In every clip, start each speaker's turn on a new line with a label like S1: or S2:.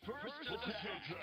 S1: First attack.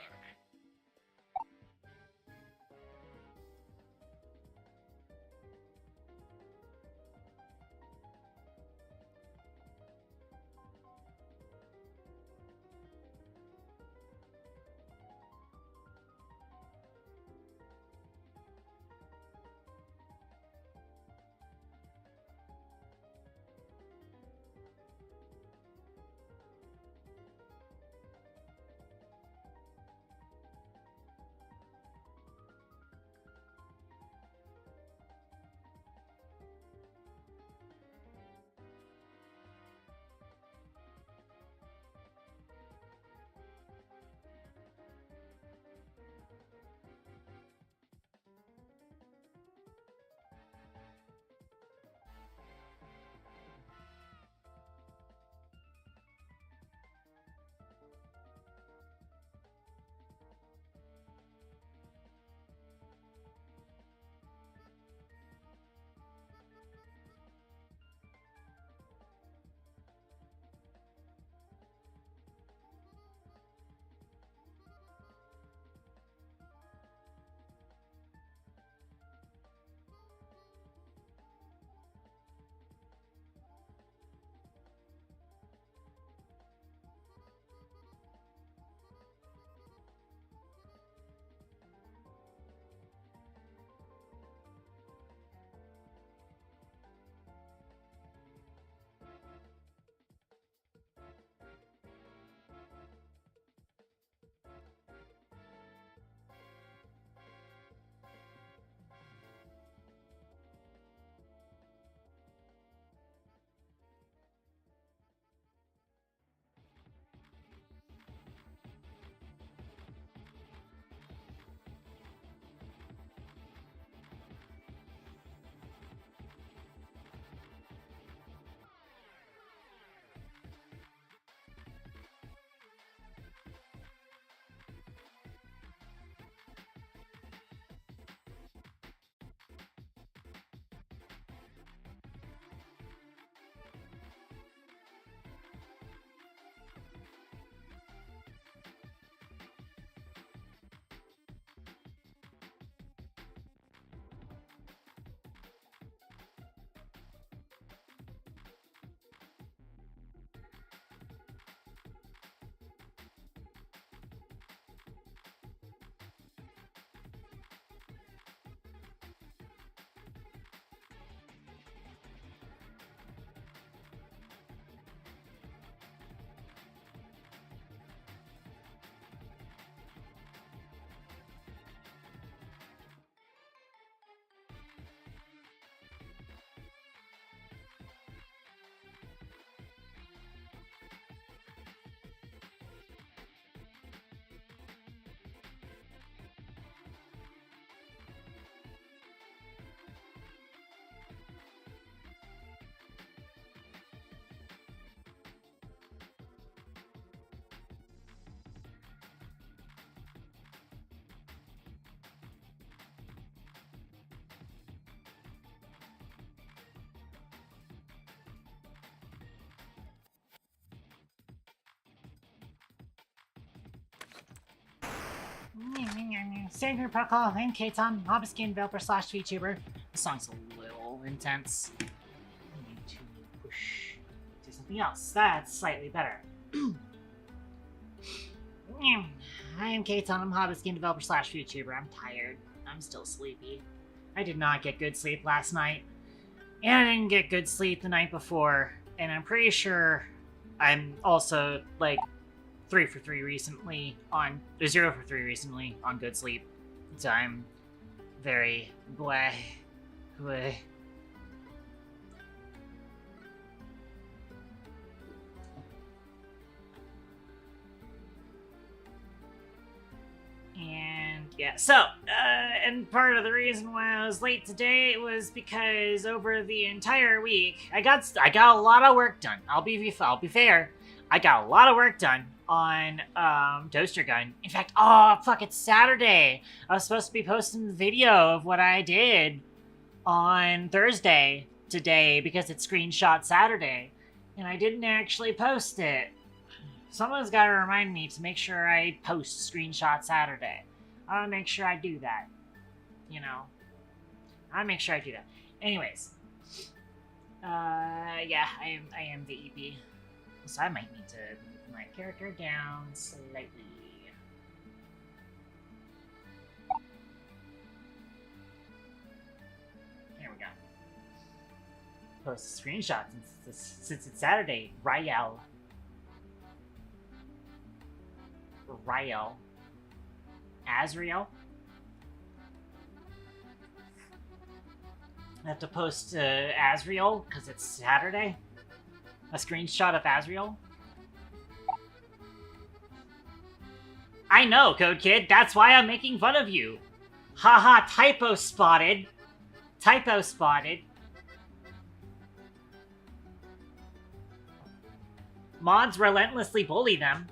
S2: Standard protocol and Katon, hobby skin developer slash VTuber. The song's a little intense. I need to push to something else. That's slightly better. I am Katon, I'm hobby skin developer slash VTuber. I'm tired. I'm still sleepy. I did not get good sleep last night. And I didn't get good sleep the night before. And I'm pretty sure I'm also, like, 3 for 3 recently on 0 for 3 recently on good sleep. So I'm very bleh. And yeah, so and part of the reason why I was late today was because over the entire week I got a lot of work done. I'll be fair. I got a lot of work done on Toaster Gun. In fact, it's Saturday. I was supposed to be posting the video of what I did on Thursday today because it's Screenshot Saturday, and I didn't actually post it. Someone's got to remind me to make sure I post Screenshot Saturday. I want to make sure I do that. You know, I'll make sure I do that. Anyways, yeah, I am the EP, so I might need to move my character down slightly. There we go. Post a screenshot since it's Saturday. Rael. Azrael. I have to post Azrael because it's Saturday. A screenshot of Azrael. I know, Code Kid. That's why I'm making fun of you. Haha, typo spotted. Typo spotted. Mods relentlessly bully them.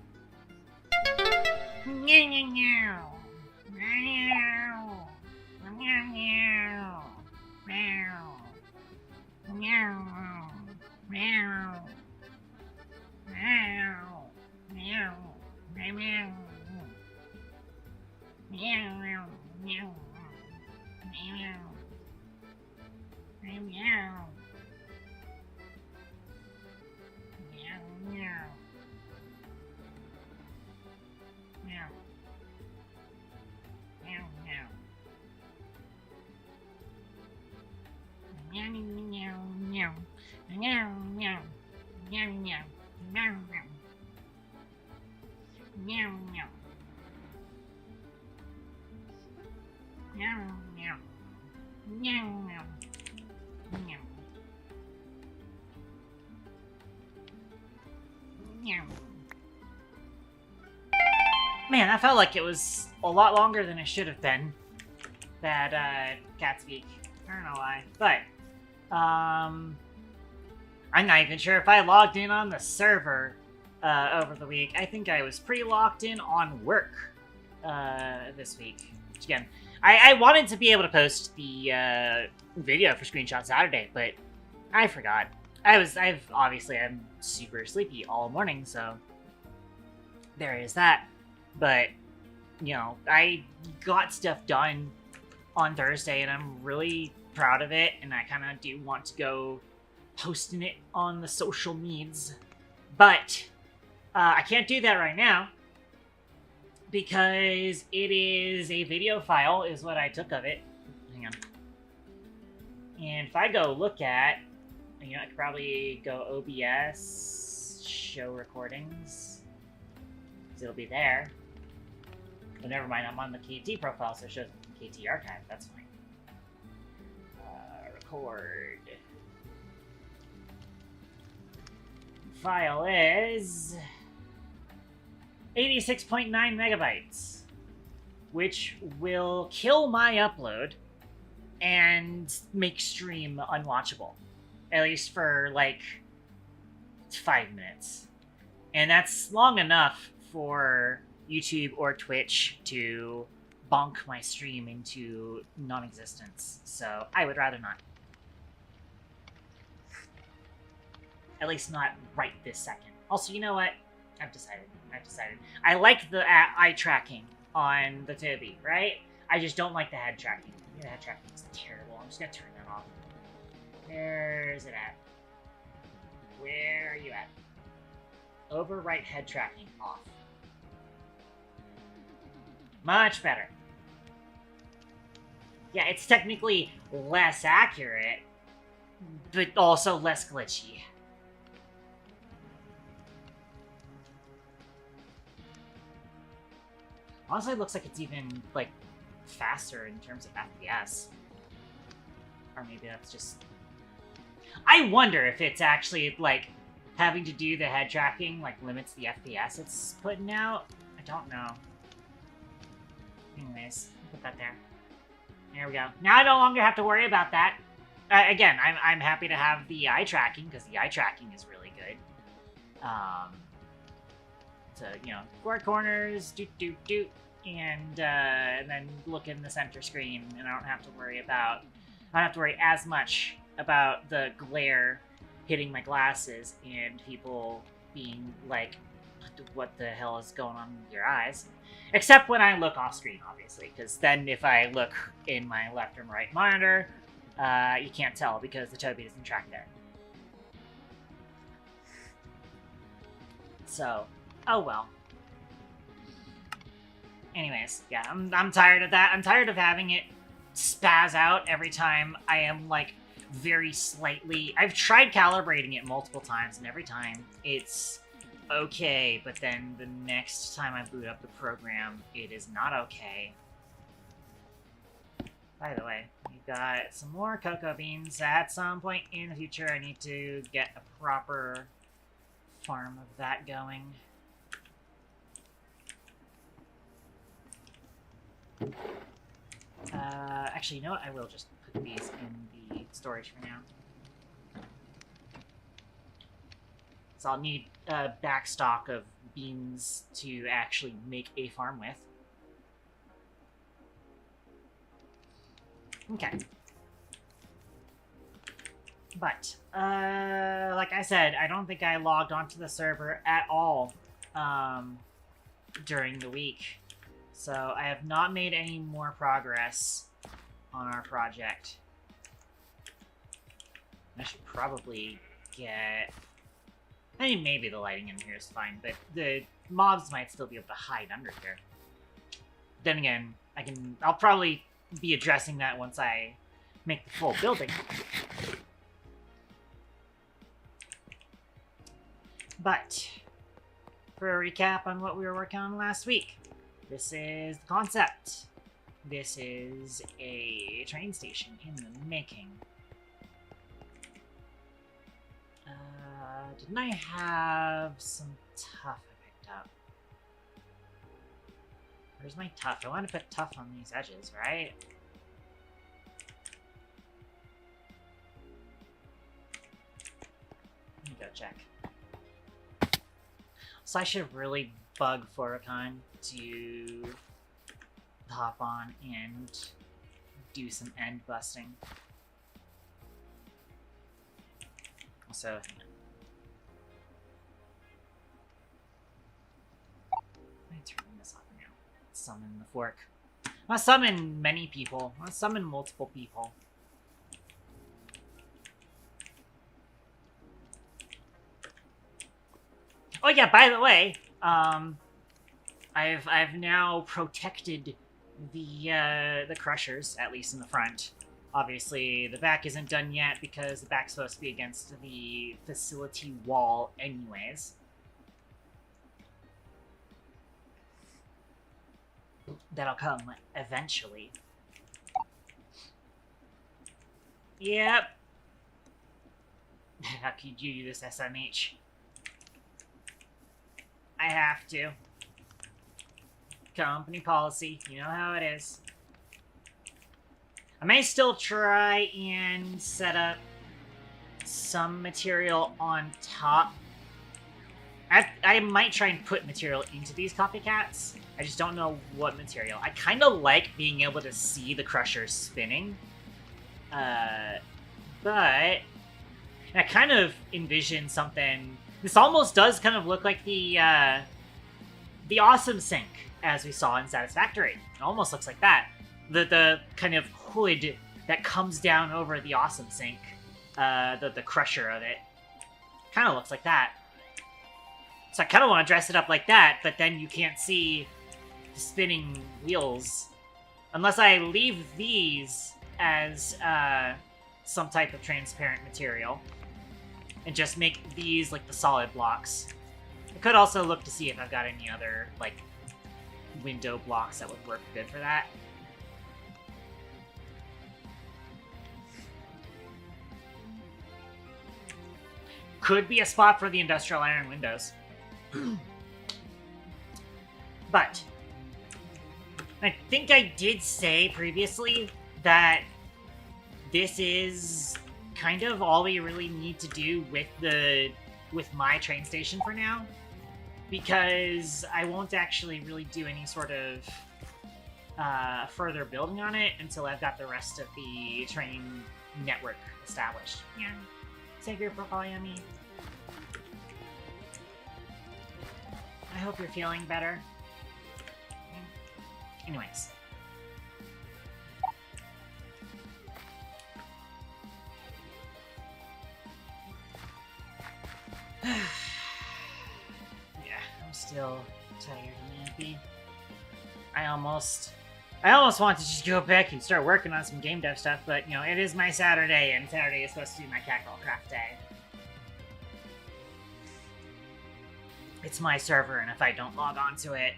S2: Man, that felt like it was a lot longer than it should have been. That cat speak. I don't know why, but I'm not even sure if I logged in on the server over the week. I think I was pretty locked in on work this week. Which again, I wanted to be able to post the video for Screenshot Saturday, but I forgot. I'm super sleepy all morning, so there is that. But you know, I got stuff done on Thursday, and I'm really proud of it, and I kind of do want to go posting it on the social medias. But I can't do that right now because it is a video file is what I took of it. Hang on. And if I go look at, you know, I could probably go OBS, show recordings. It'll be there. But never mind, I'm on the KT profile, so it shows KT archive. That's fine. Record. File is 86.9 megabytes, which will kill my upload and make stream unwatchable, at least for like 5 minutes. And that's long enough for YouTube or Twitch to bonk my stream into non-existence, so I would rather not. At least not right this second. Also, you know what? I've decided. I like the eye tracking on the Toby, right? I just don't like the head tracking. The head tracking is terrible. I'm just gonna turn that off. Where's it at? Where are you at? Overwrite head tracking off. Much better. Yeah, it's technically less accurate, but also less glitchy. Honestly, it looks like it's even, like, faster in terms of FPS. Or maybe that's just... I wonder if it's actually, like, having to do the head tracking, like, limits the FPS it's putting out. I don't know. Anyways, put that there. There we go. Now I no longer have to worry about that. Again, I'm happy to have the eye tracking, because the eye tracking is really good. To, you know, 4 corners, and then look in the center screen, and I don't have to worry as much about the glare hitting my glasses and people being, like, what the hell is going on with your eyes. Except when I look off screen, obviously, because then if I look in my left and right monitor, you can't tell because the Toby doesn't track there. So, oh well. Anyways, yeah, I'm tired of that. I'm tired of having it spaz out every time I am, like, very slightly... I've tried calibrating it multiple times, and every time it's okay, but then the next time I boot up the program, it is not okay. By the way, we've got some more cocoa beans. At some point in the future, I need to get a proper farm of that going. Actually, you know what? I will just put these in the storage for now. So I'll need a back stock of beans to actually make a farm with. Okay. But, like I said, I don't think I logged onto the server at all during the week. So I have not made any more progress on our project. I should probably get... I mean, maybe the lighting in here is fine, but the mobs might still be able to hide under here. Then again, I'll probably be addressing that once I make the full building. But, for a recap on what we were working on last week, this is the concept. This is a train station in the making. Didn't I have some tuff I picked up? Where's my tuff? I want to put tuff on these edges, right? Let me go check. So I should really bug Foricon to hop on and do some end busting. Also, hang on. Let me turn this off now. Summon the fork. I want to summon many people. I want to summon multiple people. Oh yeah, by the way, I've now protected the crushers, at least in the front. Obviously, the back isn't done yet because the back's supposed to be against the facility wall anyways. That'll come eventually. Yep. How could you do this, SMH? I have to. Company policy, you know how it is. I may still try and set up some material on top. I might try and put material into these copycats. I just don't know what material. I kind of like being able to see the crushers spinning. But I kind of envision something... This almost does kind of look like the awesome sink, as we saw in Satisfactory. It almost looks like that. The kind of hood that comes down over the awesome sink. The crusher of it. Kind of looks like that. So I kind of want to dress it up like that, but then you can't see the spinning wheels. Unless I leave these as some type of transparent material. And just make these like the solid blocks. I could also look to see if I've got any other like window blocks that would work good for that. Could be a spot for the industrial iron windows. But I think I did say previously that this is kind of all we really need to do with my train station for now, because I won't actually really do any sort of further building on it until I've got the rest of the train network established. Yeah, save your profile, Yummy. I hope you're feeling better. Anyways. Yeah, I'm still tired and happy. I almost want to just go back and start working on some game dev stuff, but, you know, it is my Saturday, and Saturday is supposed to be my CatGirlCraft day. It's my server, and if I don't log on to it,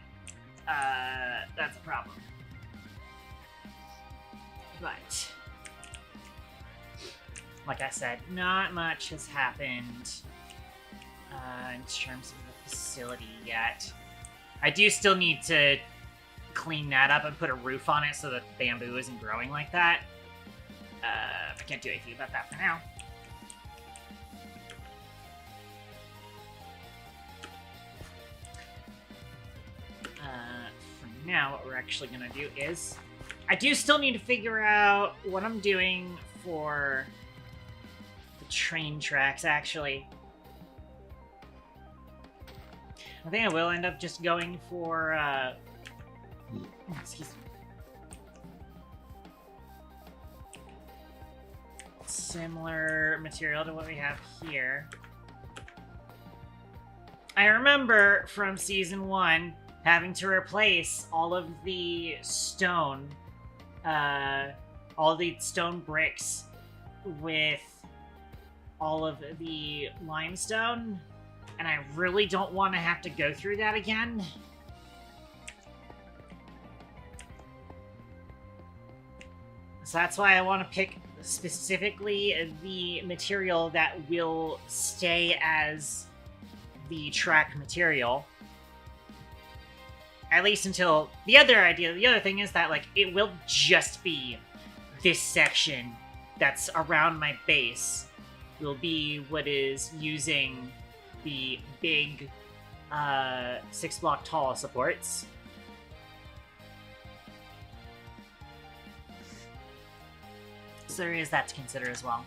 S2: that's a problem. But, like I said, not much has happened in terms of the facility yet. I do still need to clean that up and put a roof on it so that bamboo isn't growing like that. I can't do anything about that for now. For now, what we're actually gonna do is... I do still need to figure out what I'm doing for the train tracks, actually. I think I will end up just going for, excuse me. Similar material to what we have here. I remember from Season 1 having to replace all of the stone, all the stone bricks with all of the limestone, and I really don't want to have to go through that again. So that's why I want to pick specifically the material that will stay as the track material. At least until... The other thing is that, like, it will just be this section that's around my base will be what is using the big 6-block tall supports. So there is that to consider as well.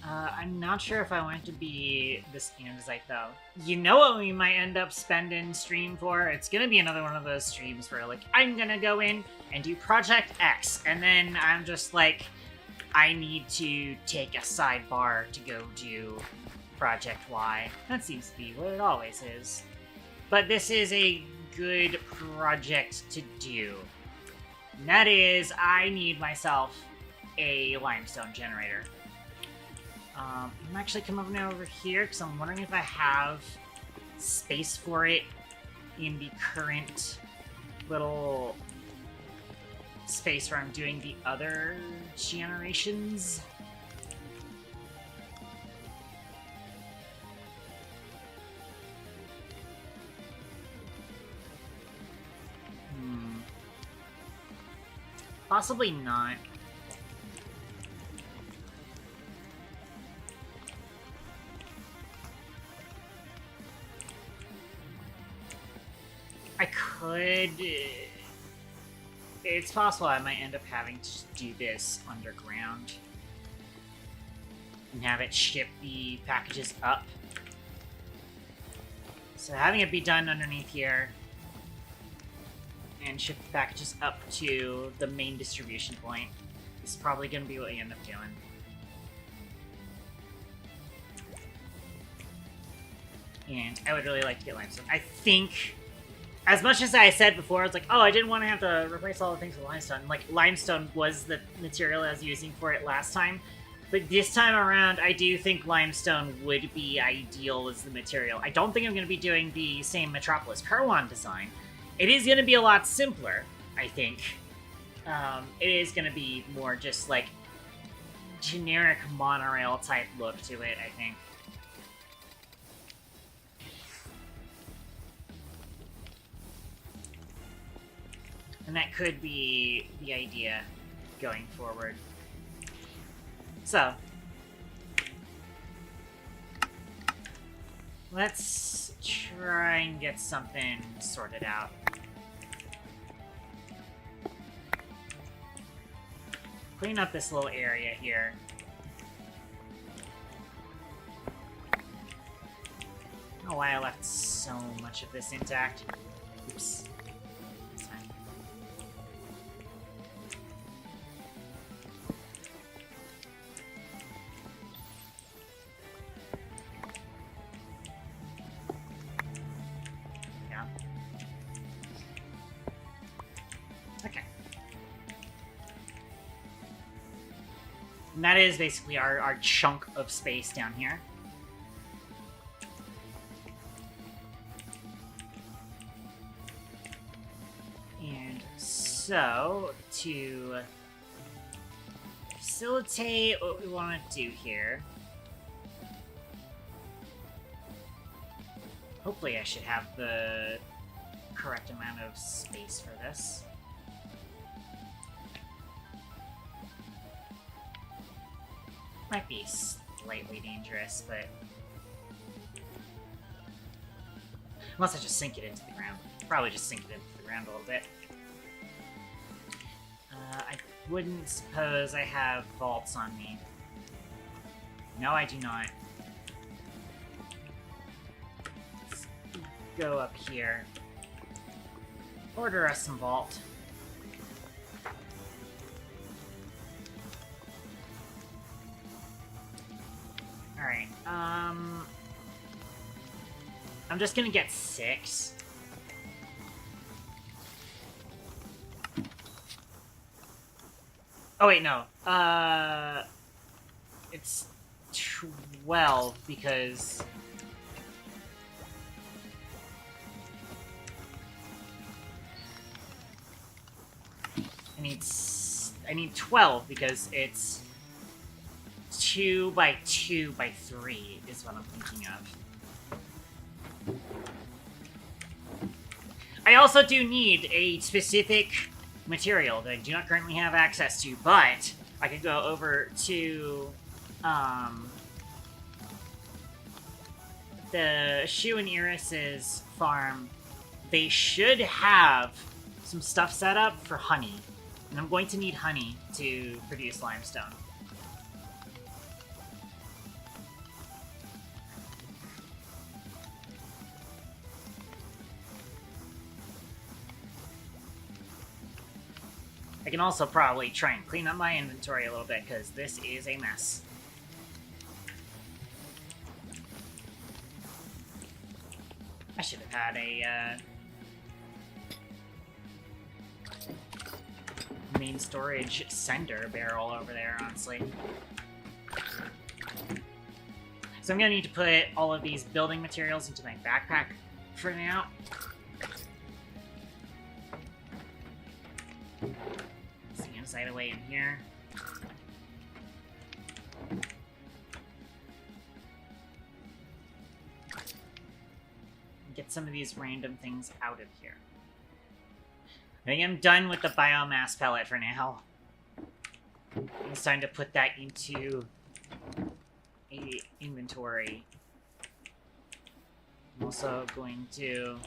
S2: I'm not sure if I want it to be this andesite, though. You know what we might end up spending stream for? It's gonna be another one of those streams where, like, I'm gonna go in and do Project X, and then I'm just like, I need to take a sidebar to go do Project Y. That seems to be what it always is. But this is a good project to do. And that is, I need myself a limestone generator. I'm actually coming over here because I'm wondering if I have space for it in the current little space where I'm doing the other generations. Possibly not. I could... It's possible I might end up having to do this underground. And have it ship the packages up. So having it be done underneath here. And ship the packages up to the main distribution point is probably going to be what we end up doing. And I would really like to get limestone. I think... As much as I said before, it's like, oh, I didn't want to have to replace all the things with limestone. Like, limestone was the material I was using for it last time. But this time around, I do think limestone would be ideal as the material. I don't think I'm going to be doing the same Metropolis Kirwan design. It is going to be a lot simpler, I think. It is going to be more just, like, generic monorail type look to it, I think. And that could be the idea going forward. So, let's try and get something sorted out. Clean up this little area here. don't know why I left so much of this intact. Oops. That's fine. Yeah. Okay. And that is basically our chunk of space down here. And so, to facilitate what we want to do here, hopefully I should have the correct amount of space for this. Might be slightly dangerous, but... unless I just sink it into the ground. Probably just sink it into the ground a little bit. I wouldn't suppose I have vaults on me. No, I do not. Let's go up here. Order us some vault. Alright, I'm just gonna get 6. Oh wait, no. It's 12 because... I need 12 because it's 2 by 2 by 3 is what I'm thinking of. I also do need a specific material that I do not currently have access to, but I could go over to the Shu and Iris's farm. They should have some stuff set up for honey, and I'm going to need honey to produce limestone. I can also probably try and clean up my inventory a little bit, because this is a mess. I should have had a main storage sender barrel over there, honestly. So I'm going to need to put all of these building materials into my backpack for now. Side away in here. Get some of these random things out of here. I think I'm done with the biomass pellet for now. It's time to put that into a inventory. I'm also going to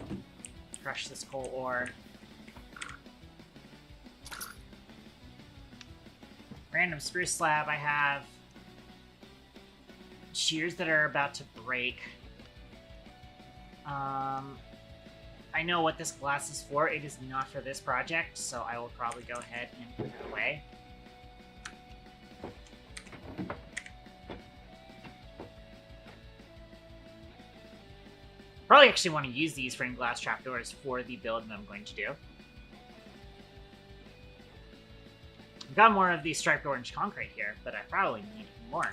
S2: crush this coal ore. Random spruce slab I have. Shears that are about to break. I know what this glass is for. It is not for this project, so I will probably go ahead and put it away. Probably actually want to use these framed glass trapdoors for the build that I'm going to do. I've got more of these striped orange concrete here, but I probably need more.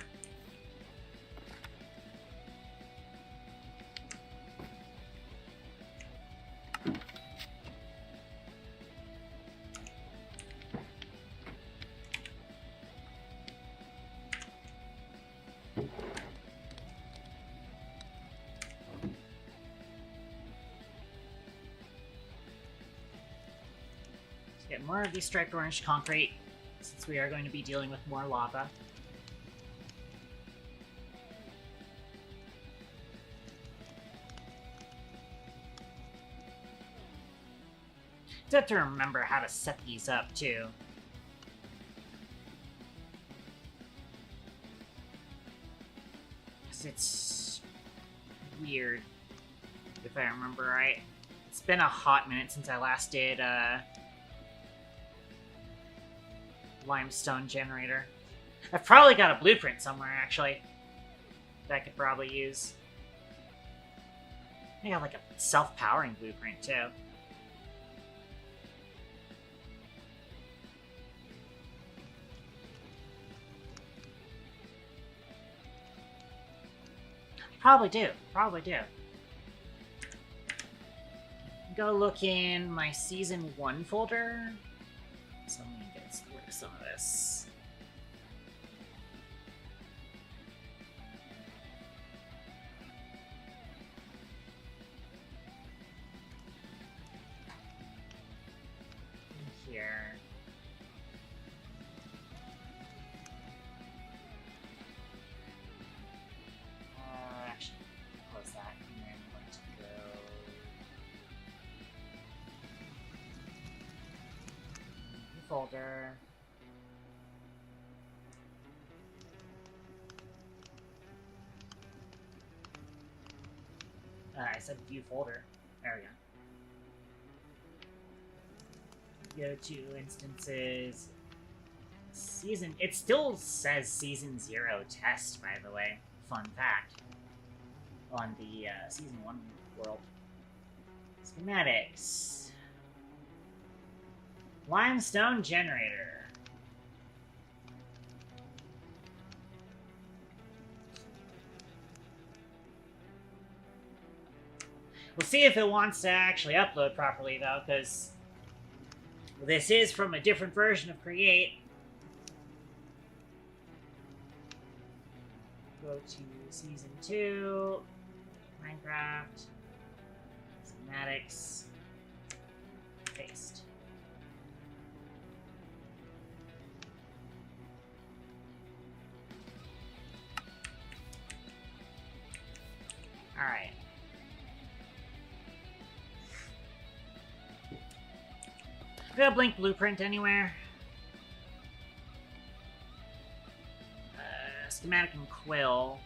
S2: Let's get more of these striped orange concrete, since we are going to be dealing with more lava. I have to remember how to set these up, too. Because it's weird. if I remember right. It's been a hot minute since I last did limestone generator. I've probably got a blueprint somewhere, actually, that I could probably use. I got like a self-powering blueprint, too. Probably do. Probably do. Go look in my Season 1 folder. So let me get rid of some of this. Here. Actually, close that, and then let's go. New folder. I said view folder. There we go. Go to instances. Season. It still says Season 0 test, by the way. Fun fact. On the Season 1 world. Schematics. Limestone generator. We'll see if it wants to actually upload properly, though, because this is from a different version of Create. Go to Season 2, Minecraft, Schematics, paste. Alright. Do a blank blueprint anywhere? Schematic and quill.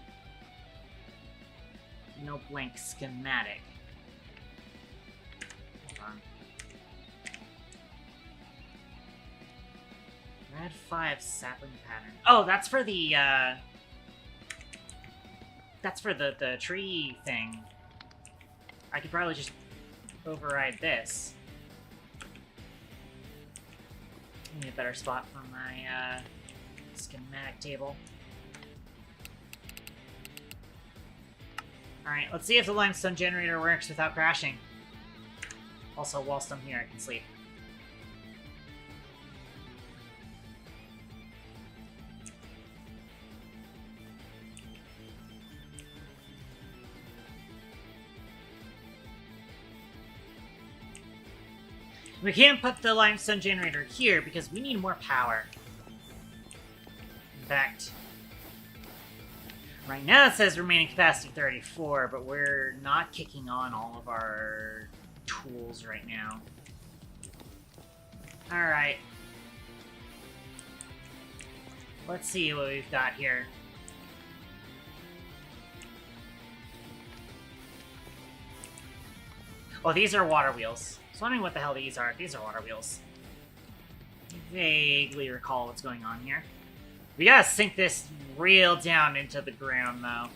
S2: No blank schematic. Hold on. Red 5 sapling pattern. Oh, that's for the, that's for the tree thing. I could probably just override this. Need a better spot for my, schematic table. Alright, let's see if the limestone generator works without crashing. Also, whilst I'm here, I can sleep. We can't put the limestone generator here because we need more power. In fact, right now it says remaining capacity 34, but we're not kicking on all of our tools right now. Alright. Let's see what we've got here. Oh, these are water wheels. I was wondering what the hell these are. These are water wheels. I vaguely recall what's going on here. We gotta sink this real down into the ground, though.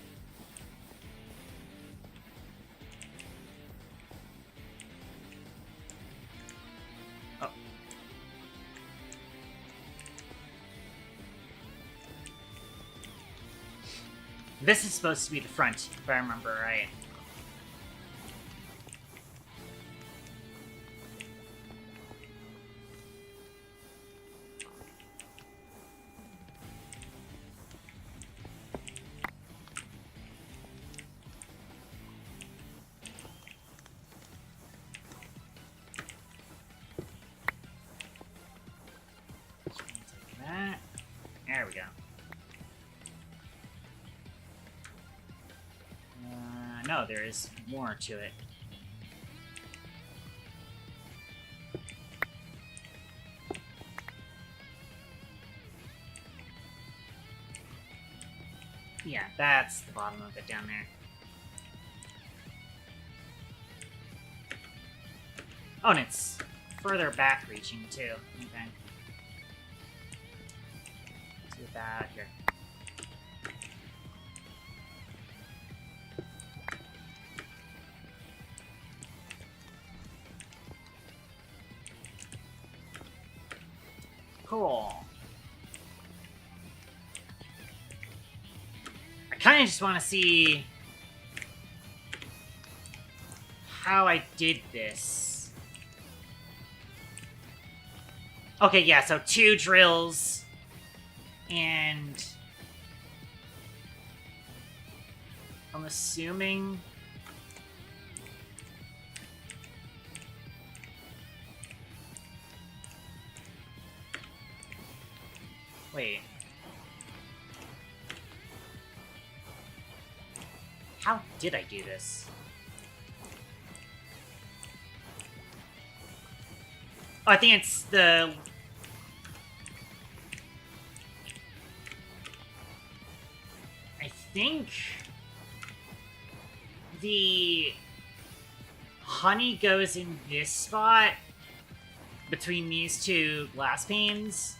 S2: Oh. This is supposed to be the front, if I remember right. There we go. No, there is more to it. Yeah, that's the bottom of it down there. Oh, and it's further back reaching, too. Okay. Let's get that out here. Cool. I kind of just want to see how I did this. Okay, yeah, so 2 drills and I'm assuming wait. How did I do this? Oh, I think it's the... I think... the... honey goes in this spot between these 2 glass panes,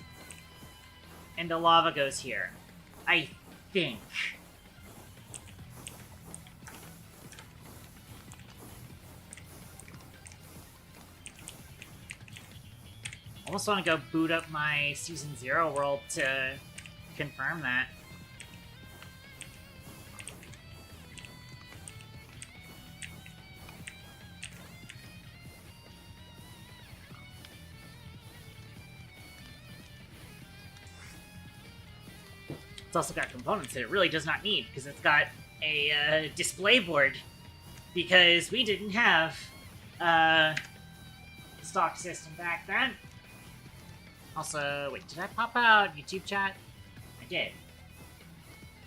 S2: and the lava goes here. I think. I almost want to go boot up my Season 0 world to confirm that. It's also got components that it really does not need, because it's got a display board, because we didn't have a stock system back then. Also, wait, did I pop out YouTube chat? I did.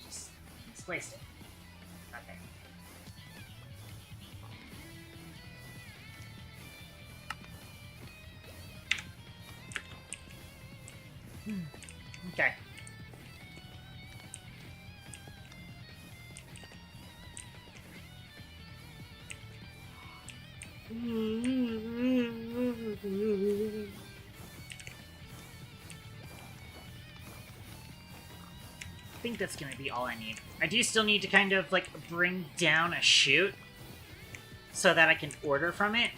S2: Just misplaced it. Okay. Okay. I think that's gonna be all I need. I do still need to kind of, like, bring down a chute so that I can order from it.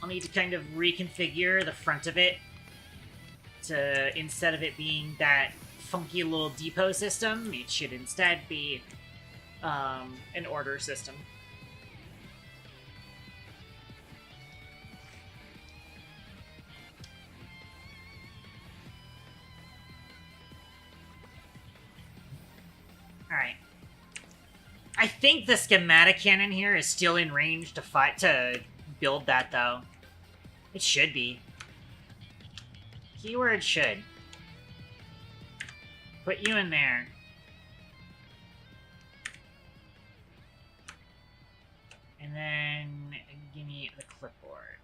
S2: I'll need to kind of reconfigure the front of it to, instead of it being that funky little depot system, it should instead be an order system. Alright. I think the schematic cannon here is still in range to build that, though. It should be. Keyword should. Put you in there. And then give me the clipboard.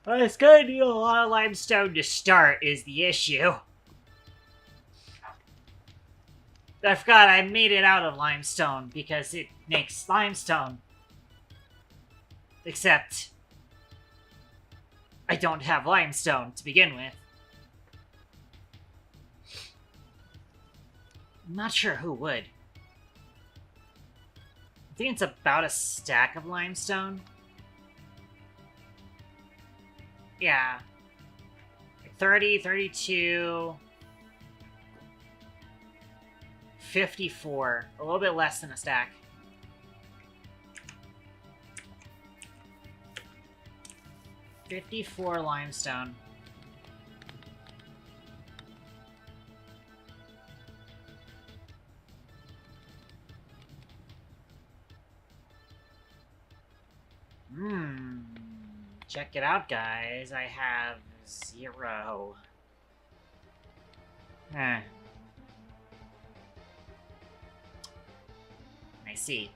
S2: It's gonna need a lot of limestone to start, is the issue. I forgot I made it out of limestone because it makes limestone. Except, I don't have limestone to begin with. I'm not sure who would. I think it's about a stack of limestone. Yeah. 30, 32... 54. A little bit less than a stack. $54 limestone. Check it out, guys. I have 0. I see.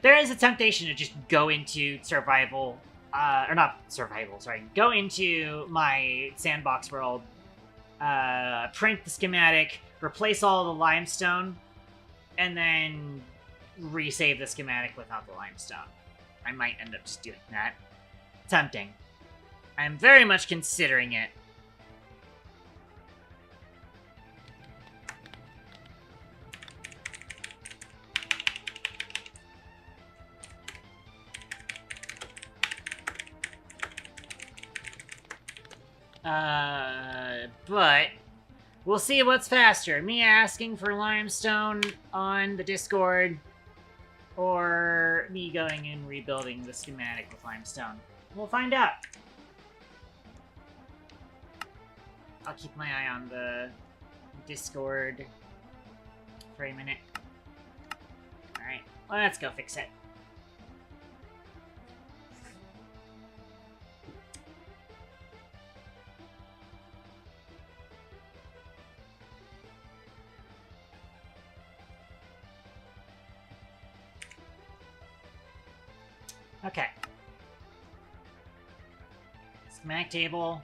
S2: There is a temptation to just go into survival, or not survival, sorry, go into my sandbox world, print the schematic, replace all the limestone, and then resave the schematic without the limestone. I might end up just doing that. Tempting. I'm very much considering it. But we'll see what's faster. Me asking for limestone on the Discord, or me going and rebuilding the schematic with limestone. We'll find out. I'll keep my eye on the Discord for a minute. Alright, well, let's go fix it. Okay. Schematic table.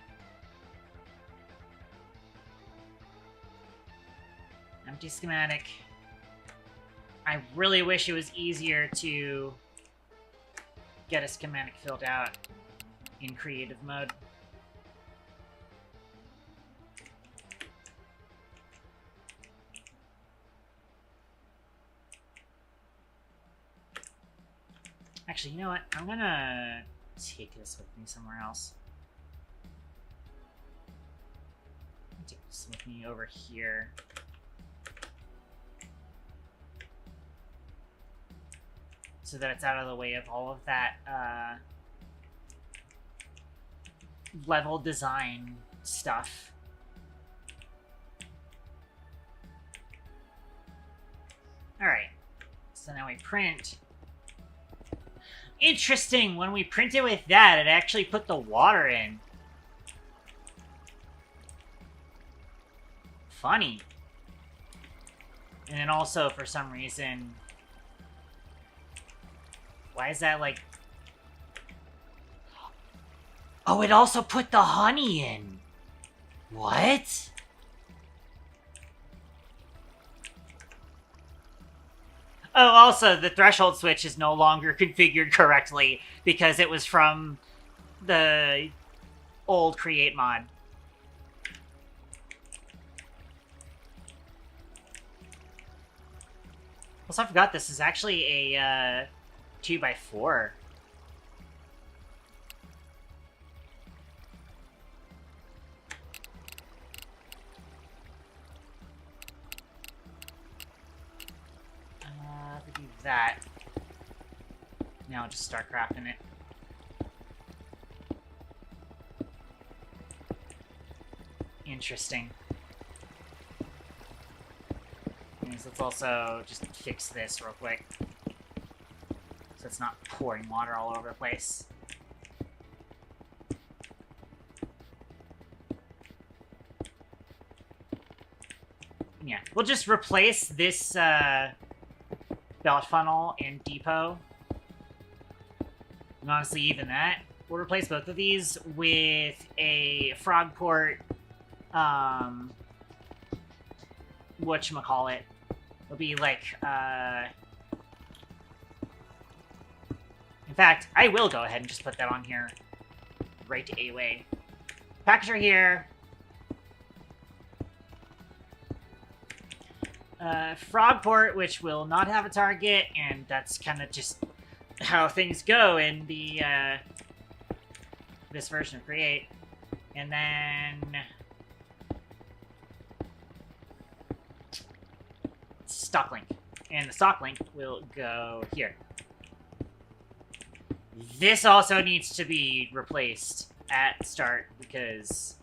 S2: Empty schematic. I really wish it was easier to get a schematic filled out in creative mode. Actually, you know what? I'm gonna take this with me somewhere else. Take this with me over here. So that it's out of the way of all of that level design stuff. Alright. So now we print. Interesting! When we print it with that, it actually put the water in. Funny. And then also, for some reason... Why is that, like... Oh, it also put the honey in! What? Oh, also, the threshold switch is no longer configured correctly because it was from the old create mod. Also, I forgot this is actually a 2x4. Do that. Now I'll just start crafting it. Interesting. Anyways, let's also just fix this real quick, so it's not pouring water all over the place. Yeah, we'll just replace this, belt funnel and depot. And honestly, even that, we'll replace both of these with a frog port, whatchamacallit. It'll be like, in fact, I will go ahead and just put that on here. Right to A-Way. Packager here. Frogport, which will not have a target, and that's kind of just how things go in the this version of Create. And then stock link, and the stock link will go here. This also needs to be replaced at start because,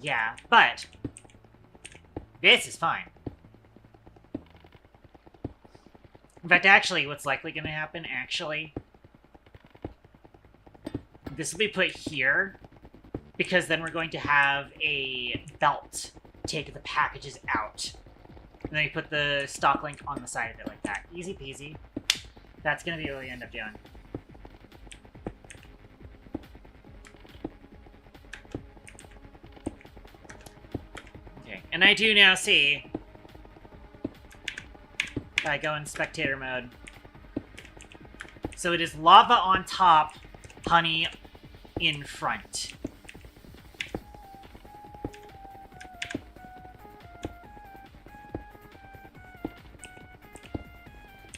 S2: yeah, but this is fine. In fact, actually, what's likely going to happen, actually, this will be put here, because then we're going to have a belt take the packages out. And then you put the stock link on the side of it like that. Easy peasy. That's gonna be what we end up doing. Okay, and I do now see, if I go in spectator mode, so it is lava on top, honey in front.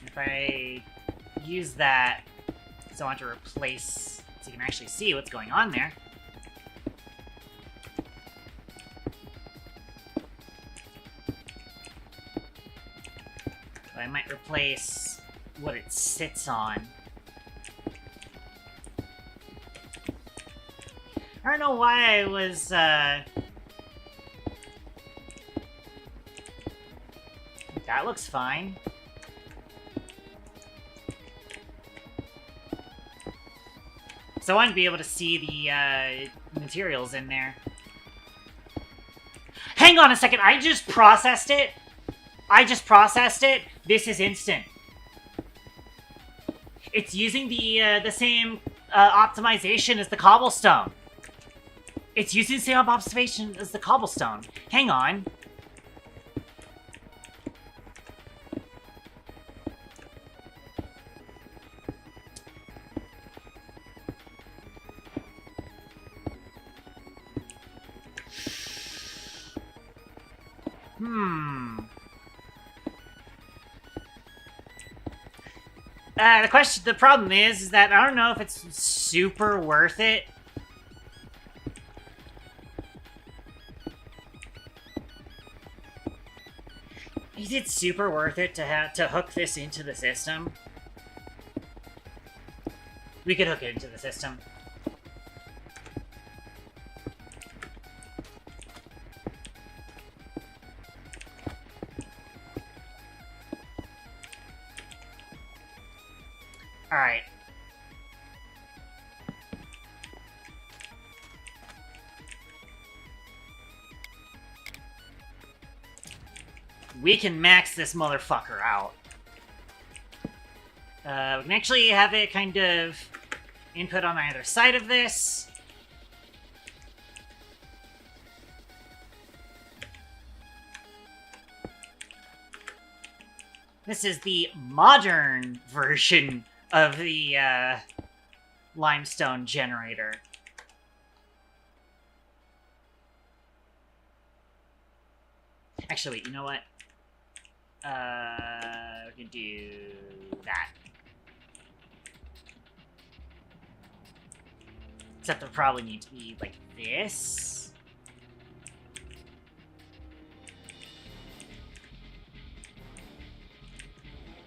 S2: If I use that, so I want to replace, so you can actually see what's going on there. So I might replace what it sits on. I don't know why I was, that looks fine. So I want to be able to see the, materials in there. Hang on a second, I just processed it! This is instant. It's using the same, optimization as the cobblestone. It's using the same observation as the cobblestone. Hang on. The problem is that I don't know if it's super worth it. Is it super worth it to hook this into the system? We could hook it into the system. Alright. We can max this motherfucker out. We can actually have it kind of input on either side of this. This is the modern version of the limestone generator. Actually, wait, you know what? We can do that. Except it'll probably need to be like this.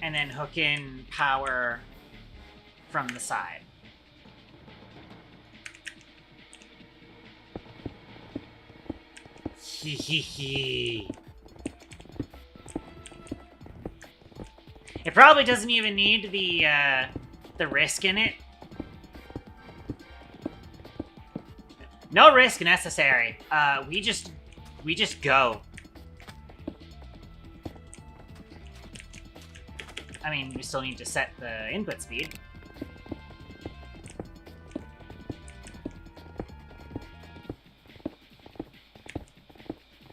S2: And then hook in power from the side. Hee hee hee. It probably doesn't even need the risk in it. No risk necessary. We just go. I mean, we still need to set the input speed.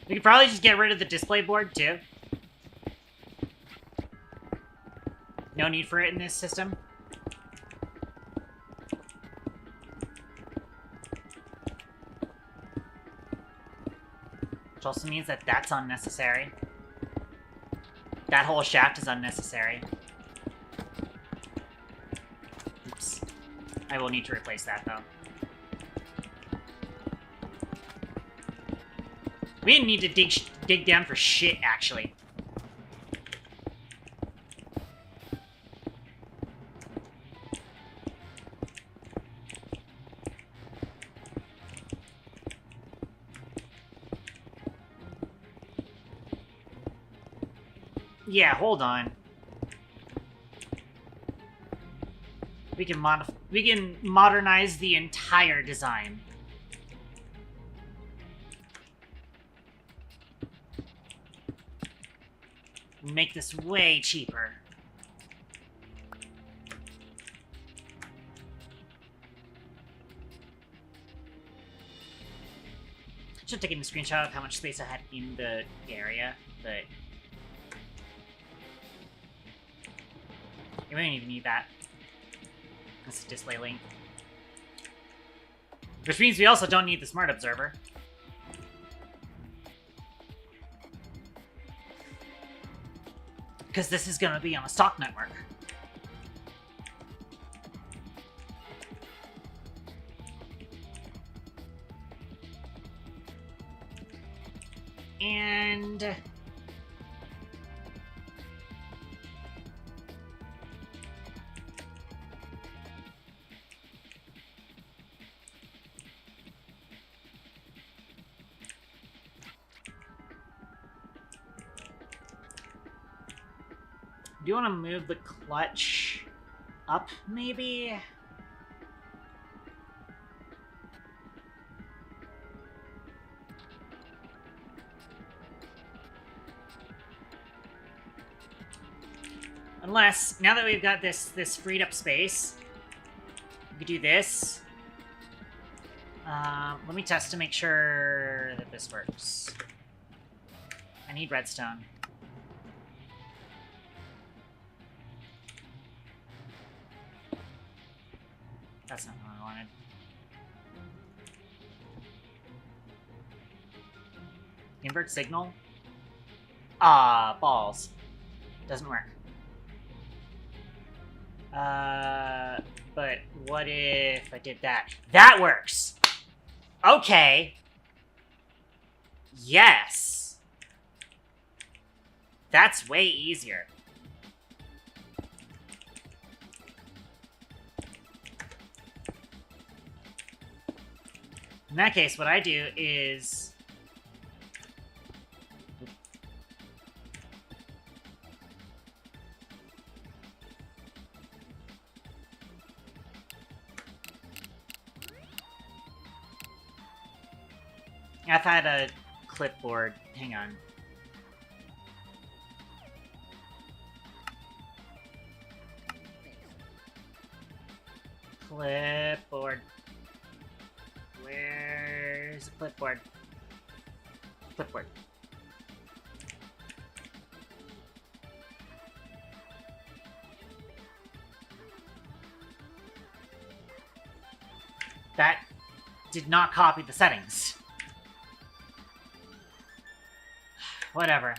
S2: We could probably just get rid of the display board, too. No need for it in this system. Which also means that that's unnecessary. That whole shaft is unnecessary. Oops. I will need to replace that, though. We didn't need to dig down for shit, actually. Yeah, hold on. We can modernize the entire design. Make this way cheaper. Should have taken a screenshot of how much space I had in the area, but you don't even need that. That's a display link. Which means we also don't need the smart observer. Because this is going to be on a stock network. And do you want to move the clutch up, maybe? Unless, now that we've got this freed up space, we could do this. Let me test to make sure that this works. I need redstone. That's not what I wanted. Invert signal? Ah, balls. Doesn't work. But what if I did that? That works! Okay. Yes. That's way easier. In that case, what I do is... I've had a clipboard. Hang on. Clipboard. Where's the clipboard? Clipboard. That did not copy the settings. Whatever.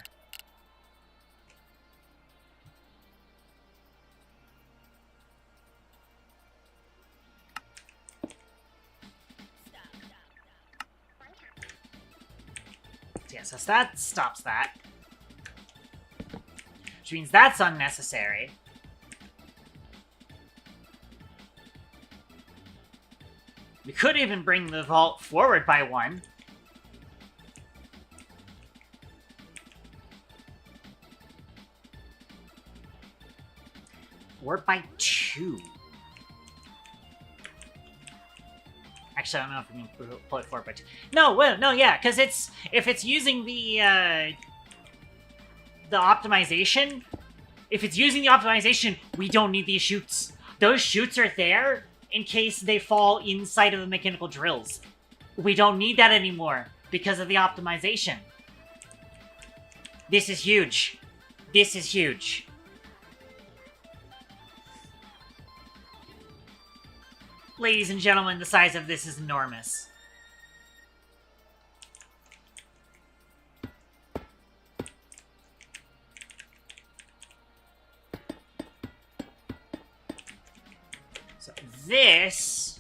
S2: Yeah, so that stops that. Which means that's unnecessary. We could even bring the vault forward by one. Or by two. Actually, I don't know if we can pull it forward by two. No, well, no, yeah, because if it's using the optimization, we don't need these chutes. Those chutes are there in case they fall inside of the mechanical drills. We don't need that anymore because of the optimization. This is huge. This is huge. Ladies and gentlemen, the size of this is enormous. So this...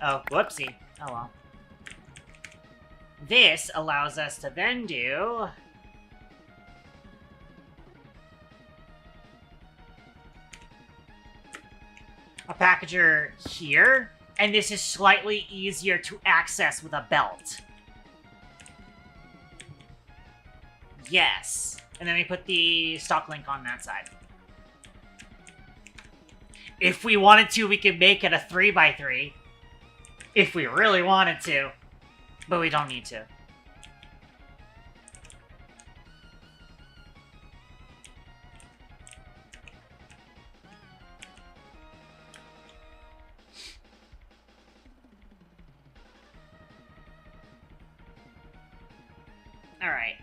S2: Oh, whoopsie. Oh well. This allows us to then do... a packager here, and this is slightly easier to access with a belt. Yes. And then we put the stock link on that side. If we wanted to, we could make it a 3x3. If we really wanted to. But we don't need to. Alright.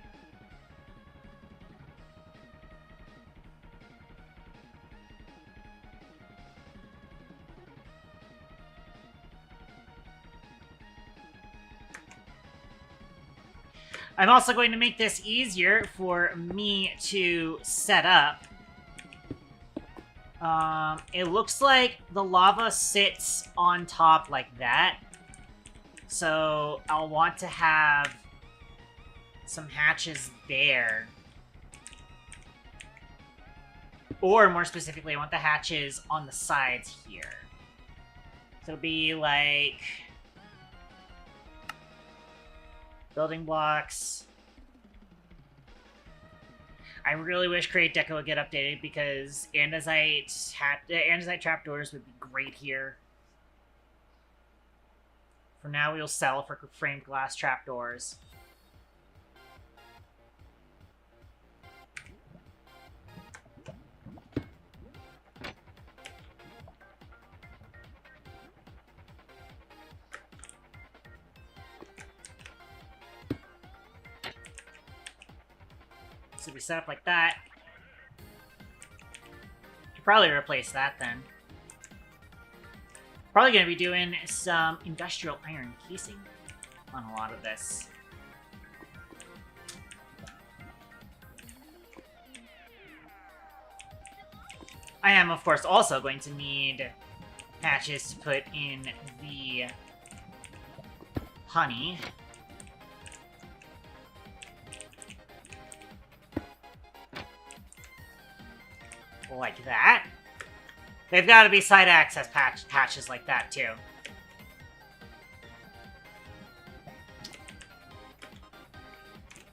S2: I'm also going to make this easier for me to set up. It looks like the lava sits on top like that. So I'll want to have some hatches there. Or more specifically, I want the hatches on the sides here. So it'll be like building blocks. I really wish Create Deco would get updated because andesite trapdoors would be great here. For now, we'll sell for framed glass trapdoors. So we set up like that. Could probably replace that then. Probably going to be doing some industrial iron casing on a lot of this. I am, of course, also going to need hatches to put in the honey. Like that. They've got to be side access hatches like that, too.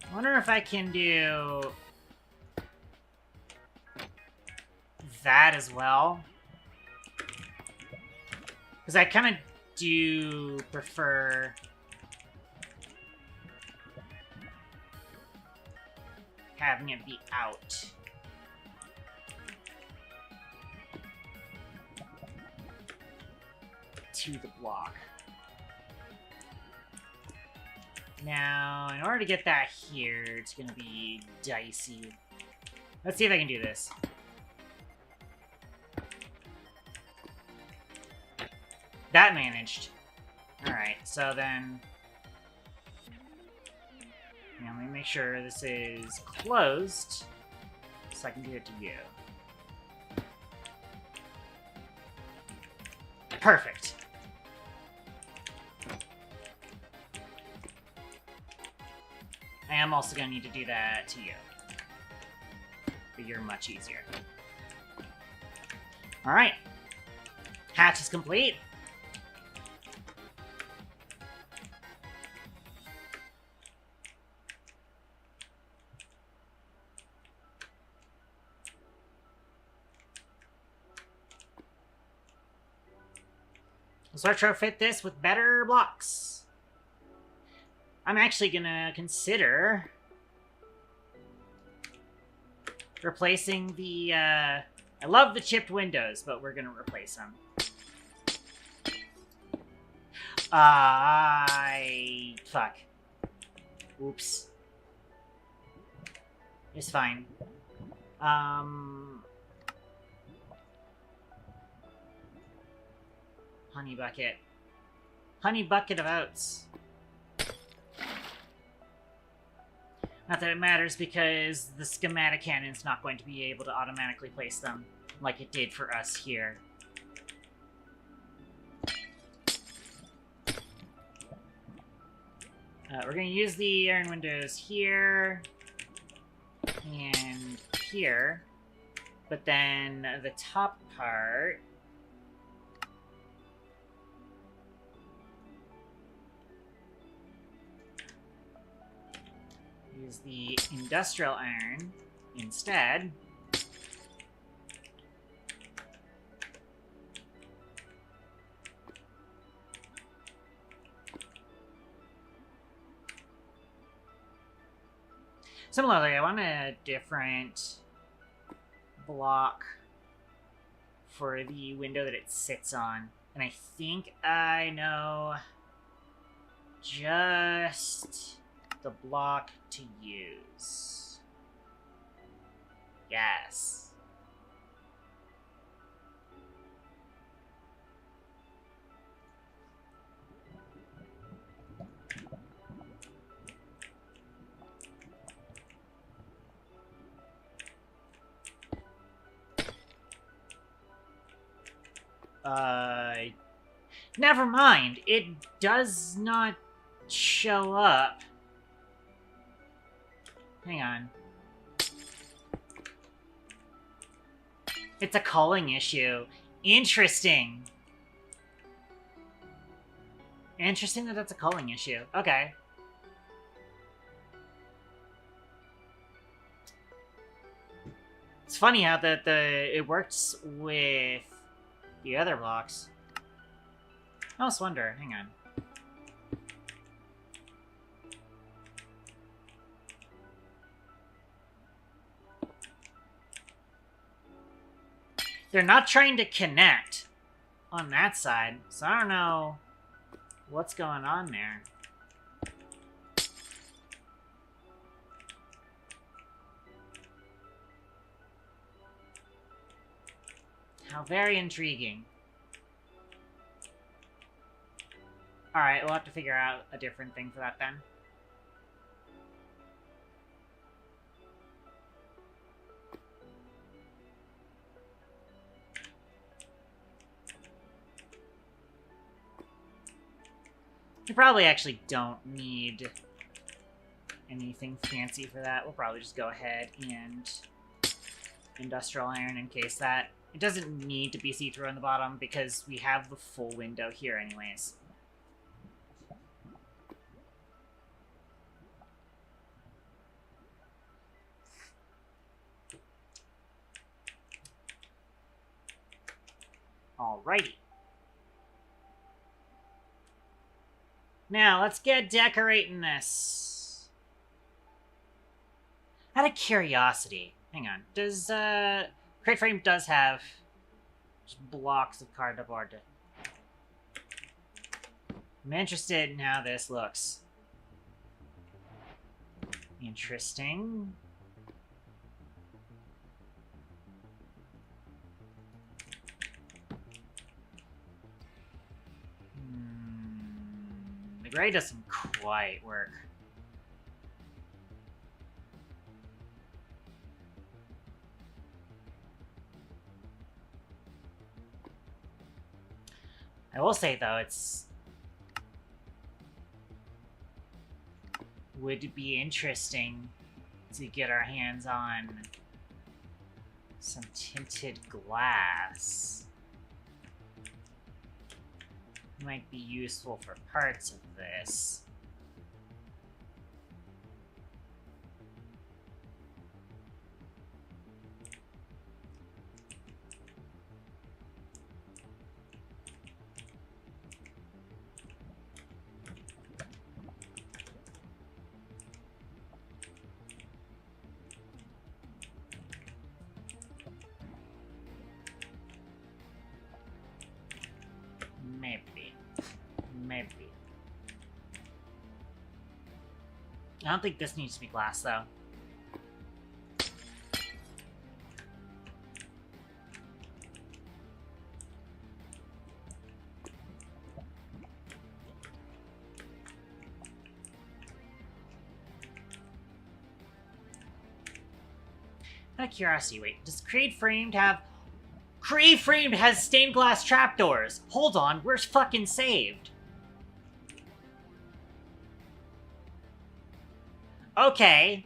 S2: I wonder if I can do that as well. Because I kind of do prefer having it be out. To the block. Now, in order to get that here, it's gonna be dicey. Let's see if I can do this. That managed. Alright, so then... Now, let me make sure this is closed, so I can do it to you. Perfect. I am also going to need to do that to you. But you're much easier. Alright. Hatch is complete. Let's retrofit this with better blocks. I'm actually gonna consider replacing the, I love the chipped windows, but we're gonna replace them. Fuck. Oops. It's fine. Honey bucket. Honey bucket of oats. Not that it matters because the schematic cannon's not going to be able to automatically place them like it did for us here. We're going to use the iron windows here and here, but then the top part use the industrial iron instead. Similarly, I want a different block for the window that it sits on. And I think I know just the block to use. Yes. Never mind. It does not show up. Hang on. It's a culling issue. Interesting. Interesting that that's a culling issue. Okay. It's funny how it works with the other blocks. I almost wonder. Hang on. They're not trying to connect on that side, so I don't know what's going on there. How very intriguing. Alright, we'll have to figure out a different thing for that then. We probably actually don't need anything fancy for that. We'll probably just go ahead and industrial iron in case that. It doesn't need to be see-through on the bottom because we have the full window here anyways. Alrighty. Now, let's get decorating this. Out of curiosity, hang on. Does, Crate Frame does have just blocks of cardboard. I'm interested in how this looks. Interesting. The gray doesn't quite work. I will say, though, would be interesting to get our hands on some tinted glass. Might be useful for parts of this. Maybe. I don't think this needs to be glass, though. Out of curiosity, wait, does Crate Framed have... Crate Framed has stained glass trapdoors! Hold on, we're fucking saved! Okay.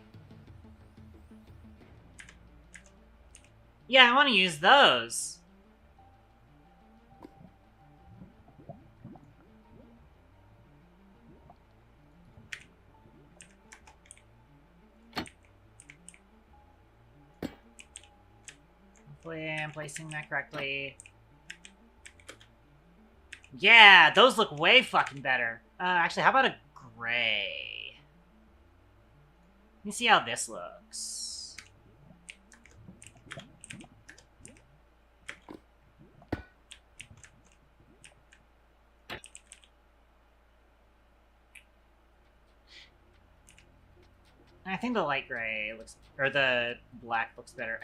S2: Yeah, I want to use those. Hopefully I'm placing that correctly. Yeah, those look way fucking better. Actually, how about a gray? Let me see how this looks. I think the light gray looks, or the black looks better.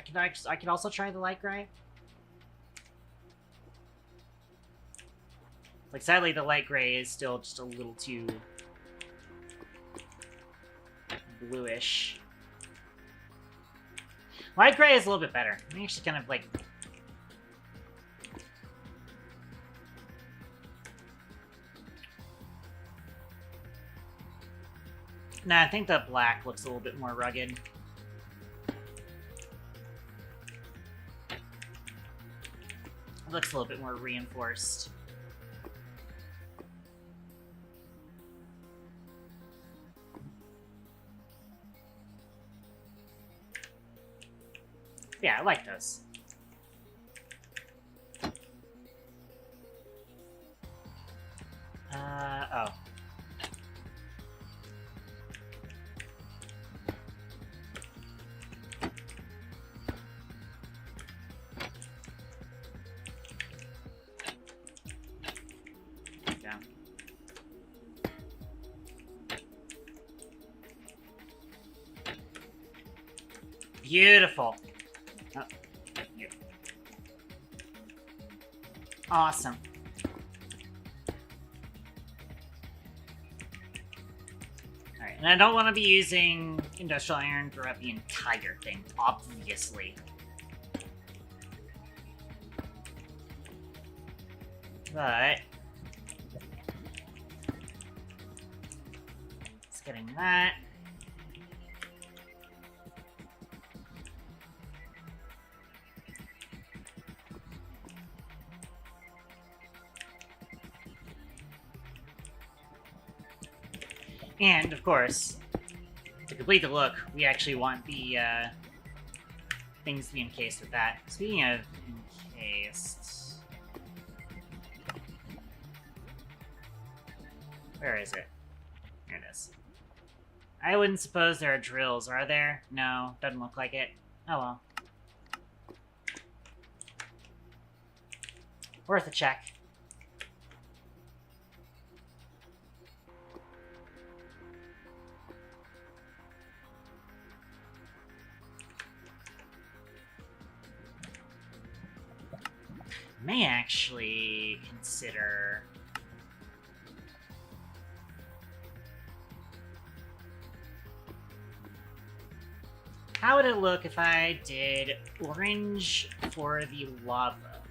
S2: I could also try the light gray. Like, sadly, the light gray is still just a little too bluish. Light gray is a little bit better. I actually kind of like. Nah, I think the black looks a little bit more rugged. It looks a little bit more reinforced. Yeah, I like those. Oh. Yeah. Beautiful. Oh, yeah. Awesome. Alright, and I don't want to be using industrial iron throughout the entire thing, obviously. But it's getting that. And, of course, to complete the look, we actually want the things to be encased with that. Speaking of encased... Where is it? Here it is. I wouldn't suppose there are drills, are there? No, doesn't look like it. Oh well. Worth a check. May actually consider... How would it look if I did orange for the lava?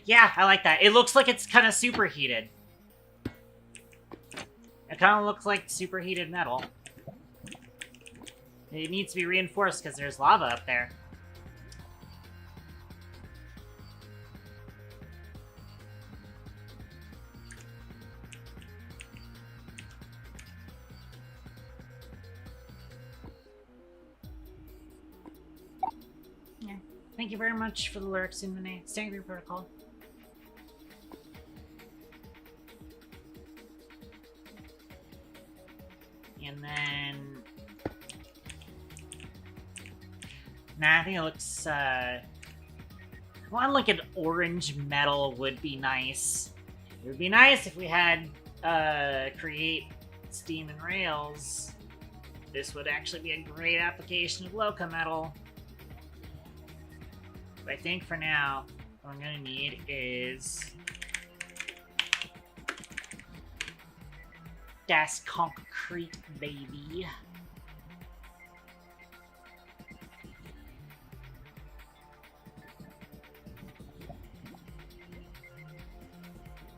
S2: Yeah, I like that. It looks like it's kind of superheated. It kind of looks like superheated metal. It needs to be reinforced because there's lava up there. Yeah. Thank you very much for the lyrics in the Standard Protocol. And then... Nah, I think it looks, one like an orange metal would be nice. It would be nice if we had, create steam and rails. This would actually be a great application of Loca metal. But I think for now, what I'm gonna need is... Das concrete, baby.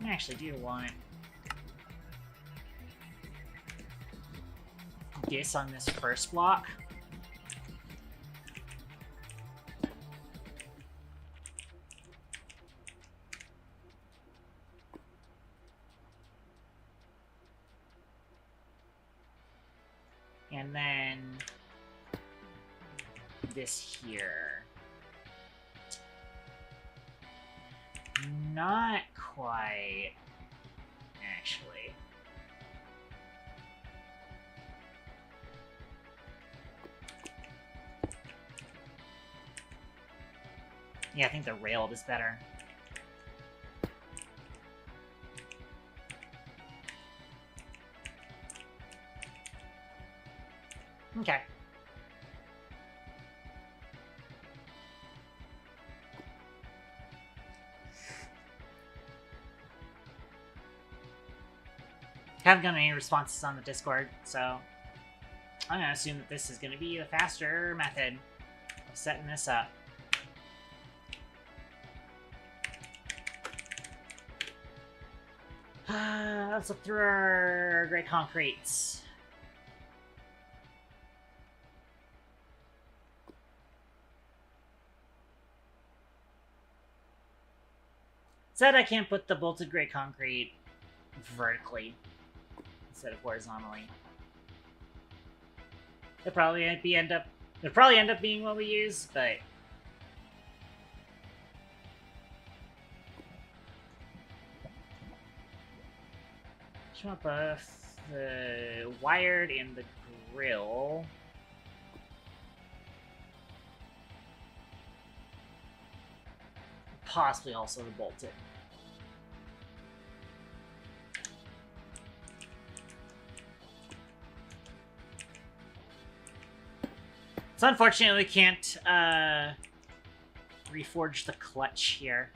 S2: I actually do want this on this first block. And then this here. Not quite, actually. Yeah, I think the railed is better. Okay. Haven't gotten any responses on the Discord, so I'm gonna assume that this is gonna be the faster method of setting this up. Let's look through our gray concretes. Said I can't put the bolted gray concrete vertically instead of horizontally. It'll probably end up being what we use, but show up both the wired and the grill. Possibly also the bolted. So unfortunately, we can't reforge the clutch here.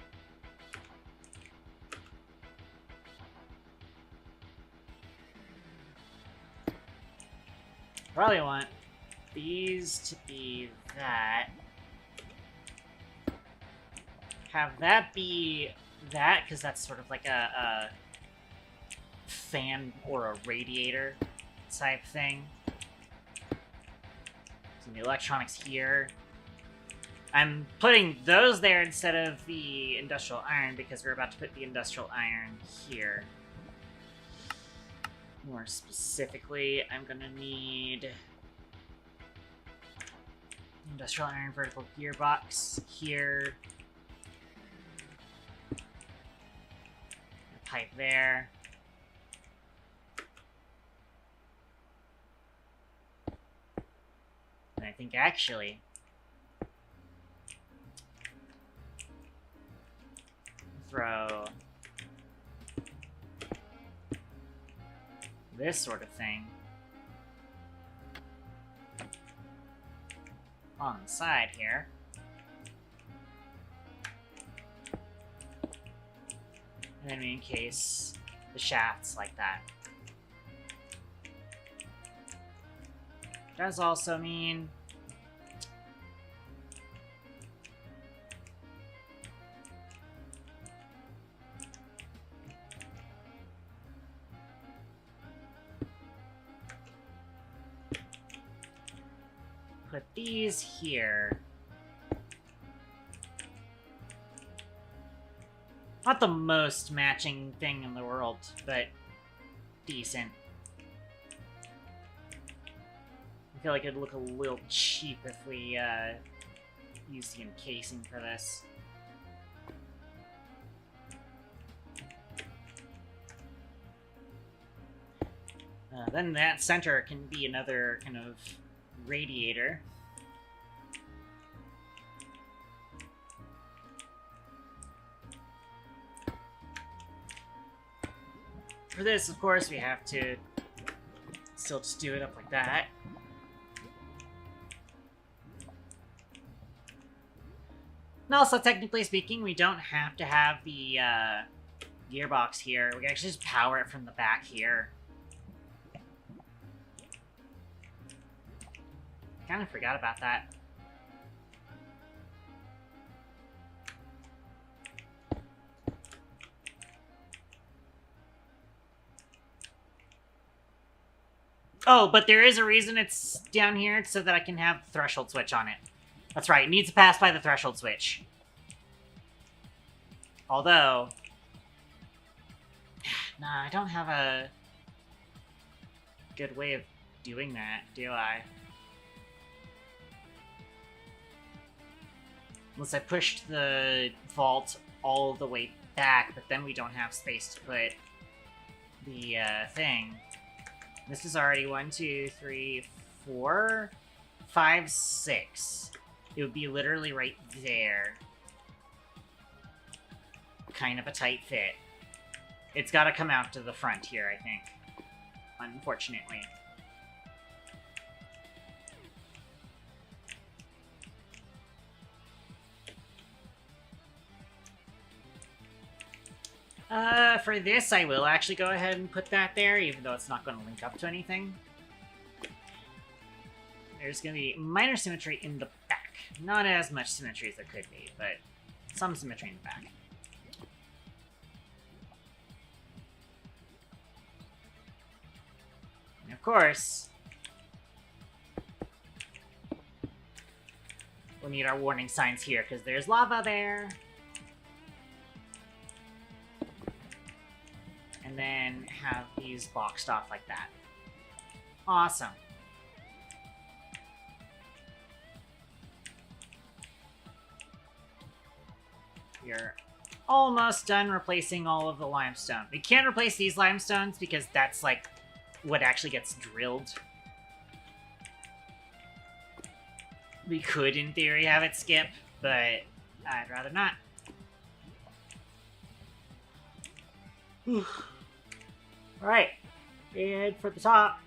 S2: Probably want these to be that. Have that be that, because that's sort of like a fan or a radiator type thing. So the electronics here. I'm putting those there instead of the industrial iron because we're about to put the industrial iron here. More specifically, I'm gonna need industrial iron vertical gearbox here. A pipe there. And I think actually throw this sort of thing on the side here. And then in case the shaft's like that. Does also mean put these here. Not the most matching thing in the world, but decent. I feel like it'd look a little cheap if we use the encasing for this. Then that center can be another kind of radiator. For this, of course, we have to still just do it up like that. And also, technically speaking, we don't have to have the gearbox here. We can actually just power it from the back here. Kind of forgot about that. Oh, but there is a reason it's down here so that I can have the threshold switch on it. That's right, it needs to pass by the threshold switch. Although... Nah, I don't have a good way of doing that, do I? Unless I pushed the vault all the way back, but then we don't have space to put the thing. This is already 1, 2, 3, 4, 5, 6. It would be literally right there. Kind of a tight fit. It's got to come out to the front here, I think. Unfortunately. For this, I will actually go ahead and put that there, even though it's not going to link up to anything. There's going to be minor symmetry in the back. Not as much symmetry as there could be, but some symmetry in the back. And of course, we'll need our warning signs here, because there's lava there. And then have these boxed off like that. Awesome. We're almost done replacing all of the limestone. We can't replace these limestones because that's like what actually gets drilled. We could, in theory, have it skip, but I'd rather not. Alright, head for the top.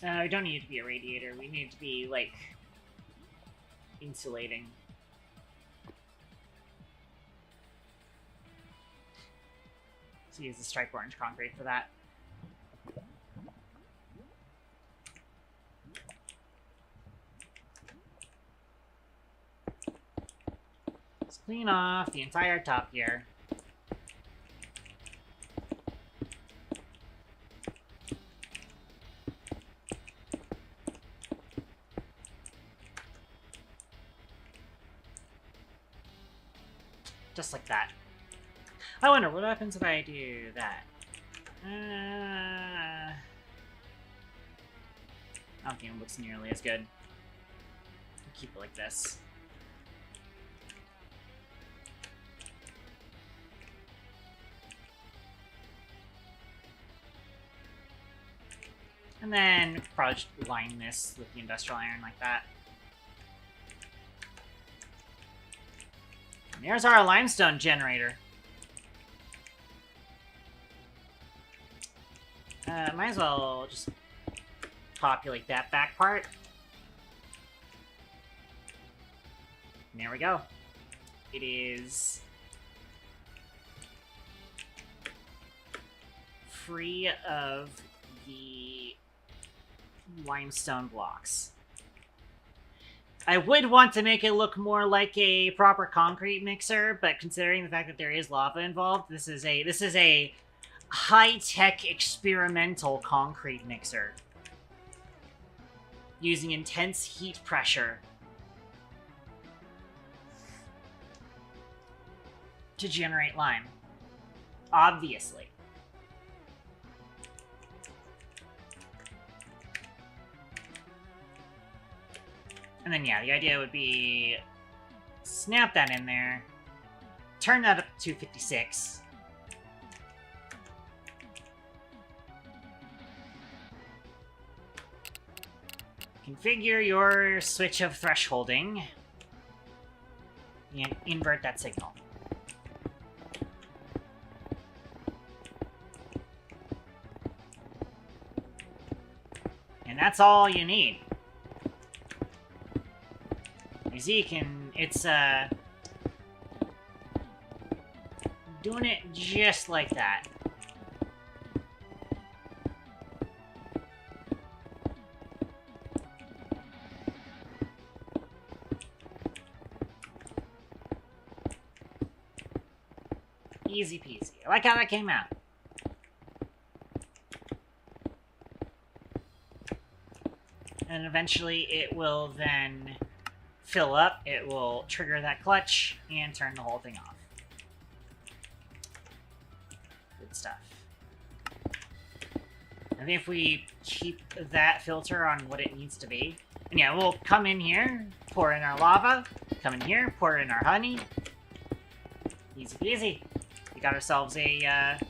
S2: We don't need to be a radiator, we need to be, like, insulating. So use the stripe orange concrete for that. Let's clean off the entire top here. Just like that. I wonder what happens if I do that. I don't think it looks nearly as good. I'll keep it like this. And then probably just line this with the industrial iron like that. And there's our limestone generator. Might as well just populate that back part. And there we go. It is free of the limestone blocks. I would want to make it look more like a proper concrete mixer, but considering the fact that there is lava involved, this is a high-tech experimental concrete mixer using intense heat pressure to generate lime. Obviously. And then, yeah, the idea would be snap that in there, turn that up to 56. Configure your switch of thresholding and invert that signal. And that's all you need. You see, it's doing it just like that. Easy peasy. I like how that came out. And eventually it will then fill up, it will trigger that clutch, and turn the whole thing off. Good stuff. I think if we keep that filter on what it needs to be, and yeah, we'll come in here, pour in our lava, come in here, pour in our honey. Easy peasy. We got ourselves a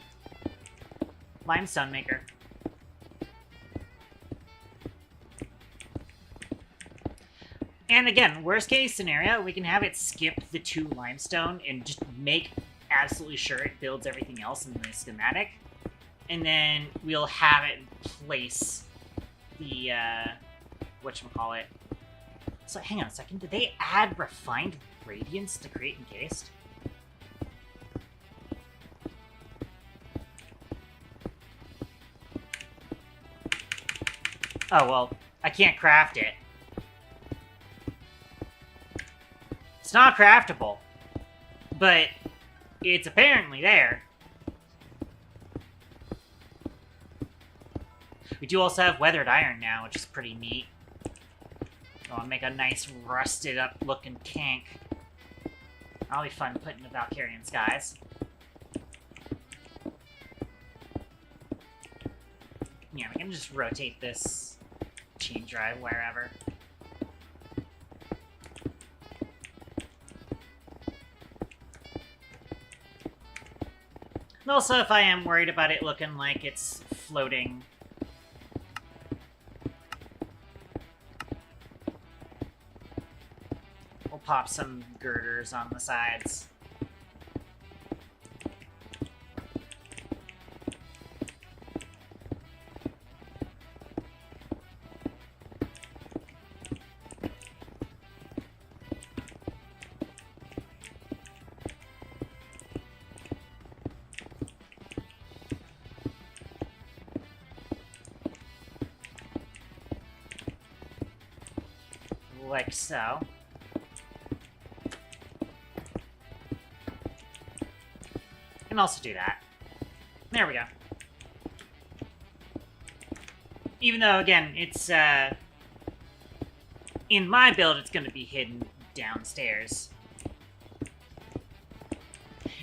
S2: limestone maker. And again, worst case scenario, we can have it skip the 2 limestone and just make absolutely sure it builds everything else in the schematic. and then we'll have it place the, whatchamacallit. So, hang on a second, did they add refined radiance to create encased? Oh, well, I can't craft it. It's not craftable, but it's apparently there. We do also have weathered iron now, which is pretty neat. So I'll make a nice rusted up looking tank. That'll be fun putting the Valkyrian skies. Yeah, we can just rotate this chain drive wherever. And also, if I am worried about it looking like it's floating, we'll pop some girders on the sides. Like so. And also do that. There we go. Even though, again, it's, in my build, it's going to be hidden downstairs.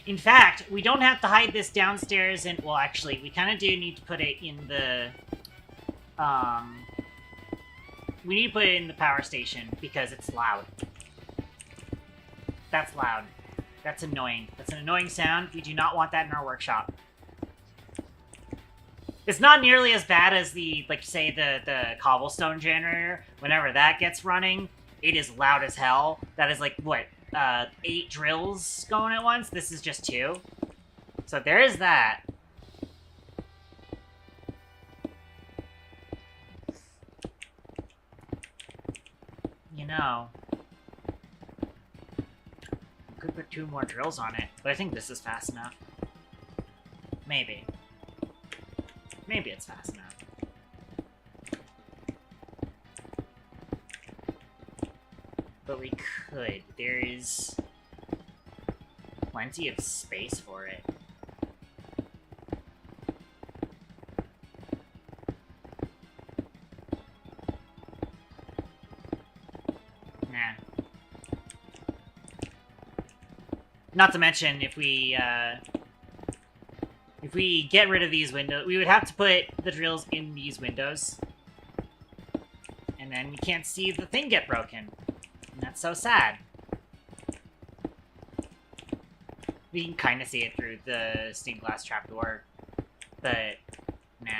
S2: In fact, we don't have to hide this downstairs and, well, actually, we kind of do need to put it in the, we need to put it in the power station because it's loud. That's loud. That's annoying. That's an annoying sound. We do not want that in our workshop. It's not nearly as bad as the, like, say, the cobblestone generator. Whenever that gets running, it is loud as hell. That is, like, what, 8 drills going at once? This is just 2. So there is that. You know, could put 2 more drills on it, but I think this is fast enough. Maybe. Maybe it's fast enough. But we could. There is plenty of space for it. Not to mention, if we get rid of these windows, we would have to put the drills in these windows. And then we can't see the thing get broken. And that's so sad. We can kind of see it through the stained glass trapdoor, but nah.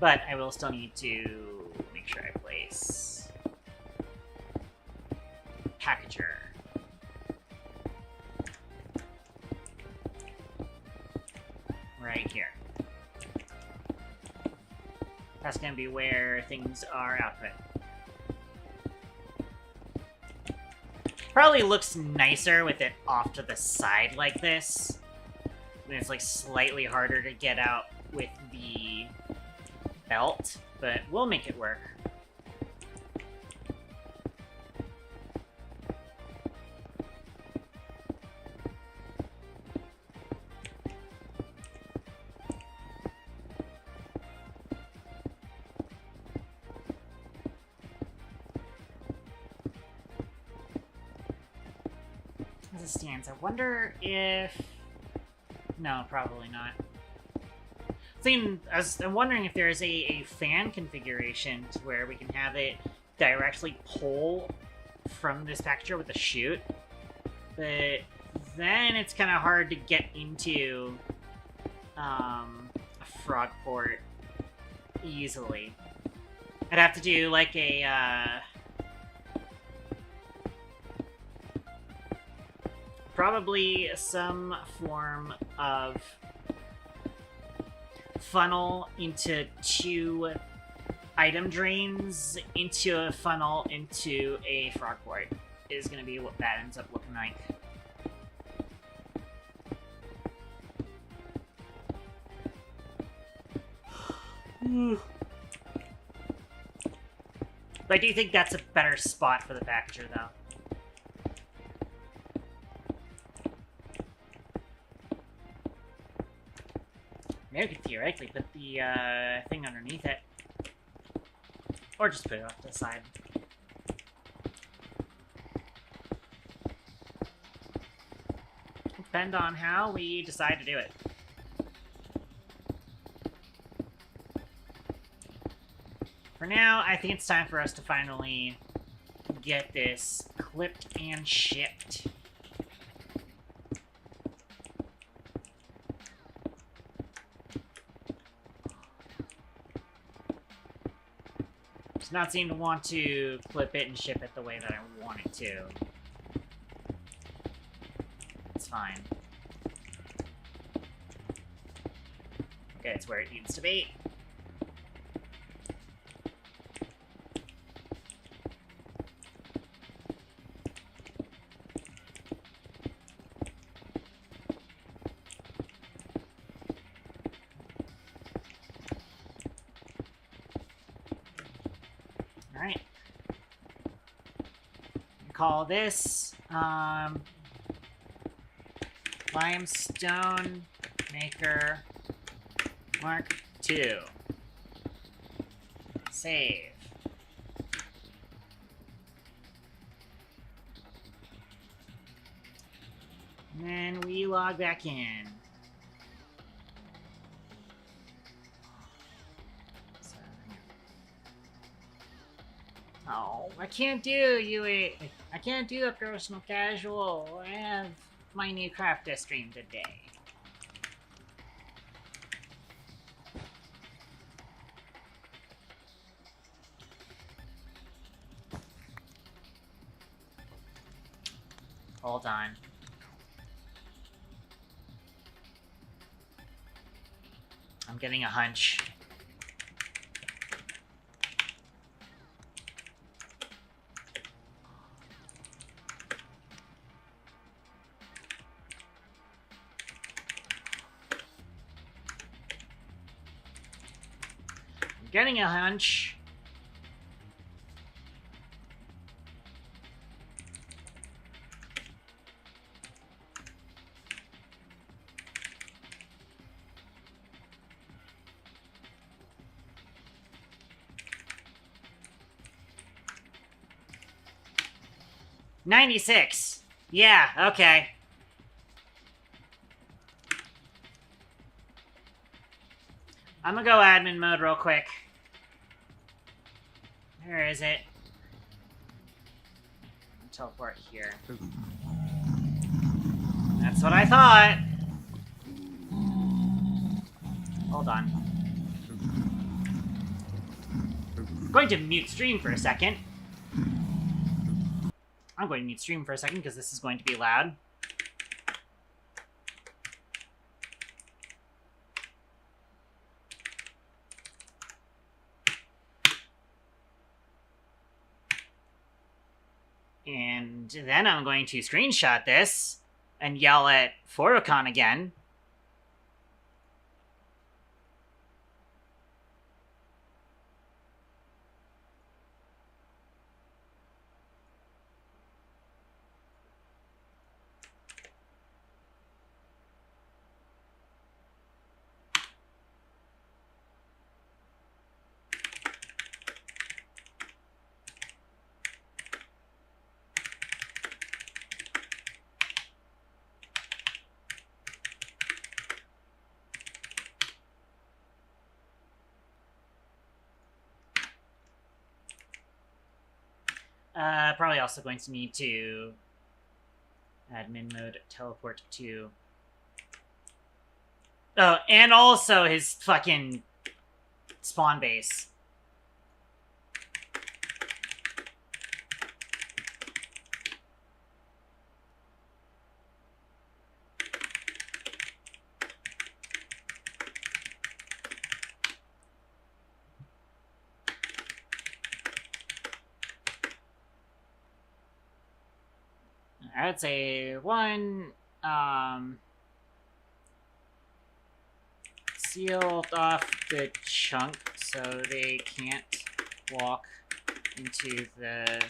S2: But I will still need to make sure I place packager. Right here. That's going to be where things are output. Probably looks nicer with it off to the side like this. And it's like slightly harder to get out with the belt, but we'll make it work. As it stands, I wonder if... No, probably not. I'm wondering if there's a fan configuration to where we can have it directly pull from this packager with a chute, but then it's kind of hard to get into a frog port easily. I'd have to do like a probably some form of funnel into 2 item drains into a funnel into a frog port is going to be what that ends up looking like. But I do think that's a better spot for the packager, though. Maybe I could theoretically put the thing underneath it. Or just put it off to the side. Depend on how we decide to do it. For now, I think it's time for us to finally get this clipped and shipped. Does not seem to want to clip it and ship it the way that I want it to. It's fine. Okay, it's where it needs to be. Alright. Call this, Limestone Maker Mark II. Save. And then we log back in. Oh, I can't do UA. I can't do a personal casual. I have my new craft test stream today. Hold on. I'm getting a hunch. Getting a hunch. $96. Yeah, okay. I'm gonna go admin mode real quick. Where is it? I'll teleport here. That's what I thought. Hold on. I'm going to mute stream for a second. I'm going to mute stream for a second because this is going to be loud. And then I'm going to screenshot this and yell at Photocon again. Probably also going to need to admin mode teleport to. Oh, and also his fucking spawn base. I would say one, sealed off the chunk so they can't walk into the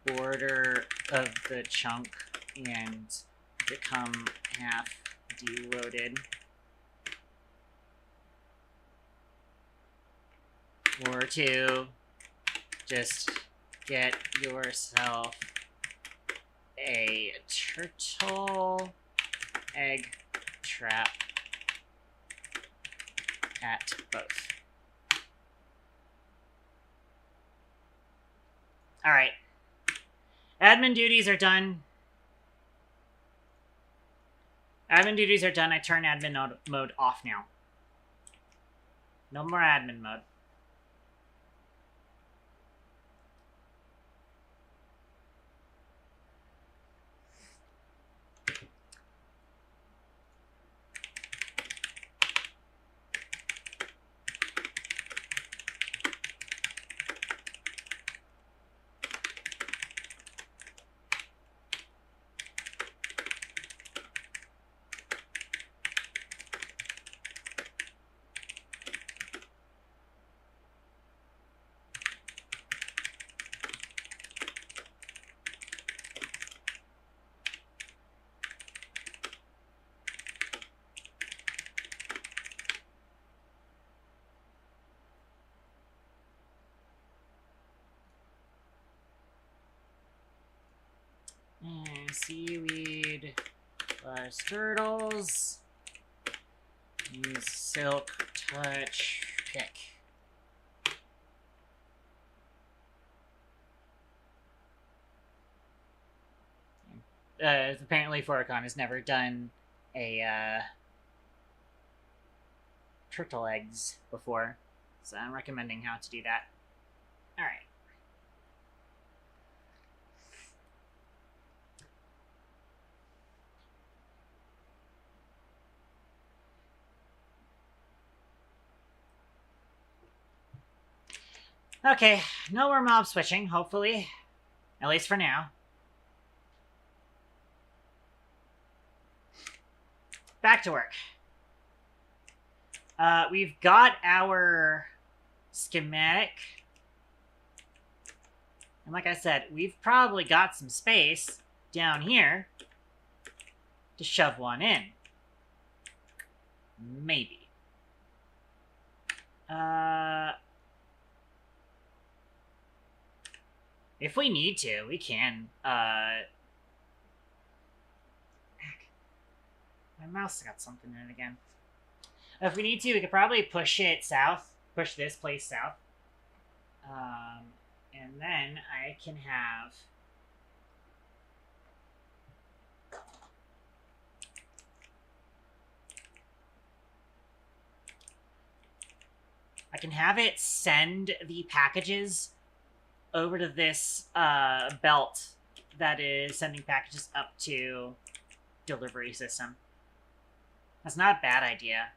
S2: border of the chunk and become half deloaded. Or two, just get yourself a turtle egg trap at both. Alright. Admin duties are done. Admin duties are done. I turn admin mode off now. No more admin mode. Seaweed plus turtles. Use silk touch pick. Apparently Foricon has never done a turtle eggs before, so I'm recommending how to do that. Alright. Okay, no more mob switching, hopefully. At least for now. Back to work. We've got our schematic. And like I said, we've probably got some space down here to shove one in. Maybe. If we need to, we can. My mouse got something in it again. If we need to, we could probably push it south. Push this place south. And then I can have... it send the packages over to this belt that is sending packages up to delivery system. That's not a bad idea.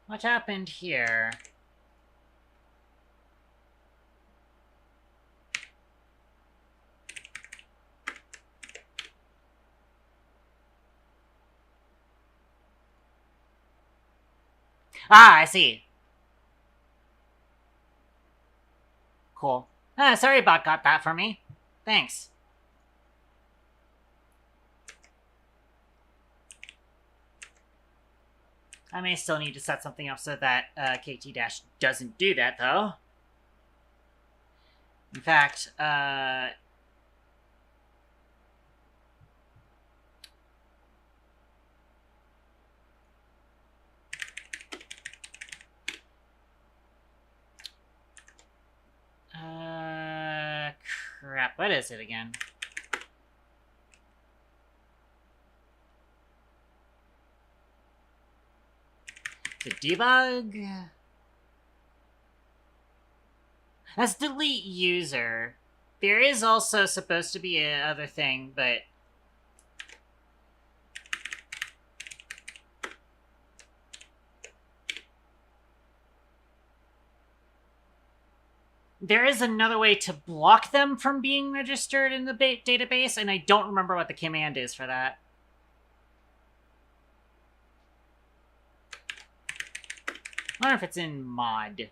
S2: What happened here? Ah, I see. Cool. Sorry bot got that for me. Thanks. I may still need to set something up so that KT- doesn't do that, though. In fact, crap, what is it again? The debug? That's delete user. There is also supposed to be another thing, but... there is another way to block them from being registered in the database, and I don't remember what the command is for that. I wonder if it's in mod.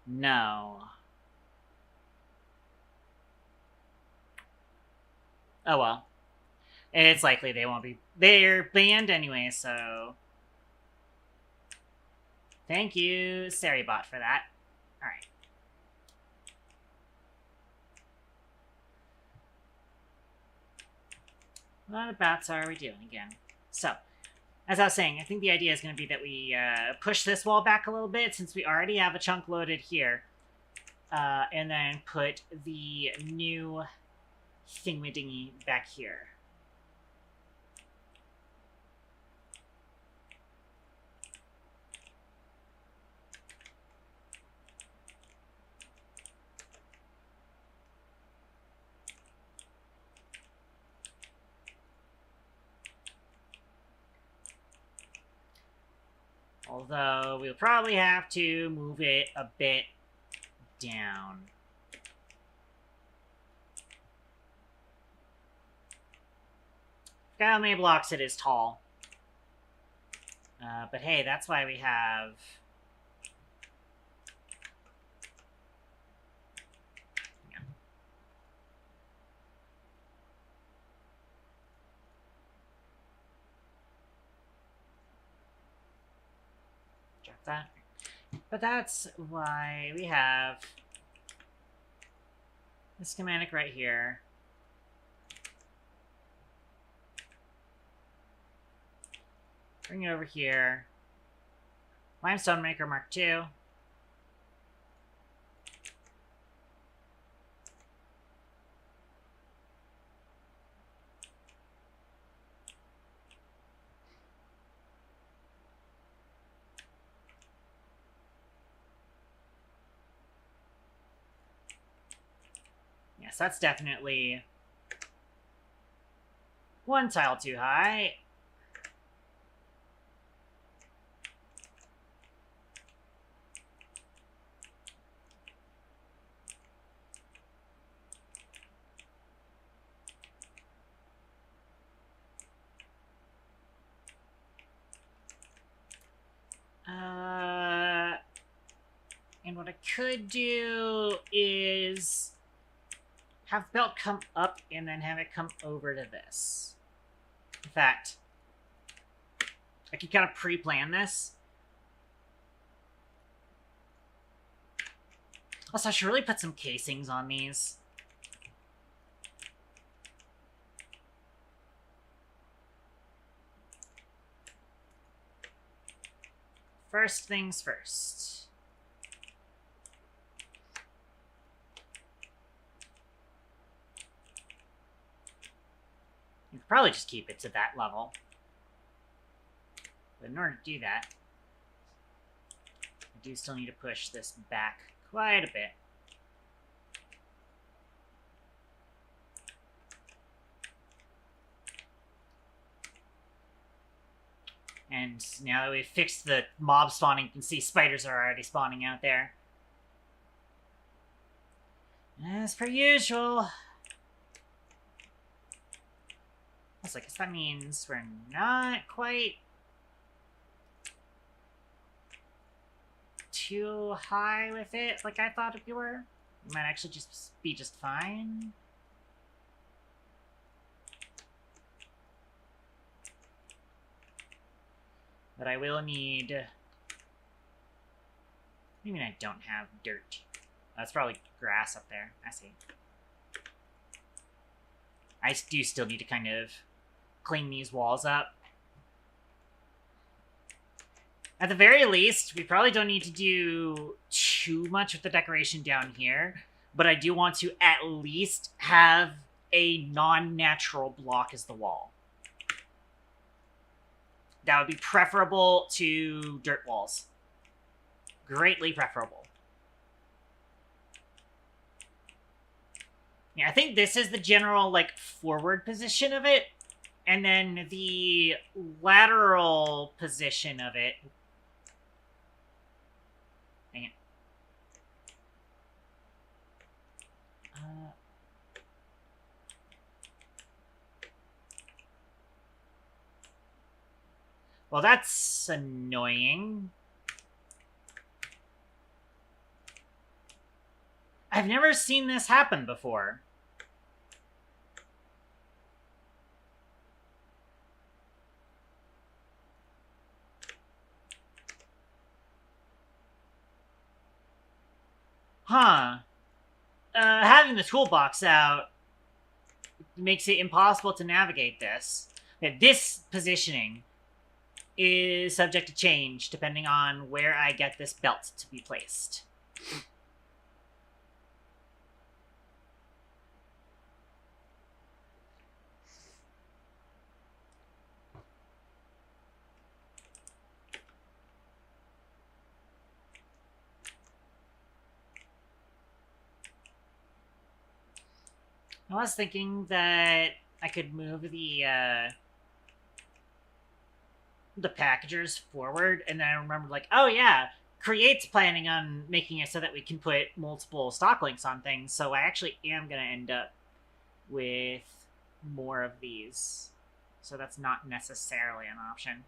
S2: No. Oh well. It's likely they won't be. They're banned anyway, so. Thank you, Saribot, for that. Alright. What bats are we doing again? So, as I was saying, I think the idea is going to be that we push this wall back a little bit, since we already have a chunk loaded here. And then put the new thingy back here. Although, we'll probably have to move it a bit down. Forgot how many blocks it is tall. But hey, that's why we have... Yeah. Drop that. But that's why we have this schematic right here. Bring it over here. Limestone Maker Mark II. Yes, that's definitely one tile too high. And what I could do is have the belt come up and then have it come over to this. In fact, I could kind of pre-plan this. Also, I should really put some casings on these. First things first. You could probably just keep it to that level. But in order to do that, I do still need to push this back quite a bit. And now that we've fixed the mob spawning, you can see spiders are already spawning out there. As per usual. I guess that means we're not quite too high with it like I thought we were. It might actually just be just fine. But I will need... What do you mean I don't have dirt? That's probably grass up there. I see. I do still need to kind of clean these walls up. At the very least, we probably don't need to do too much with the decoration down here, but I do want to at least have a non-natural block as the wall. That would be preferable to dirt walls. Greatly preferable. Yeah, I think this is the general, like, forward position of it. And then the lateral position of it... Dang it. Well, that's annoying. I've never seen this happen before. Huh. Having the toolbox out makes it impossible to navigate this. This positioning is subject to change depending on where I get this belt to be placed. I was thinking that I could move the packagers forward, and then I remembered, like, oh yeah, Create's planning on making it so that we can put multiple stock links on things, so I actually am going to end up with more of these. So that's not necessarily an option.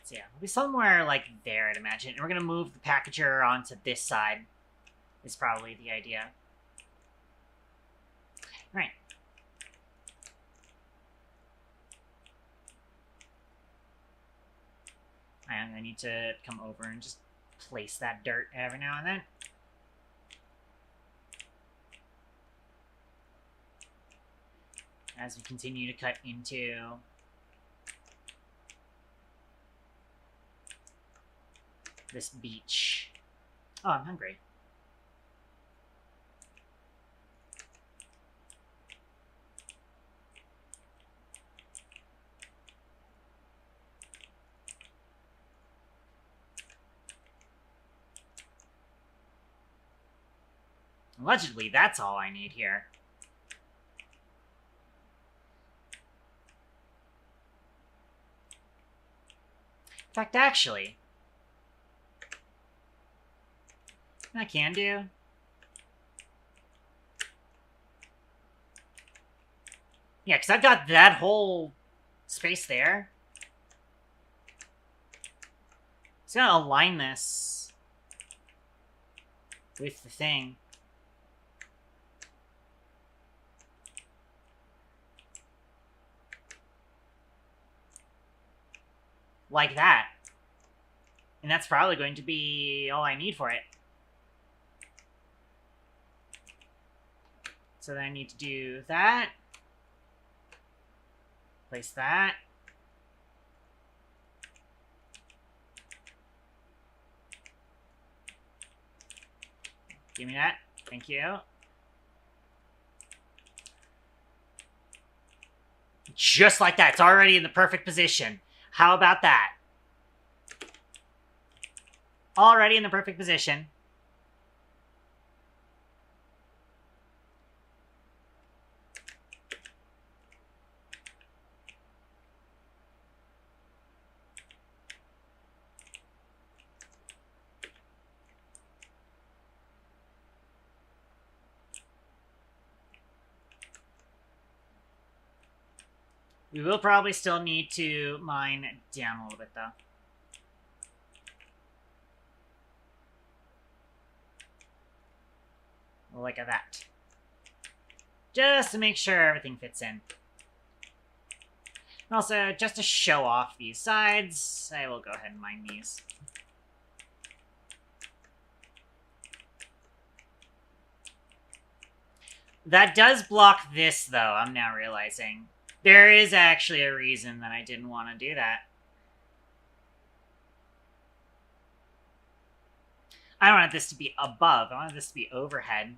S2: So yeah, it'll be somewhere like there, I'd imagine. And we're going to move the packager onto this side, is probably the idea. Right. And I need to come over and just place that dirt every now and then. As we continue to cut into this beach. Oh, I'm hungry. Allegedly, that's all I need here. In fact, actually, I can do. Yeah, because I've got that whole space there. Just gonna align this with the thing. Like that. And that's probably going to be all I need for it. So then I need to do that. Place that. Give me that. Thank you. Just like that. It's already in the perfect position. How about that? Already in the perfect position. We will probably still need to mine down a little bit, though. Like that. Just to make sure everything fits in. And also, just to show off these sides, I will go ahead and mine these. That does block this, though, I'm now realizing. There is actually a reason that I didn't want to do that. I don't want this to be above. I want this to be overhead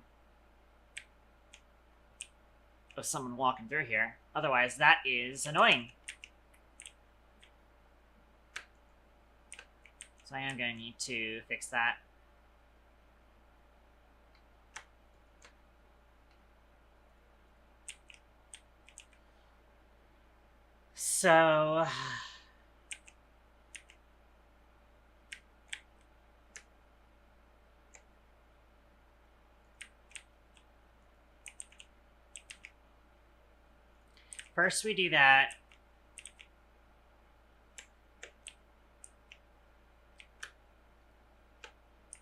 S2: of someone walking through here. Otherwise, that is annoying. So I am going to need to fix that. So... First we do that.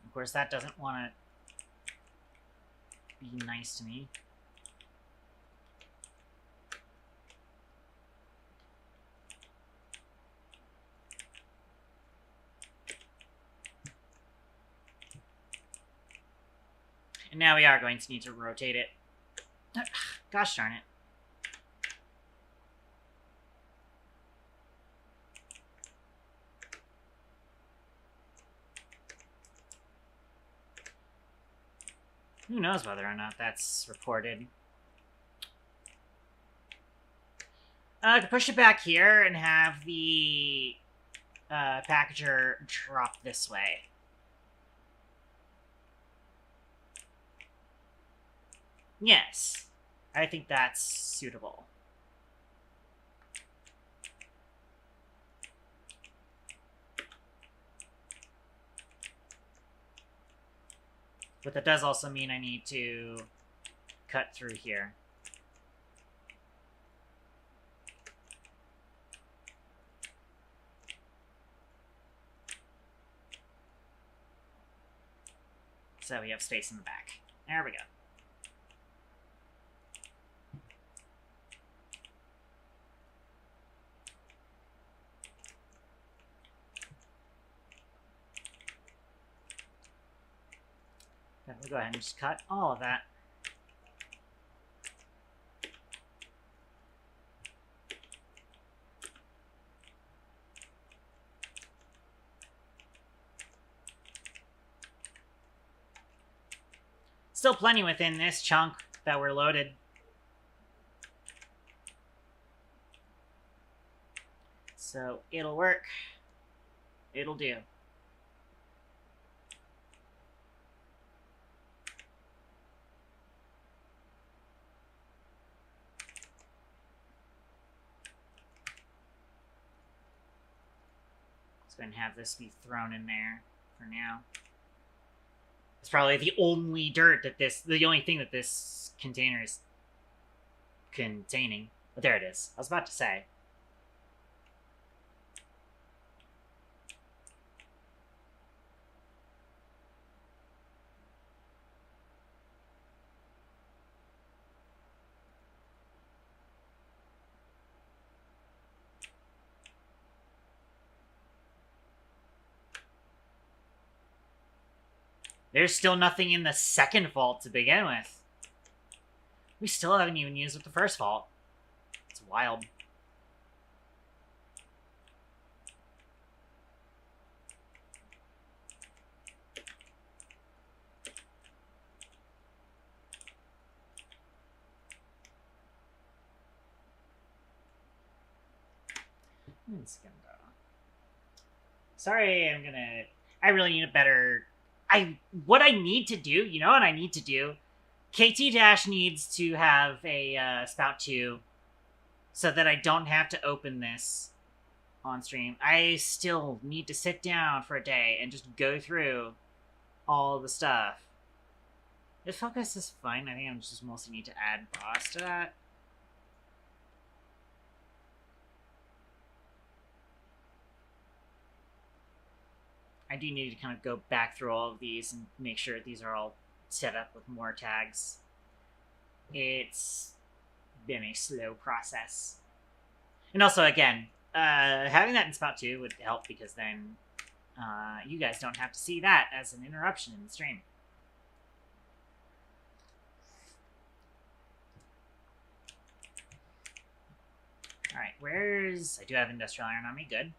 S2: Of course, that doesn't want to be nice to me. And now we are going to need to rotate it. Gosh darn it. Who knows whether or not that's reported. I could push it back here and have the packager drop this way. Yes, I think that's suitable. But that does also mean I need to cut through here. So we have space in the back. There we go. Then we'll go ahead and just cut all of that. Still plenty within this chunk that we're loaded. So it'll work. It'll do. Let's go ahead and have this be thrown in there for now. It's probably the only dirt that the only thing that this container is containing. But there it is. I was about to say. There's still nothing in the second vault to begin with. We still haven't even used up the first vault. It's wild. Sorry, I really need a better... What I need to do, you know what I need to do? KT- needs to have a spout 2 so that I don't have to open this on stream. I still need to sit down for a day and just go through all the stuff. The focus is fine. I think I just mostly need to add boss to that. I do need to kind of go back through all of these and make sure these are all set up with more tags. It's been a slow process. And also, again, having that in Spout 2 would help because then you guys don't have to see that as an interruption in the stream. Alright, where's... I do have Industrial Iron on me, good.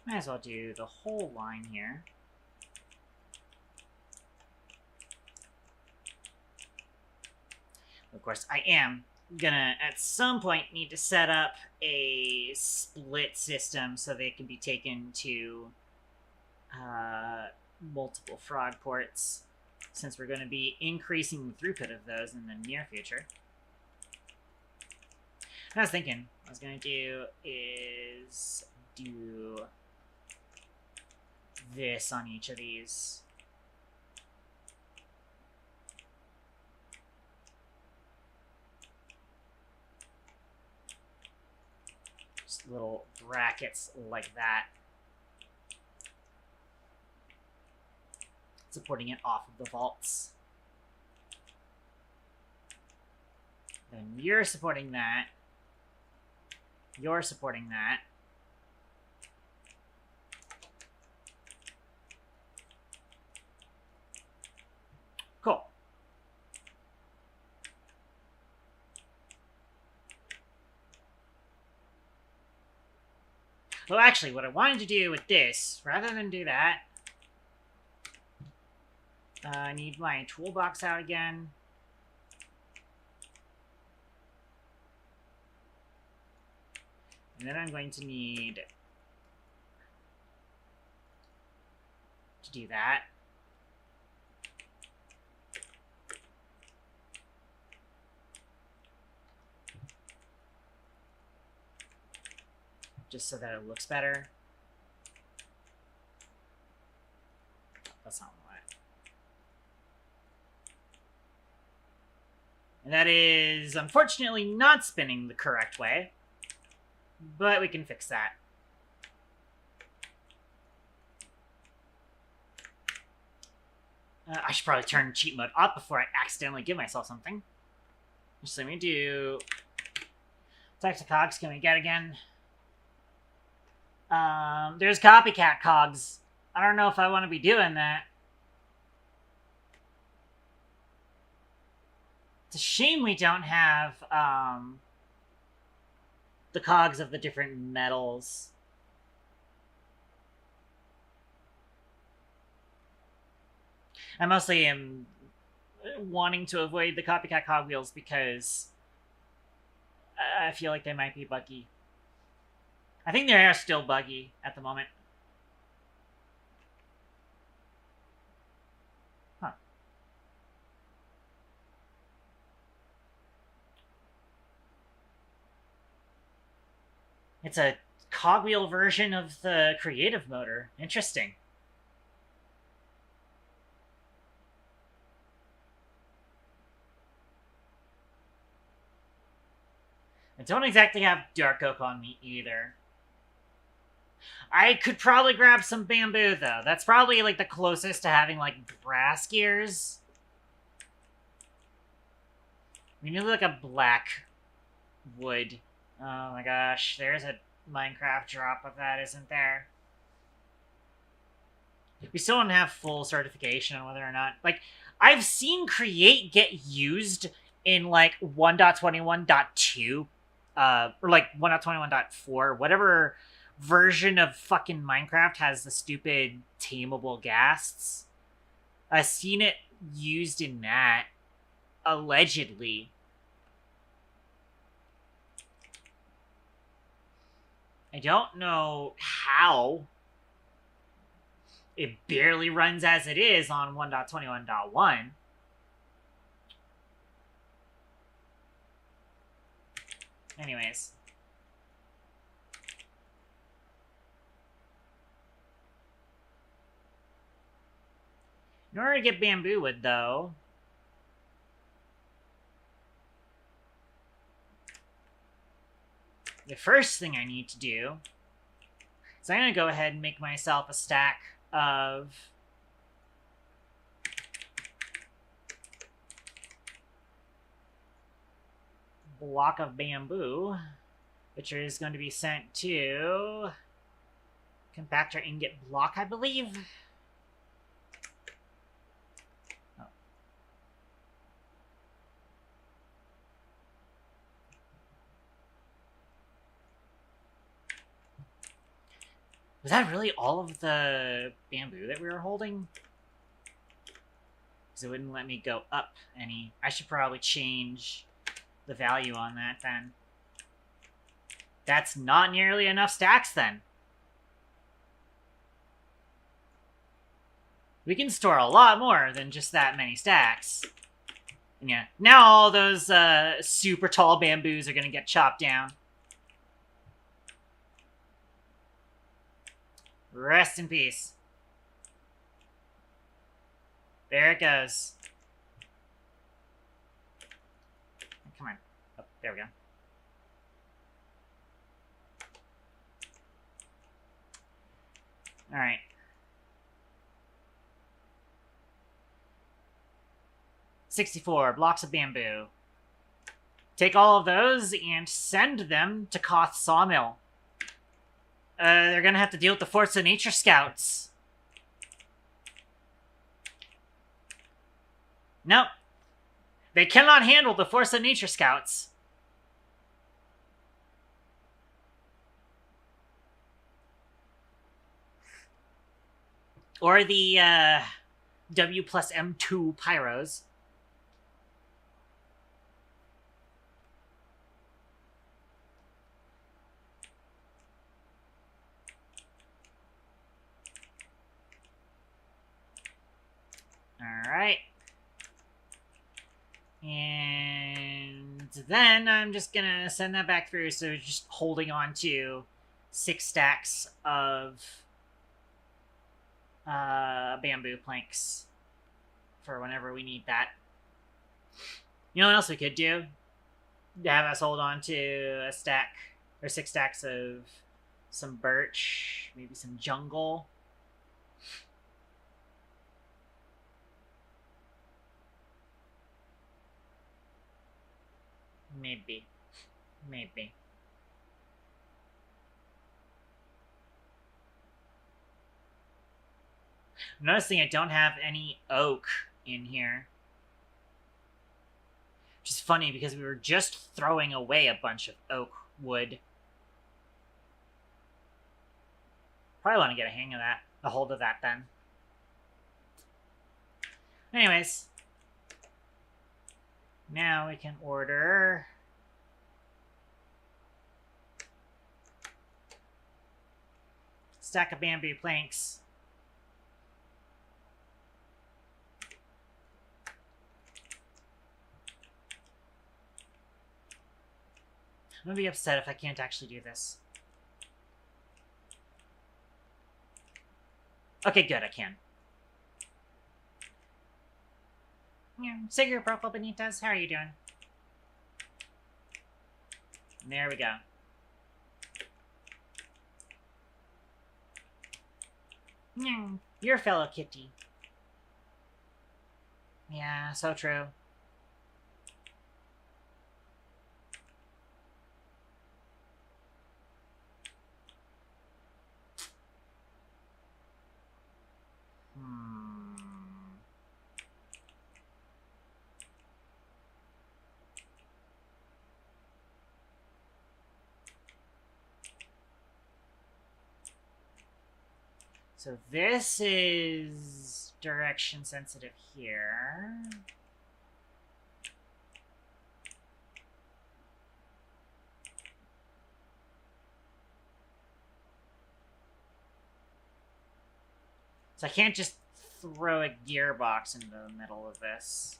S2: Might as well do the whole line here. Of course, I am gonna, at some point, need to set up a split system so they can be taken to multiple frog ports, since we're going to be increasing the throughput of those in the near future. What I was thinking I was going to do is do this on each of these. Just little brackets like that. Supporting it off of the vaults. Then you're supporting that. You're supporting that. Cool. Well, actually, what I wanted to do with this, rather than do that, I need my toolbox out again. And then I'm going to need to do that. Just so that it looks better. That's not what. And that is, unfortunately, not spinning the correct way. But we can fix that. I should probably turn cheat mode up before I accidentally give myself something. So let me do... Text to cogs, can we get again? There's copycat cogs. I don't know if I want to be doing that. It's a shame we don't have, the cogs of the different metals. I mostly am wanting to avoid the copycat cogwheels because I feel like they might be buggy. I think they are still buggy at the moment. Huh. It's a cogwheel version of the creative motor. Interesting. I don't exactly have dark oak on me either. I could probably grab some bamboo, though. That's probably, like, the closest to having, like, brass gears. We need, like, a black wood. Oh my gosh, there's a Minecraft drop of that, isn't there? We still don't have full certification on whether or not... Like, I've seen Create get used in, like, 1.21.2, or, like, 1.21.4, whatever version of fucking Minecraft has the stupid tameable ghasts. I've seen it used in that, allegedly. I don't know how. It barely runs as it is on 1.21.1. Anyways. In order to get bamboo wood, though, the first thing I need to do is I'm going to go ahead and make myself a stack of block of bamboo, which is going to be sent to compactor ingot block, I believe. Oh. Was that really all of the bamboo that we were holding? Because it wouldn't let me go up any. I should probably change the value on that, then. That's not nearly enough stacks, then. We can store a lot more than just that many stacks. And yeah, now all those super tall bamboos are going to get chopped down. Rest in peace. There it goes. Come on. Oh, there we go. All right. 64 blocks of bamboo. Take all of those and send them to Koth's sawmill. They're gonna have to deal with the Force of Nature Scouts. Nope. They cannot handle the Force of Nature Scouts. Or the, W plus M2 Pyros. Alright. And then I'm just gonna send that back through, so just holding on to 6 stacks of bamboo planks for whenever we need that. You know what else we could do? Have us hold on to a stack, or 6 stacks of some birch, maybe some jungle. Maybe. Maybe. I'm noticing I don't have any oak in here. Which is funny because we were just throwing away a bunch of oak wood. Probably want to get a hang of that, a hold of that then. Anyways. Now we can order stack of bamboo planks. I'm gonna be upset if I can't actually do this. Okay, good, I can. Yeah, Sigurd Procol Benitez, how are you doing? There we go. Your fellow kitty. Yeah, so true. So this is direction sensitive here. So I can't just throw a gearbox into the middle of this.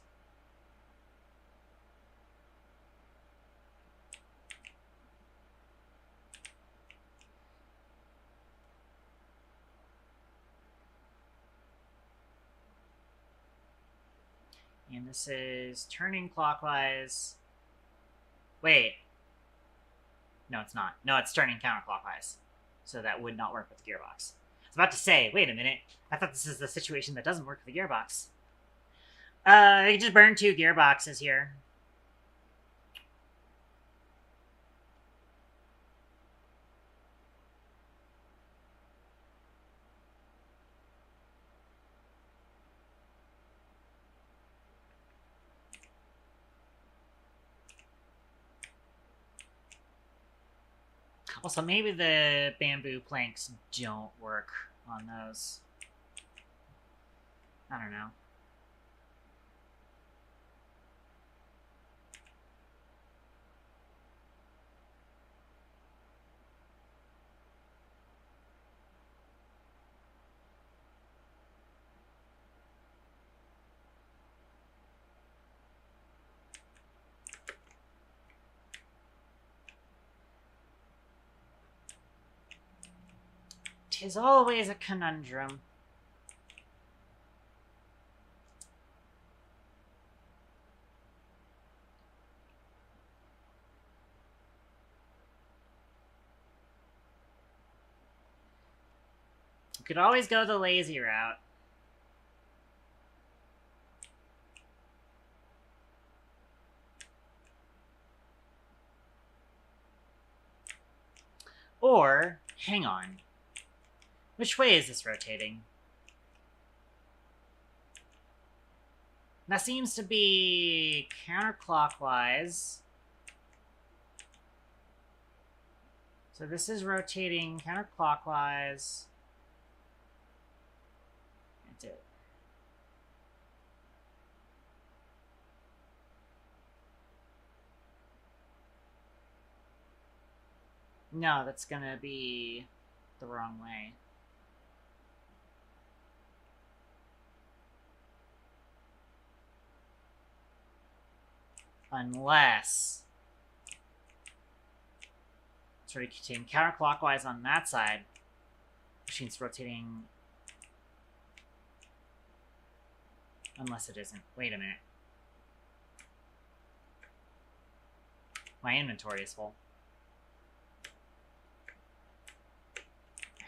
S2: And this is turning clockwise. Wait. No, it's not. No, it's turning counterclockwise. So that would not work with the gearbox. I was about to say, wait a minute. I thought this is the situation that doesn't work with the gearbox. I can just burn 2 gearboxes here. Also, maybe the bamboo planks don't work on those. I don't know. 'Tis always a conundrum. You could always go the lazy route. Or, hang on. Which way is this rotating? That seems to be counterclockwise. So this is rotating counterclockwise. That's it. No, that's gonna be the wrong way. Unless it's rotating counterclockwise on that side. Machine's rotating. Unless it isn't. Wait a minute. My inventory is full.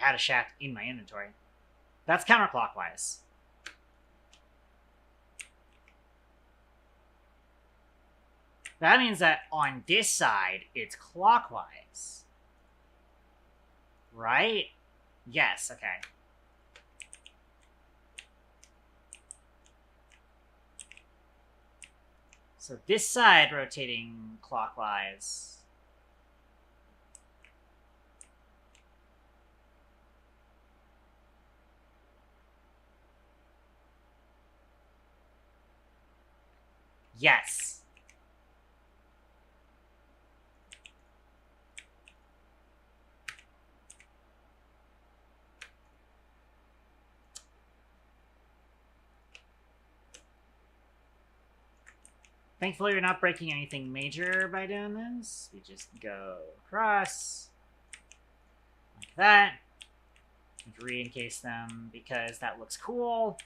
S2: I had a shaft in my inventory. That's counterclockwise. That means that on this side, it's clockwise. Right? Yes, okay. So this side rotating clockwise. Yes. Thankfully, we're not breaking anything major by doing this. We just go across like that. And re-encase them because that looks cool.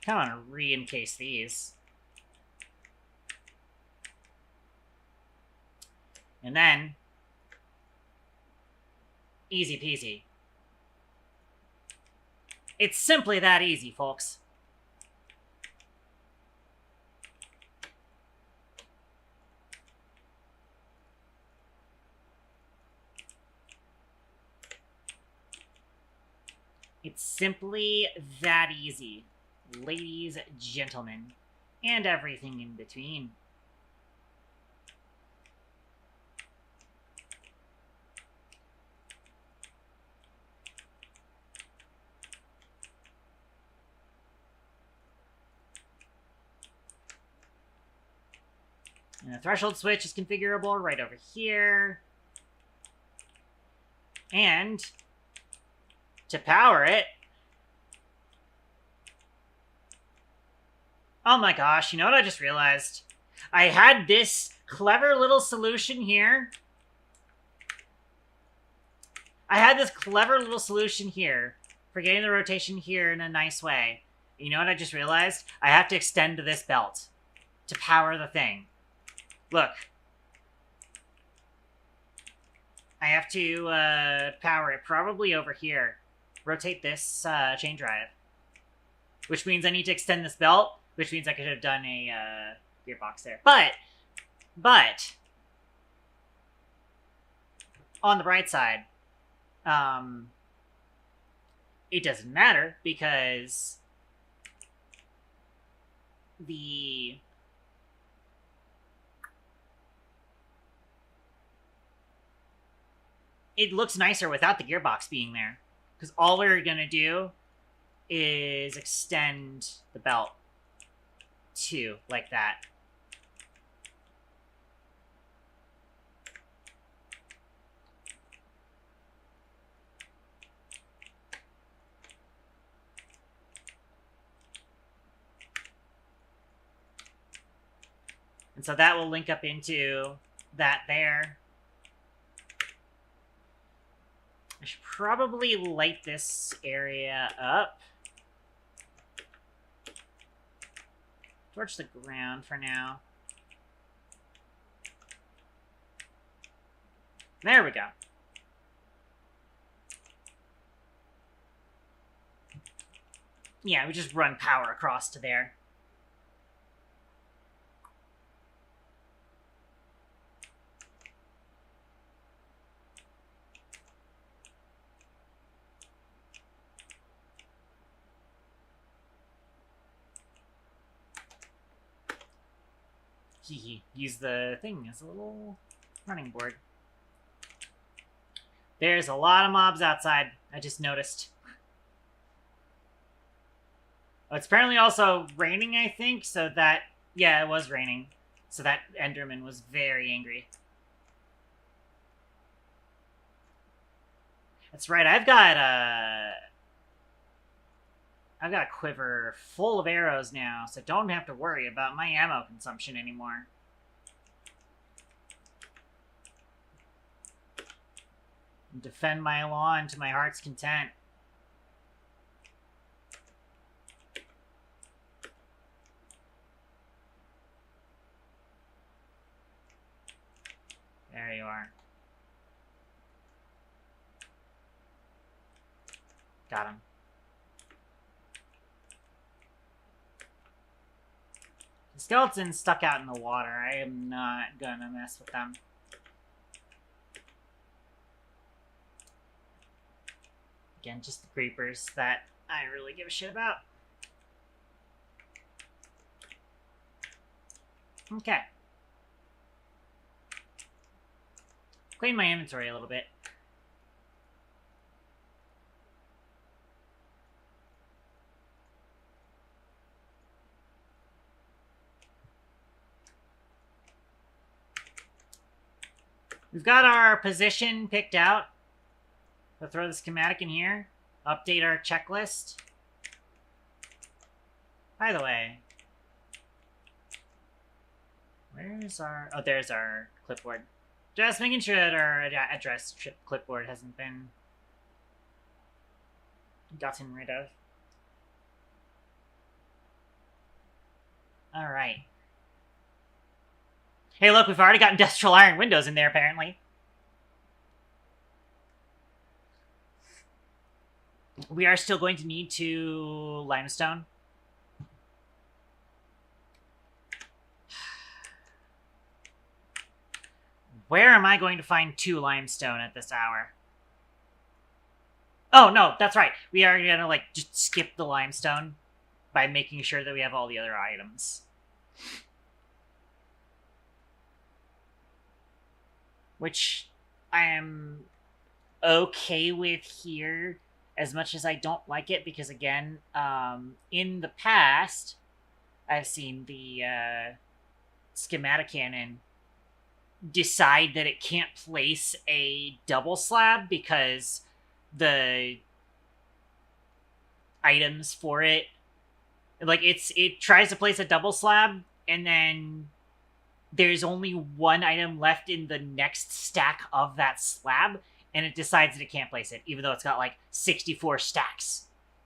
S2: Kind of want to re-encase these. And then, easy peasy. It's simply that easy, folks. It's simply that easy, ladies, gentlemen, and everything in between. And the threshold switch is configurable right over here. And to power it... Oh my gosh, you know what I just realized? I had this clever little solution here. I had this clever little solution here for getting the rotation here in a nice way. You know what I just realized? I have to extend this belt to power the thing. Look. I have to power it probably over here. Rotate this chain drive. Which means I need to extend this belt, which means I could have done a gearbox there. But, on the bright side, it doesn't matter because it looks nicer without the gearbox being there. Because all we're going to do is extend the belt to, like that. And so that will link up into that there. I should probably light this area up. Torch the ground for now. There we go. Yeah, we just run power across to there. Use the thing as a little running board. There's a lot of mobs outside. I just noticed. Oh, it's apparently also raining, I think, so that... Yeah, it was raining. So that Enderman was very angry. That's right, I've got a quiver full of arrows now, so don't have to worry about my ammo consumption anymore. Defend my lawn to my heart's content. There you are. Got him. The skeleton's stuck out in the water. I am not gonna mess with them. Again, just the creepers that I really give a shit about. Okay. Clean my inventory a little bit. We've got our position picked out. We'll throw the schematic in here. Update our checklist. By the way, where's our... Oh, there's our clipboard. Just making sure that our address clipboard hasn't been gotten rid of. Alright. Hey, look, we've already got industrial iron windows in there, apparently. We are still going to need 2 limestone. Where am I going to find 2 limestone at this hour? Oh, no, that's right. We are going to, like, just skip the limestone by making sure that we have all the other items. Which I am okay with here, as much as I don't like it, because, again, in the past, I've seen the schematic cannon decide that it can't place a double slab because the items for it, like, it tries to place a double slab and then there's only 1 item left in the next stack of that slab and it decides that it can't place it, even though it's got like 64 stacks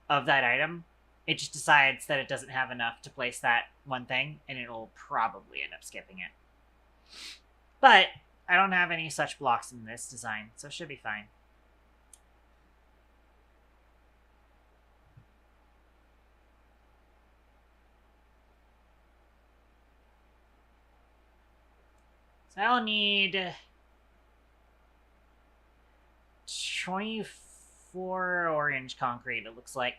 S2: of that item. It just decides that it doesn't have enough to place that one thing, and it'll probably end up skipping it. But I don't have any such blocks in this design, so it should be fine. So I'll need 24 orange concrete, it looks like.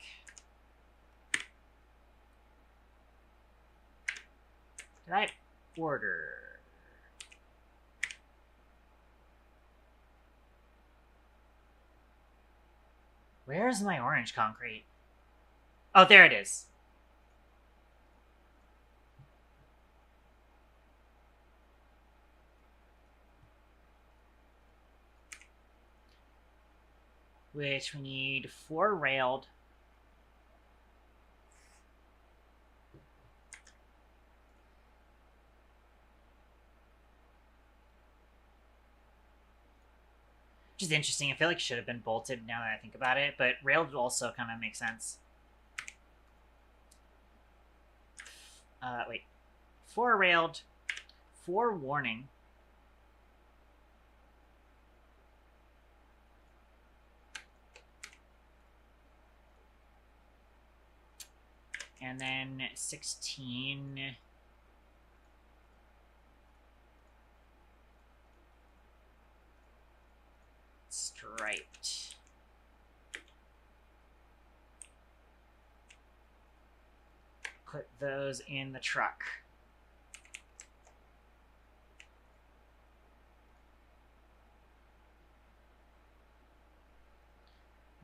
S2: Did I order? Where's my orange concrete? Oh, there it is. Which we need 4 railed. Which is interesting. I feel like it should have been bolted now that I think about it, but railed also kind of makes sense. Wait. 4 railed, 4 warning. And then 16... striped. Put those in the truck.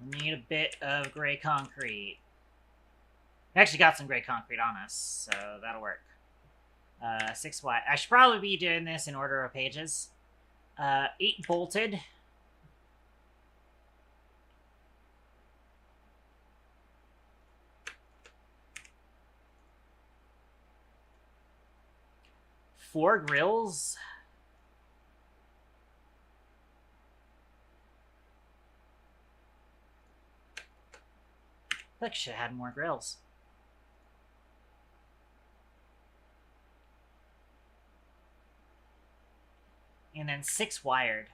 S2: We need a bit of gray concrete. We actually got some gray concrete on us, so that'll work. 6 wide. I should probably be doing this in order of pages. 8 bolted. Four grills. I think I should have had more grills. And then 6 wired.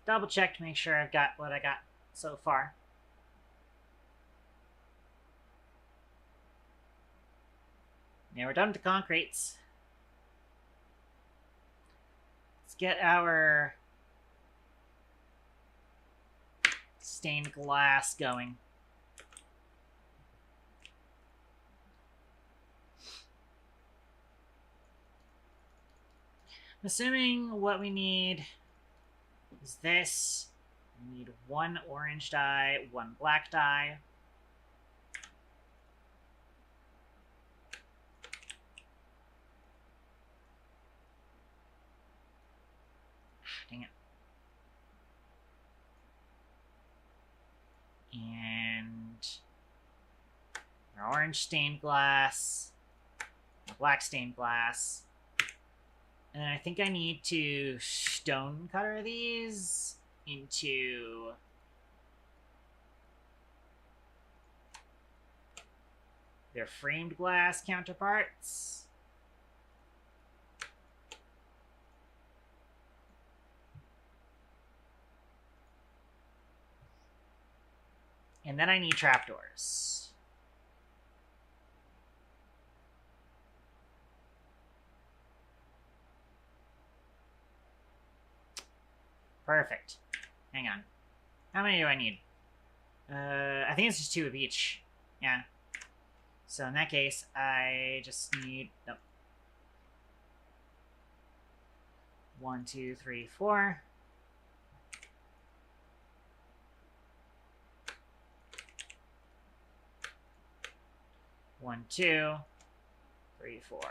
S2: Double check to make sure I've got what I got so far. Yeah, we're done with the concretes. Let's get our stained glass going. I'm assuming what we need is this. We need 1 orange dye, 1 black dye. Dang it. And our orange stained glass, black stained glass. And I think I need to stone cutter these into their framed glass counterparts. And then I need trapdoors. Perfect. Hang on. How many do I need? I think it's just 2 of each. Yeah. So in that case, I just need... Nope. 1, 2, 3, 4. One, 2, 3, 4.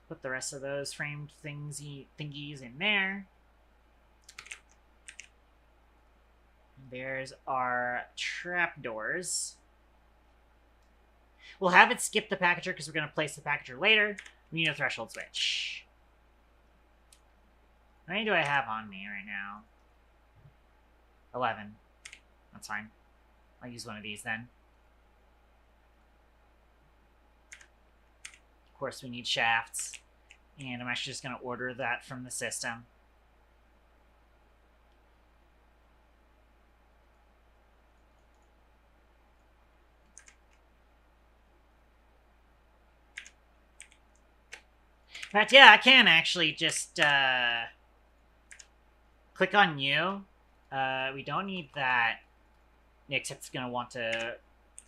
S2: Put the rest of those framed thingies in there. There's our trapdoors. We'll have it skip the packager because we're going to place the packager later. We need a threshold switch. How many do I have on me right now? 11. That's fine. I'll use one of these then. Of course, we need shafts. And I'm actually just going to order that from the system. In fact, yeah, I can actually just click on new. We don't need that. Except it's going to want to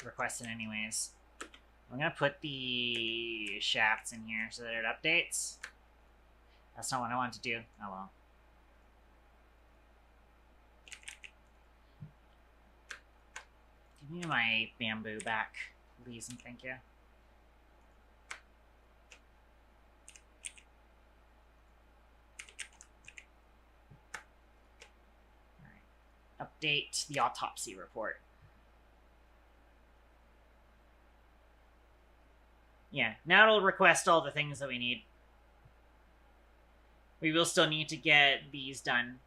S2: request it anyways. I'm going to put the shafts in here so that it updates. That's not what I want to do. Oh well. Give me my bamboo back, please and thank you. update the autopsy report. Yeah, now it'll request all the things that we need. We will still need to get these done.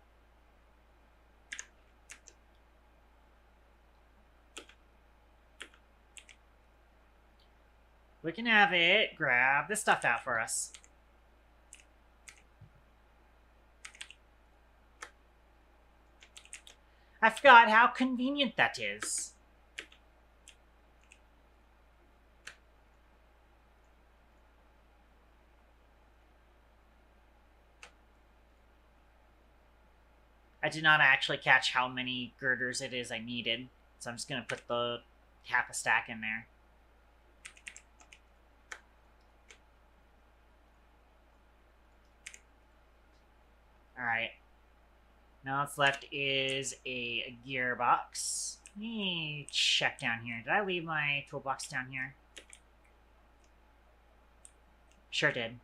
S2: We can have it grab this stuff out for us. I forgot how convenient that is. I did not actually catch how many girders it is I needed, so I'm just going to put the half a stack in there. Alright. Now what's left is a gearbox. Let me check down here. Did I leave my toolbox down here? Sure did.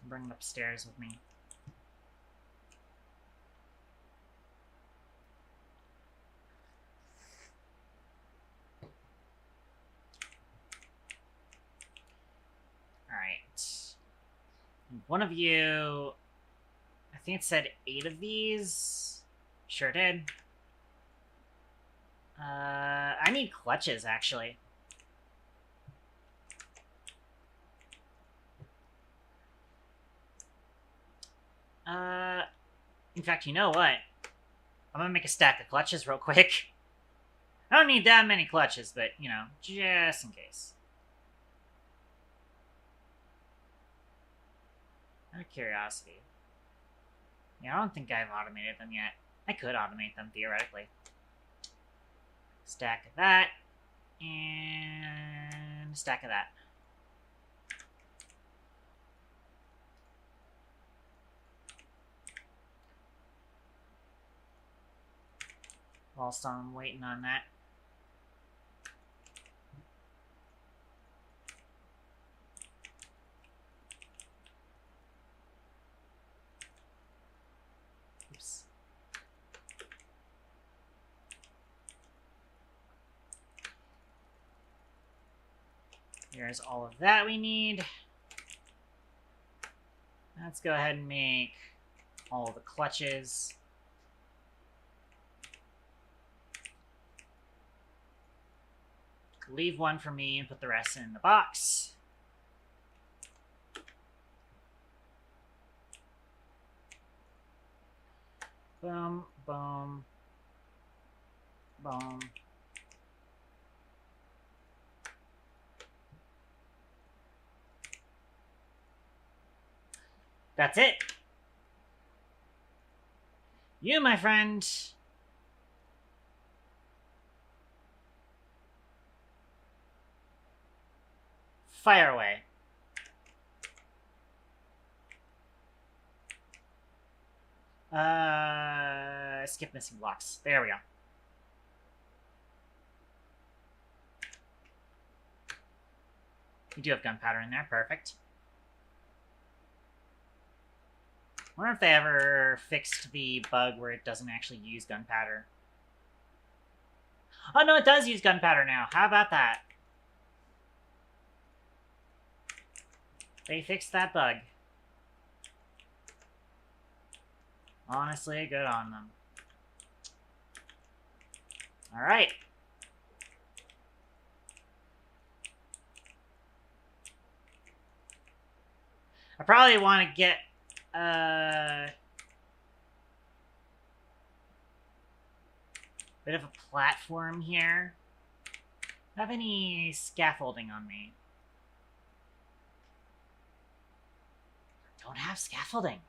S2: Bring it upstairs with me. Alright. One of you... I think it said 8 of these. Sure did. I need clutches, actually. In fact, you know what? I'm gonna make a stack of clutches real quick. I don't need that many clutches, but, you know, just in case. Out of curiosity. Yeah, I don't think I've automated them yet. I could automate them, theoretically. Stack of that. And a stack of that. Whilst I'm waiting on that. Oops. Here's all of that we need. Let's go ahead and make all the clutches. Leave one for me and put the rest in the box. Boom, boom, boom. That's it. You, my friend, fire away. Skip missing blocks. There we go. We do have gunpowder in there. Perfect. I wonder if they ever fixed the bug where it doesn't actually use gunpowder. Oh, no, it does use gunpowder now. How about that? They fixed that bug. Honestly, good on them. Alright. I probably want to get, bit of a platform here. Do I have any scaffolding on me? Don't have scaffolding.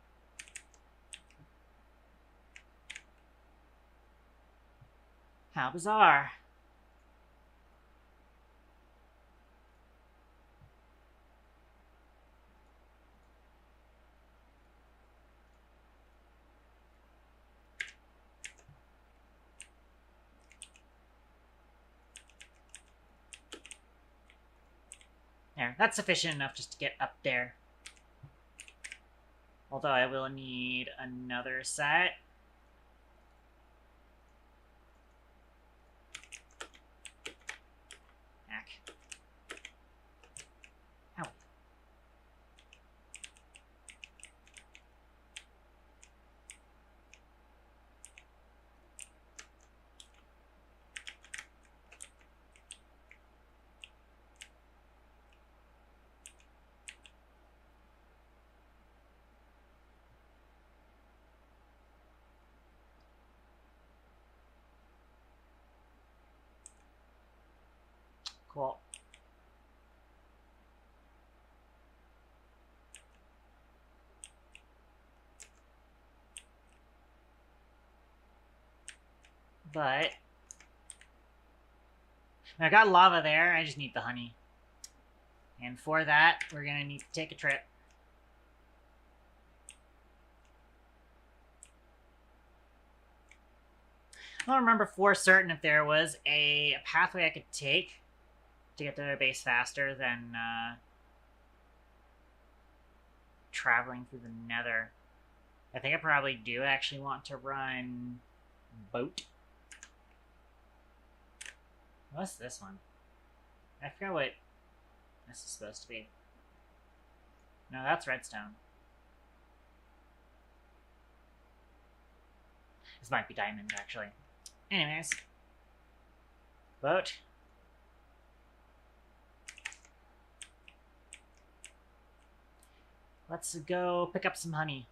S2: How bizarre. There, that's sufficient enough just to get up there. Although I will need another set. Heck. Ow. Cool. But I got lava there, I just need the honey. And for that, we're gonna need to take a trip. I don't remember for certain if there was a pathway I could take to get to their base faster than traveling through the nether. I think I probably do actually want to run boat. What's this one? I forgot what this is supposed to be. No, that's redstone. This might be diamond, actually. Anyways. Boat. Let's go pick up some honey.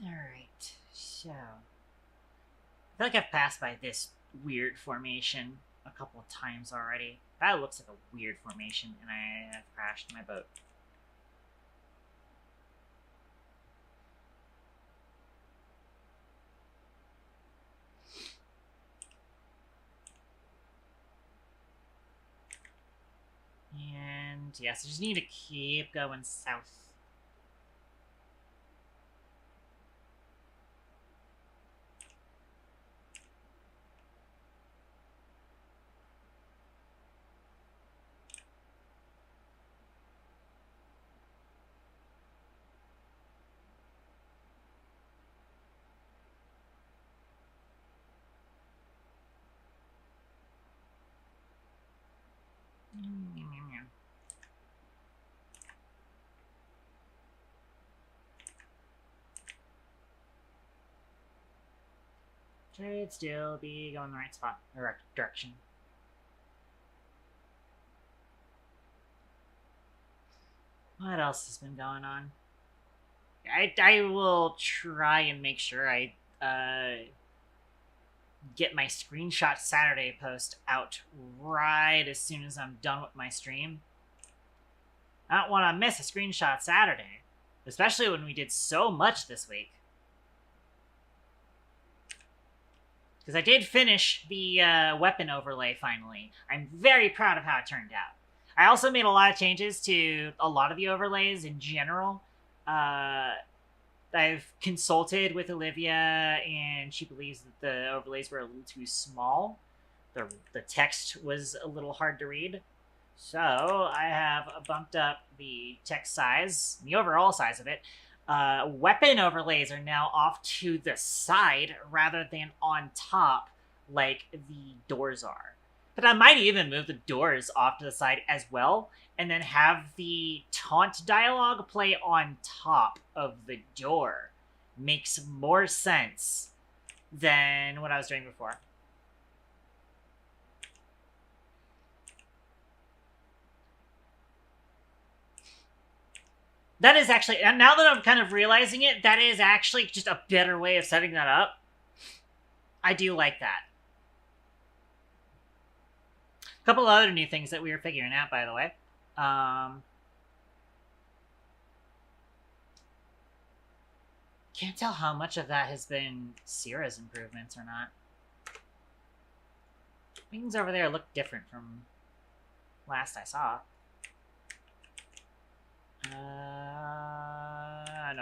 S2: Alright, so... I feel like I've passed by this weird formation a couple of times already. That looks like a weird formation, and I have crashed my boat. And yes, I just need to keep going south. Should still be going the right spot, the right direction. What else has been going on? I will try and make sure I get my Screenshot Saturday post out right as soon as I'm done with my stream. I don't want to miss a Screenshot Saturday, especially when we did so much this week. Because I did finish the weapon overlay finally. I'm very proud of how it turned out. I also made a lot of changes to a lot of the overlays in general. I've consulted with Olivia, and she believes that the overlays were a little too small. The text was a little hard to read. So I have bumped up the text size, the overall size of it. Weapon overlays are now off to the side rather than on top like the doors are. But I might even move the doors off to the side as well, and then have the taunt dialogue play on top of the door. Makes more sense than what I was doing before. That is actually, and now that I'm kind of realizing it, that is actually just a better way of setting that up. I do like that. A couple other new things that we were figuring out, by the way. Can't tell how much of that has been Sierra's improvements or not. Things over there look different from last I saw. No,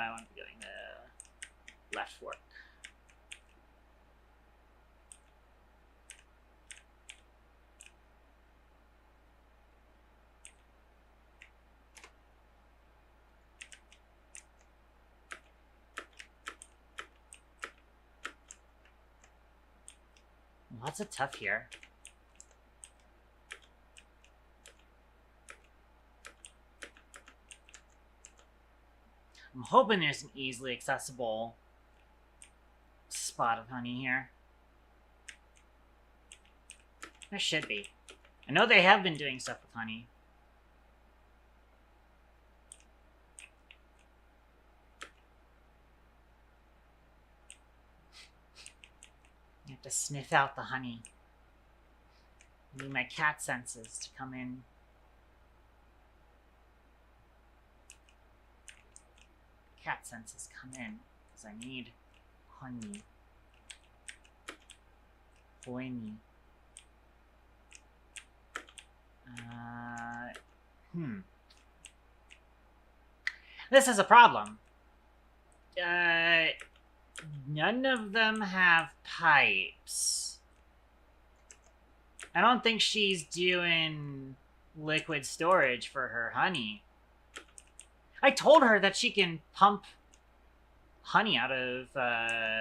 S2: I want to be going to left fork. Lots of tough here. I'm hoping there's an easily accessible spot of honey here. There should be. I know they have been doing stuff with honey. I have to sniff out the honey. I need my cat senses to come in. Cat senses come in, because I need honey. Honey. This is a problem. None of them have pipes. I don't think she's doing liquid storage for her honey. I told her that she can pump honey out of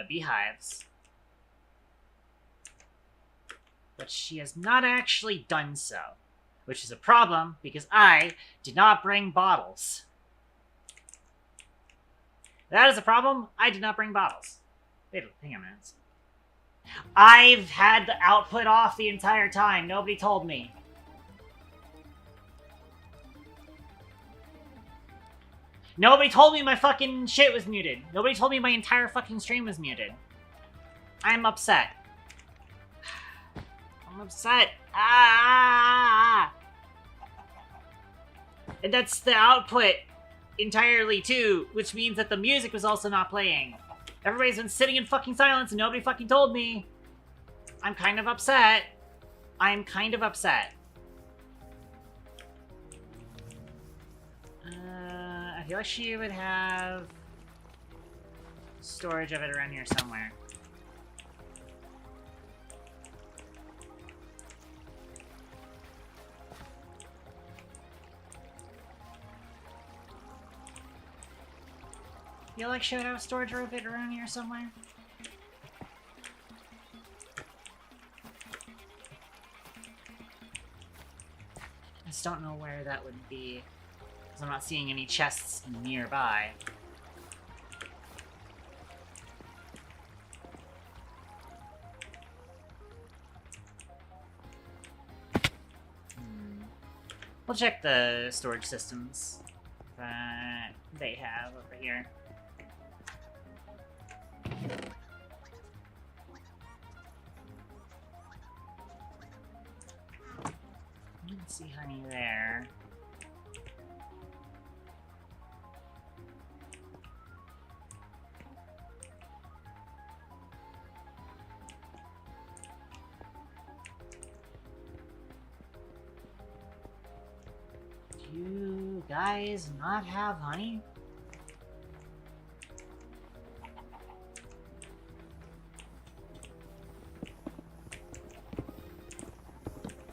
S2: beehives. But she has not actually done so. Which is a problem, because I did not bring bottles. That is a problem. I did not bring bottles. Wait, hang on a minute. I've had the output off the entire time. Nobody told me. Nobody told me my fucking shit was muted. Nobody told me my entire fucking stream was muted. I'm upset. I'm upset. And that's the output entirely, too, which means that the music was also not playing. Everybody's been sitting in fucking silence and nobody fucking told me. I'm kind of upset. I'm kind of upset. I feel like she would have storage of it around here somewhere. Feel like she would have storage of it around here somewhere. I just don't know where that would be, because I'm not seeing any chests nearby. We'll check the storage systems that they have over here. Let's see honey there. Do you guys not have honey?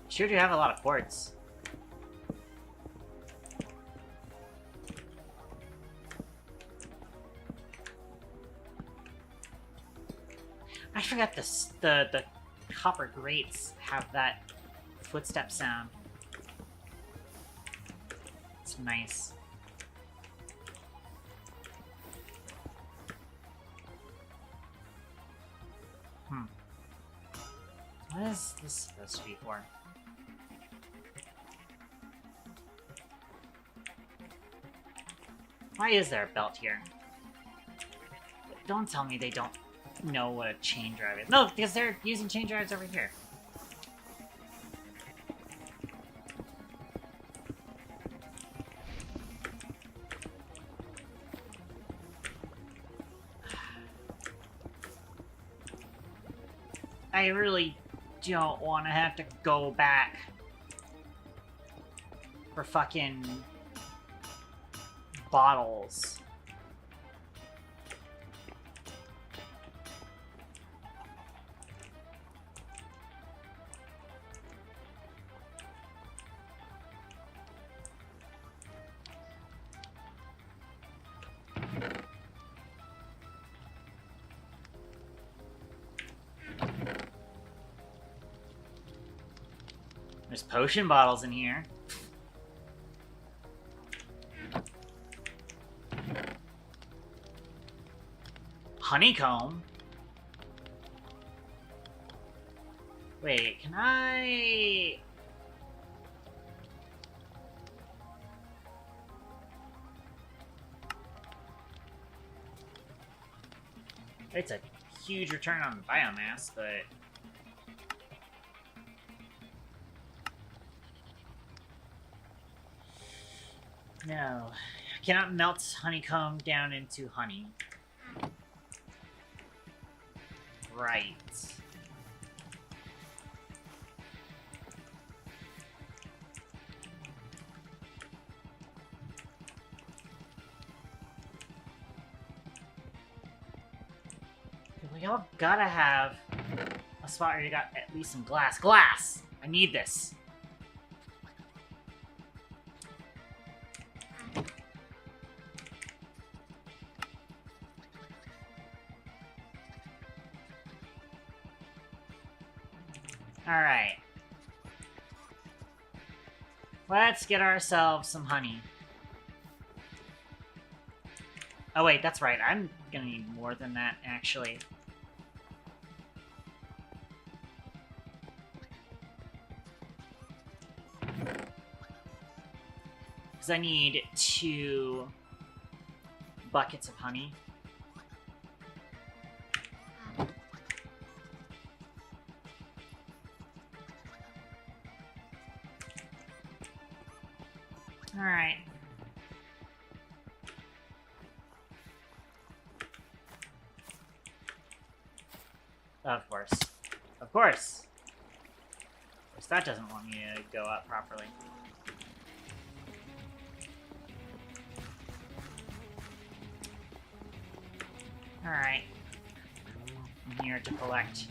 S2: Sure do have a lot of quartz. I forgot the copper grates have that footstep sound. It's nice. What is this supposed to be for? Why is there a belt here? Don't tell me they don't know what a chain drive is. No, because they're using chain drives over here. I really don't want to have to go back for fucking bottles. There's potion bottles in here. Honeycomb? Wait, can I... It's a huge return on biomass, but... No, I cannot melt honeycomb down into honey. Right. We all gotta have a spot where you got at least some glass. Glass! I need this. Alright. Let's get ourselves some honey. Oh wait, that's right. I'm gonna need more than that, actually. Because I need 2 buckets of honey. Alright. Of course. Of course! Of course, that doesn't want me to go up properly. Alright. I'm here to collect.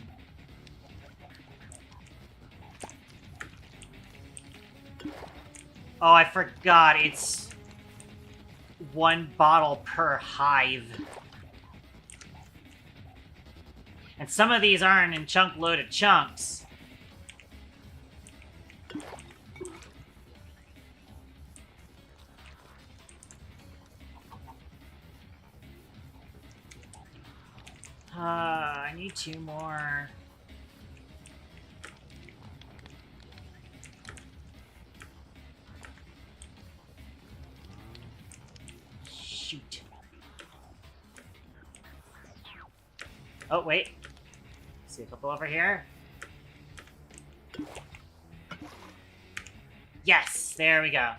S2: Oh, I forgot. It's 1 bottle per hive. And some of these aren't in chunk-loaded chunks. I need 2 more. Shoot. Oh, wait. See a couple over here? Yes! There we go.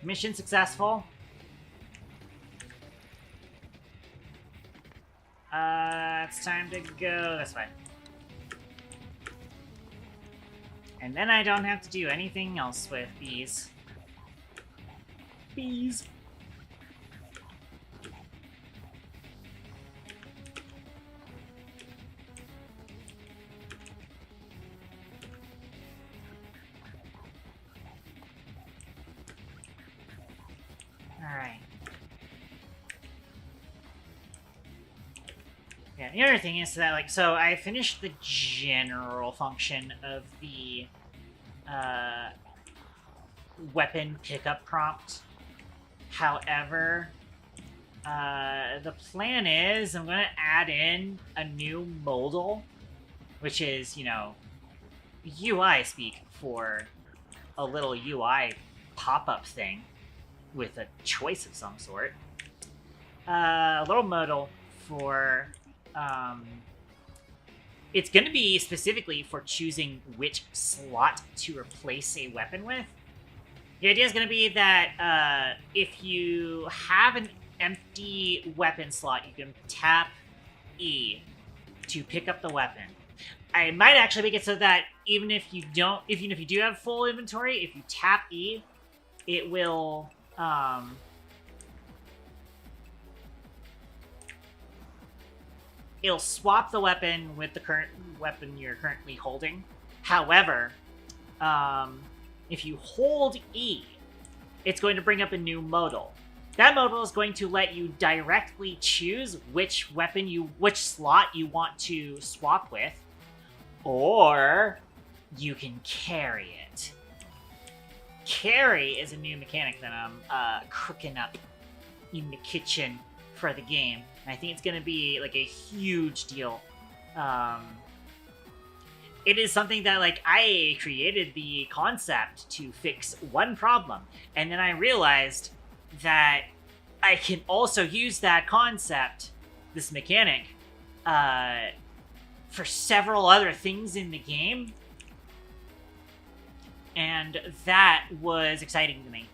S2: Mission successful. It's time to go this way. And then I don't have to do anything else with these. Bees. Alright. Yeah, the other thing is that, like, so I finished the general function of the weapon pickup prompt. However, the plan is I'm going to add in a new modal, which is, you know, UI speak for a little UI pop-up thing with a choice of some sort. A little modal for it's going to be specifically for choosing which slot to replace a weapon with. The idea is going to be that if you have an empty weapon slot, you can tap E to pick up the weapon. I might actually make it so that even if you do have full inventory, if you tap E, it will it'll swap the weapon with the current weapon you're currently holding. However, if you hold E, it's going to bring up a new modal. That modal is going to let you directly choose which slot you want to swap with, or you can carry it. Carry is a new mechanic that I'm cooking up in the kitchen for the game. And I think it's going to be like a huge deal. It is something that, like, I created the concept to fix one problem, and then I realized that I can also use that concept, this mechanic, for several other things in the game, and that was exciting to me.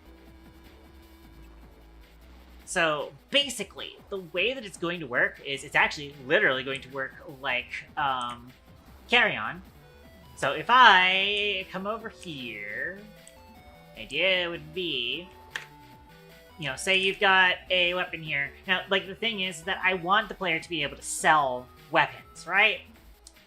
S2: So basically, the way that it's going to work is it's actually literally going to work like Carry On. So if I come over here, the idea would be, you know, say you've got a weapon here. Now, like, the thing is that I want the player to be able to sell weapons, right?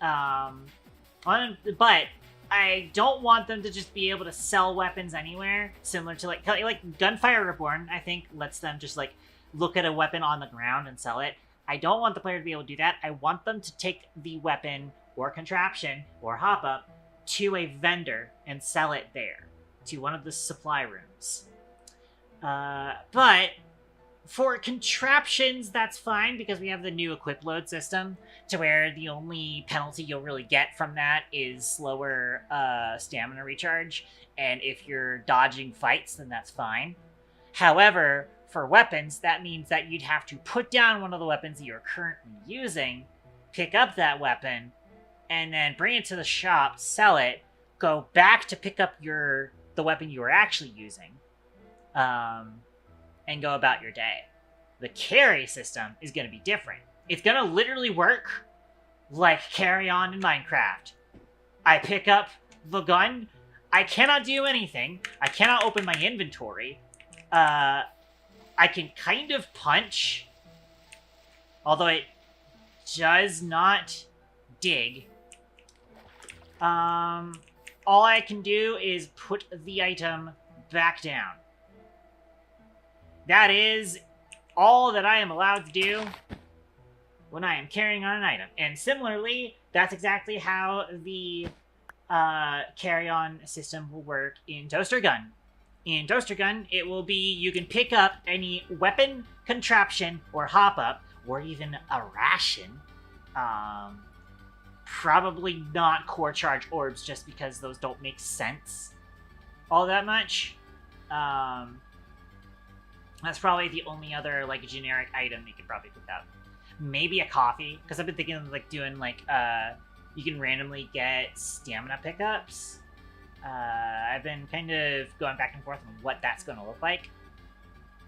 S2: But I don't want them to just be able to sell weapons anywhere, similar to like Gunfire Reborn, I think, lets them just, like, look at a weapon on the ground and sell it. I don't want the player to be able to do that. I want them to take the weapon or contraption or hop up to a vendor and sell it there, to one of the supply rooms. But for contraptions, that's fine, because we have the new equip load system, to where the only penalty you'll really get from that is slower stamina recharge, and if you're dodging fights, then that's fine. However, for weapons, that means that you'd have to put down one of the weapons that you're currently using, pick up that weapon, and then bring it to the shop, sell it, go back to pick up the weapon you were actually using, and go about your day. The carry system is going to be different. It's going to literally work like Carry On in Minecraft. I pick up the gun. I cannot do anything. I cannot open my inventory. I can kind of punch, although it does not dig. All I can do is put the item back down. That is all that I am allowed to do when I am carrying on an item. And similarly, that's exactly how the carry-on system will work in Toaster Gun. In Toaster Gun, it will be you can pick up any weapon, contraption, or hop-up, or even a ration. Probably not core charge orbs, just because those don't make sense all that much. That's probably the only other, like, generic item you could probably pick up. Maybe a coffee, because I've been thinking of, like, doing, like, you can randomly get stamina pickups. I've been kind of going back and forth on what that's going to look like.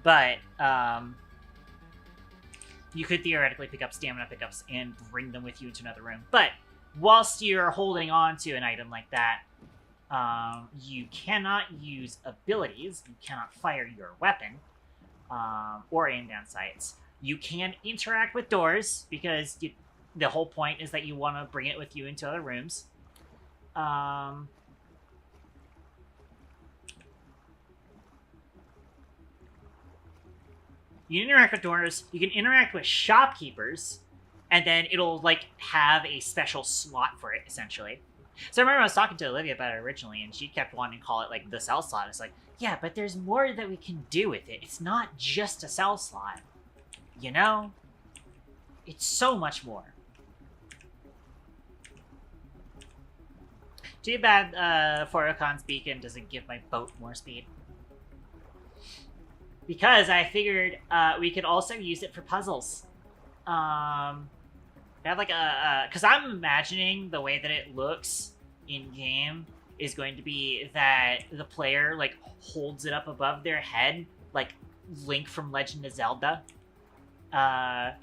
S2: But, you could theoretically pick up stamina pickups and bring them with you into another room. But, whilst you're holding on to an item like that, you cannot use abilities. You cannot fire your weapon. Or aim down sights. You can interact with doors, because the whole point is that you want to bring it with you into other rooms. You can interact with doors, you can interact with shopkeepers, and then it'll, like, have a special slot for it, essentially. So I remember I was talking to Olivia about it originally, and she kept wanting to call it, like, the sell slot. It's like, yeah, but there's more that we can do with it. It's not just a sell slot. You know? It's so much more. Too bad Forocon's beacon doesn't give my boat more speed. Because I figured we could also use it for puzzles. I have like because I'm imagining the way that it looks in game is going to be that the player like holds it up above their head, like Link from Legend of Zelda. And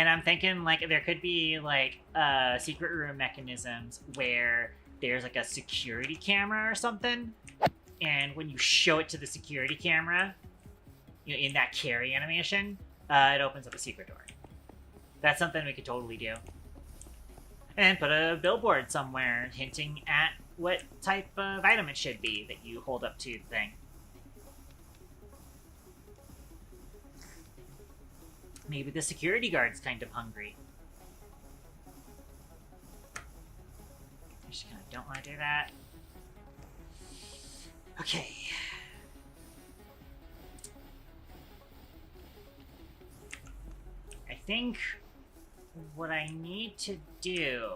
S2: I'm thinking like there could be like secret room mechanisms where there's like a security camera or something, and when you show it to the security camera, you know, in that carry animation, it opens up a secret door. That's something we could totally do. And put a billboard somewhere hinting at what type of item it should be that you hold up to the thing. Maybe the security guard's kind of hungry. I just kind of don't want to do that. Okay. I think what I need to do...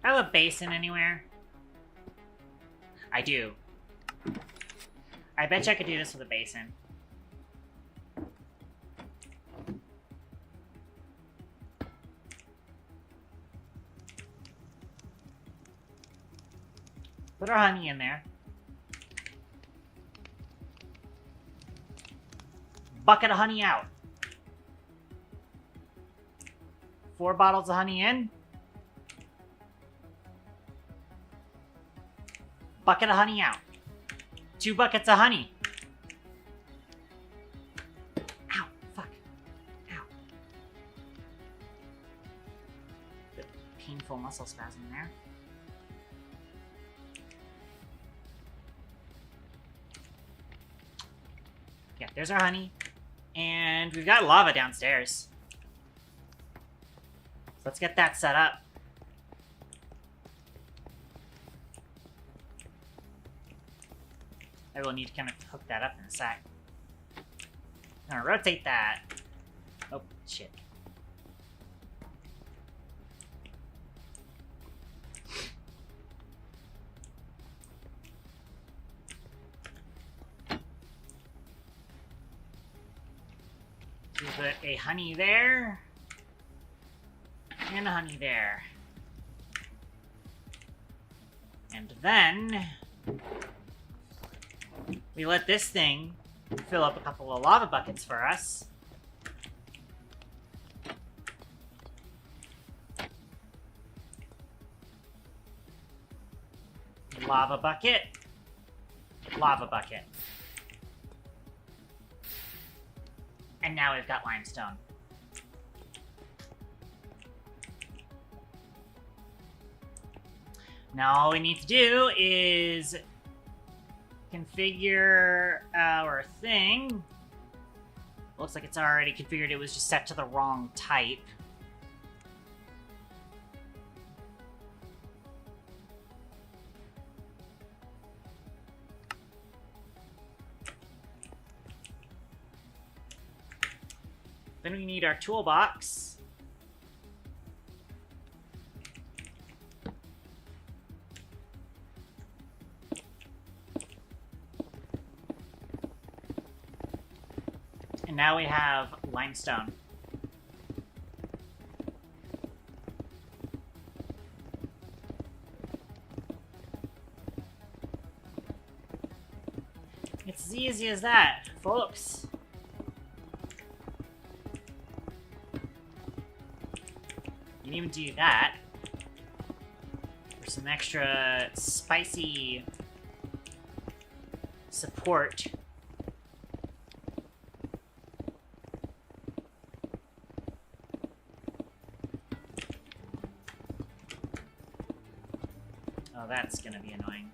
S2: I have a basin anywhere. I do. I bet you I could do this with a basin. Put our honey in there. Bucket of honey out. 4 bottles of honey in. Bucket of honey out. 2 buckets of honey. Ow, fuck. Ow. The painful muscle spasm there. Yeah, there's our honey. And we've got lava downstairs. So let's get that set up. I will need to kind of hook that up in a sec. I'm gonna rotate that. Oh, shit. We put a honey there. And a honey there. And then we let this thing fill up a couple of lava buckets for us. Lava bucket. Lava bucket. And now we've got limestone. Now all we need to do is configure our thing. Looks like it's already configured. It was just set to the wrong type. Then we need our toolbox. And now we have limestone. It's as easy as that, folks. You can even do that for some extra spicy support. Oh, that's gonna be annoying.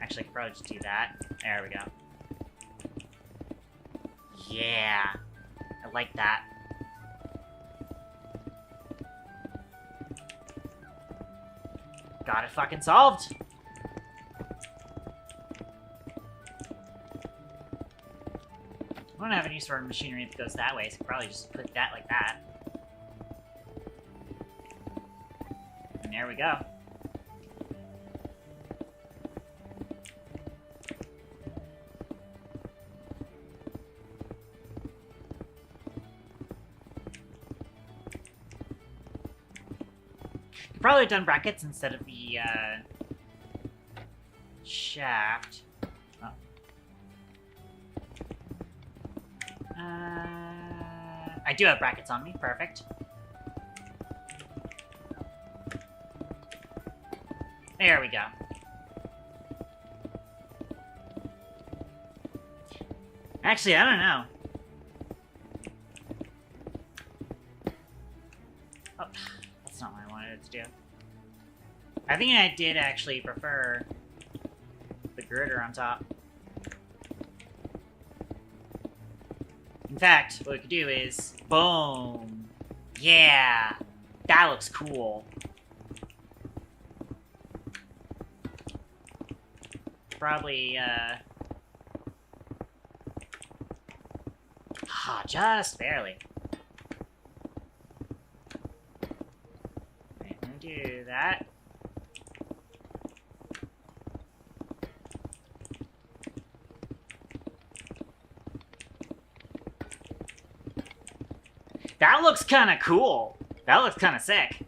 S2: Actually, I could probably just do that. There we go. Yeah. I like that. Got it fucking solved. I don't have any sort of machinery that goes that way, so I could probably just put that like that. And there we go. probably done brackets instead of the shaft. Oh. I do have brackets on me. Perfect. There we go. Actually, I don't know. Oh, that's not what I wanted it to do. I think I did actually prefer the girder on top. In fact, what we could do is... Boom! Yeah! That looks cool. Probably, just barely. Right, let me do that. That looks kind of cool. That looks kind of sick.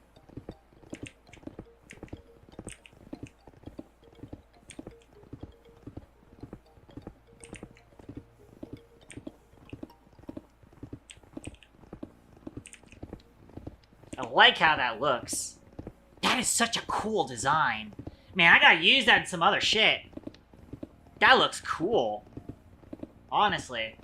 S2: I like how that looks. That is such a cool design. Man, I gotta use that in some other shit. That looks cool. Honestly.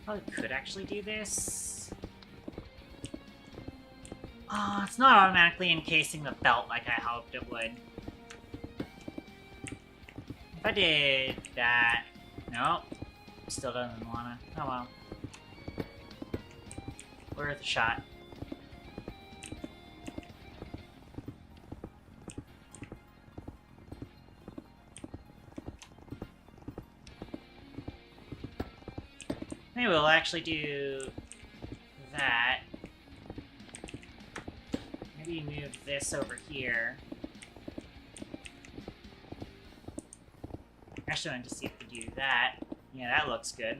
S2: Probably could actually do this. Oh, it's not automatically encasing the belt like I hoped it would. If I did that... Nope. Still doesn't wanna. Oh well. Worth a shot. Maybe we'll actually do that. Maybe move this over here. Actually, I wanted to see if we could do that. Yeah, that looks good.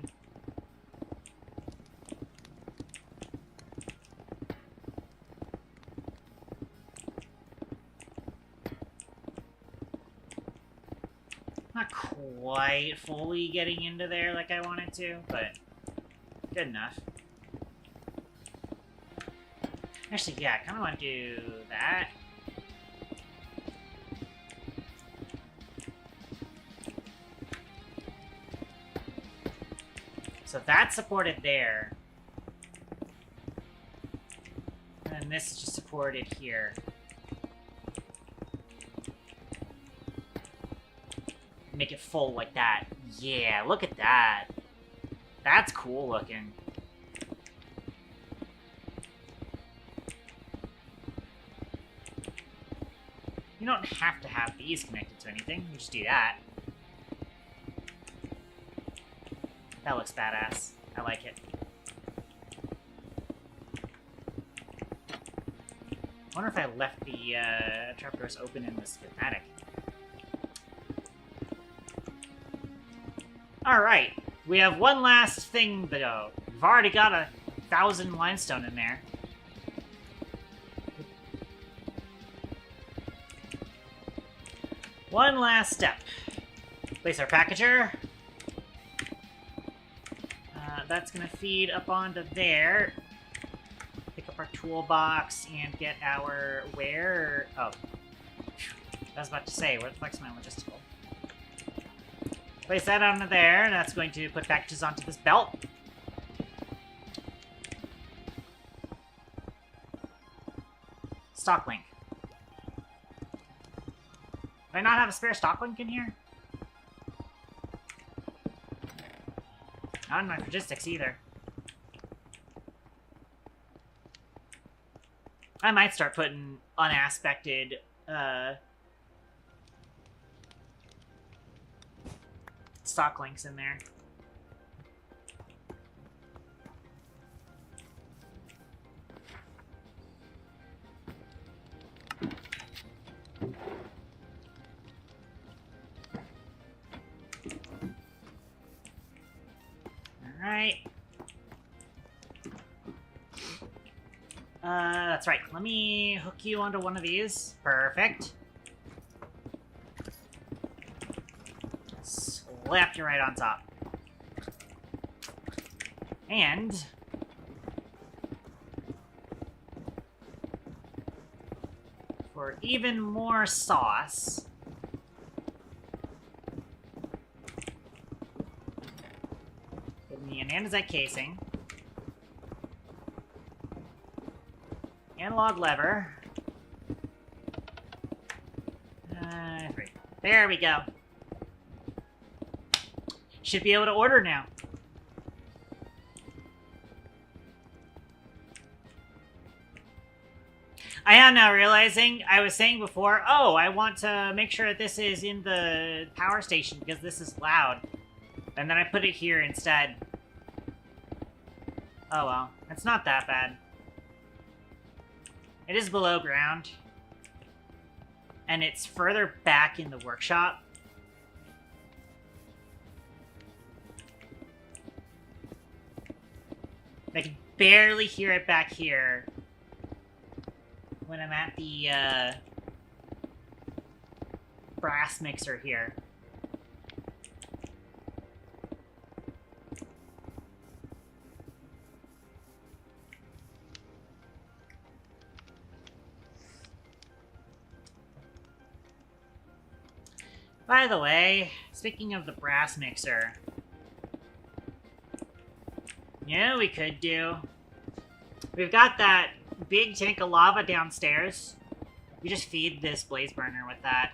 S2: Not quite fully getting into there like I wanted to, but good enough. Actually, yeah, I kind of want to do that. So that's supported there. And then this is just supported here. Make it full like that. Yeah, look at that. That's cool looking. You don't have to have these connected to anything. You just do that. That looks badass. I like it. I wonder if I left the trapdoors open in the schematic. Alright. We have one last thing, though. We've already got 1,000 limestone in there. One last step. Place our packager. That's gonna feed up onto there. Pick up our toolbox and get our where? Oh. I was about to say, where the fuck's my logistical? Place that onto there, and that's going to put packages onto this belt. Stock link. Do I not have a spare stock link in here? Not in my logistics either. I might start putting unaspected, stock links in there. Alright. That's right. Let me hook you onto one of these. Perfect. Slap you right on top. And... for even more sauce... give me an andesite casing. Analog lever. There we go. Should be able to order now. I am now realizing, I was saying before, oh, I want to make sure that this is in the power station because this is loud. And then I put it here instead. Oh well, it's not that bad. It is below ground. And it's further back in the workshop. I can barely hear it back here when I'm at the brass mixer here. By the way, speaking of the brass mixer, you know what we could do? We've got that big tank of lava downstairs. We just feed this blaze burner with that.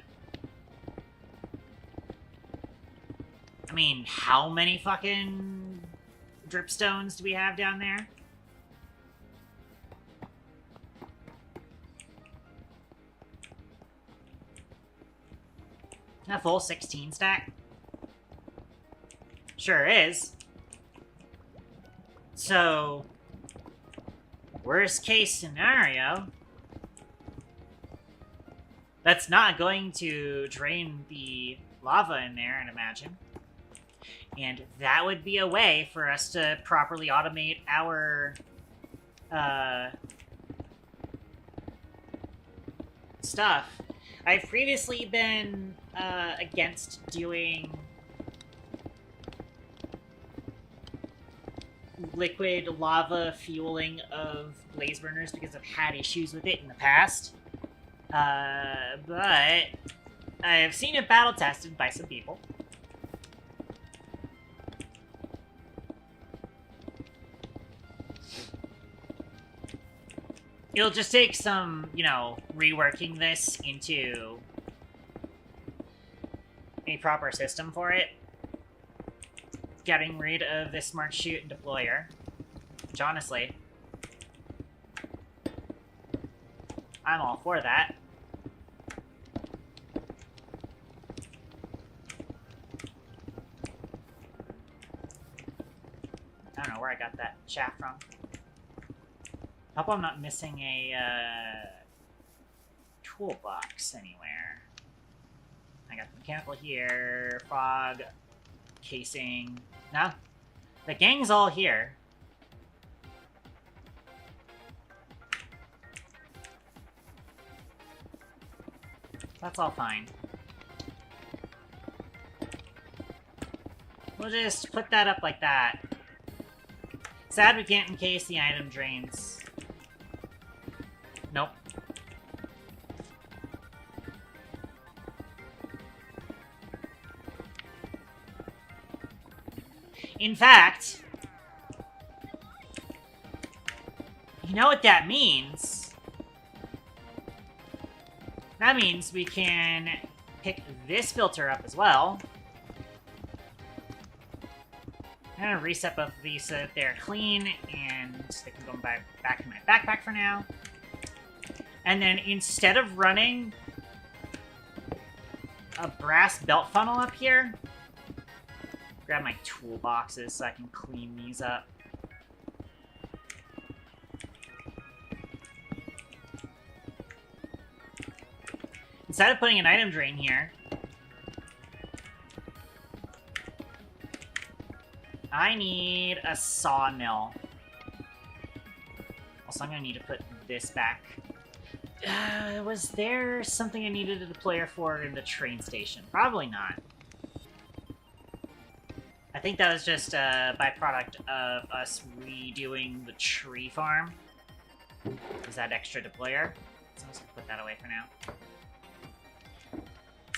S2: I mean, how many fucking dripstones do we have down there? A full 16 stack? Sure is. So, worst case scenario, that's not going to drain the lava in there, I'd imagine. And that would be a way for us to properly automate our stuff. I've previously been against doing liquid lava fueling of blaze burners because I've had issues with it in the past. But I've seen it battle tested by some people. It'll just take some, you know, reworking this into a proper system for it. Getting rid of this smart shoot and deployer. Which, honestly, I'm all for that. I don't know where I got that shaft from. Hope I'm not missing a toolbox anywhere. I got the mechanical here, fog, casing. No, the gang's all here. That's all fine. We'll just put that up like that. Sad we can't encase the item drains. Nope. In fact, you know what that means? That means we can pick this filter up as well. I'm gonna reset both of these so that they're clean and they can go back in my backpack for now. And then instead of running a brass belt funnel up here, grab my toolboxes so I can clean these up. Instead of putting an item drain here, I need a sawmill. Also, I'm gonna need to put this back. Was there something I needed a player for in the train station? Probably not. I think that was just a byproduct of us redoing the tree farm. Is that extra to player? So I'm just gonna put that away for now.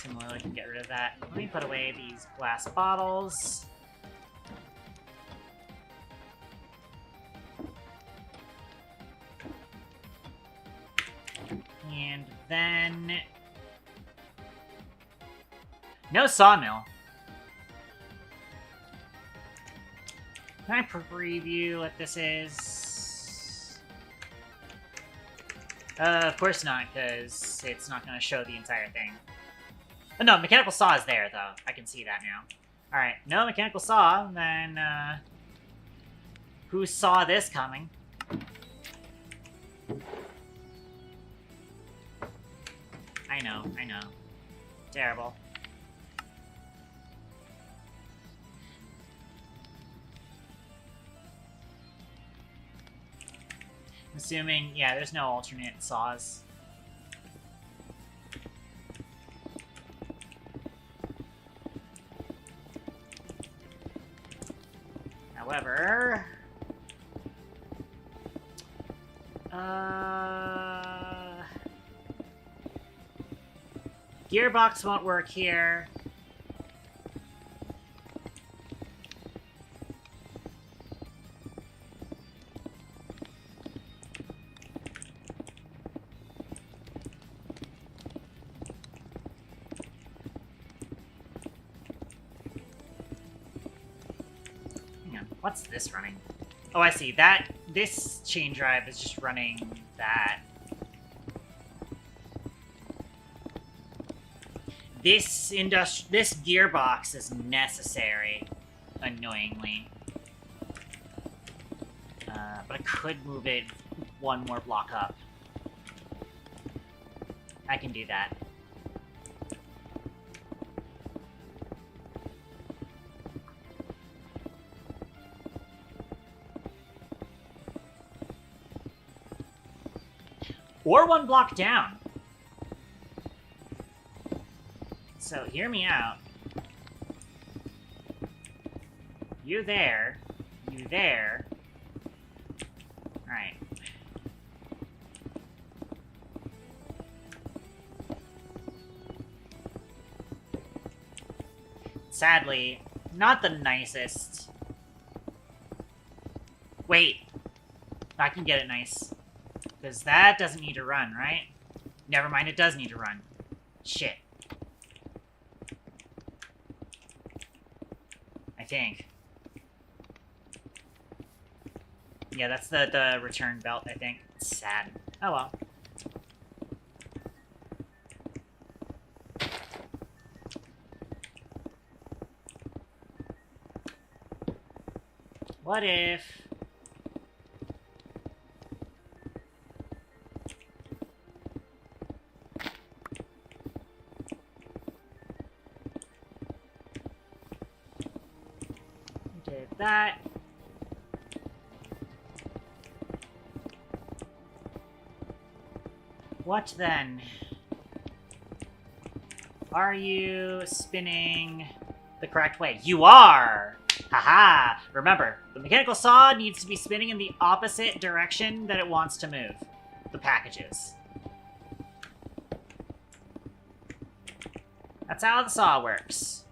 S2: Similarly, I can get rid of that. Let me put away these glass bottles. And then... no sawmill. Can I preview what this is? Of course not, because it's not going to show the entire thing. Oh, no, mechanical saw is there, though. I can see that now. Alright, no mechanical saw, then, who saw this coming? I know. Terrible. Assuming, yeah, there's no alternate saws. However... gearbox won't work here. Hang on, what's this running? Oh, I see. This chain drive is just running that. This gearbox is necessary, annoyingly. But I could move it one more block up. I can do that. Or one block down. So, hear me out. You there. You there. Alright. Sadly, not the nicest. Wait. I can get it nice. Because that doesn't need to run, right? Never mind, it does need to run. Shit. I think. Yeah, that's the return belt, I think. It's sad. Oh well. What if... did that. What then? Are you spinning the correct way? You are! Haha! Remember, the mechanical saw needs to be spinning in the opposite direction that it wants to move the packages. That's how the saw works.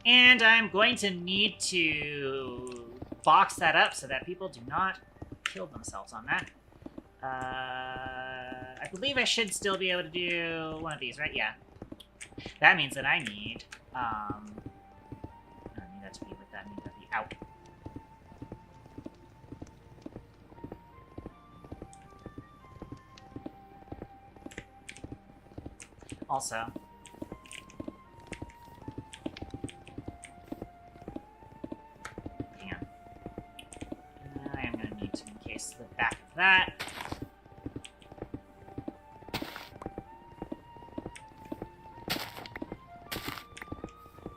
S2: And I'm going to need to box that up so that people do not kill themselves on that. I believe I should still be able to do one of these, right? Yeah. That means that I need, I don't need that to be with that, I need that to be out. Also, hang on. I am going to need to encase the back of that.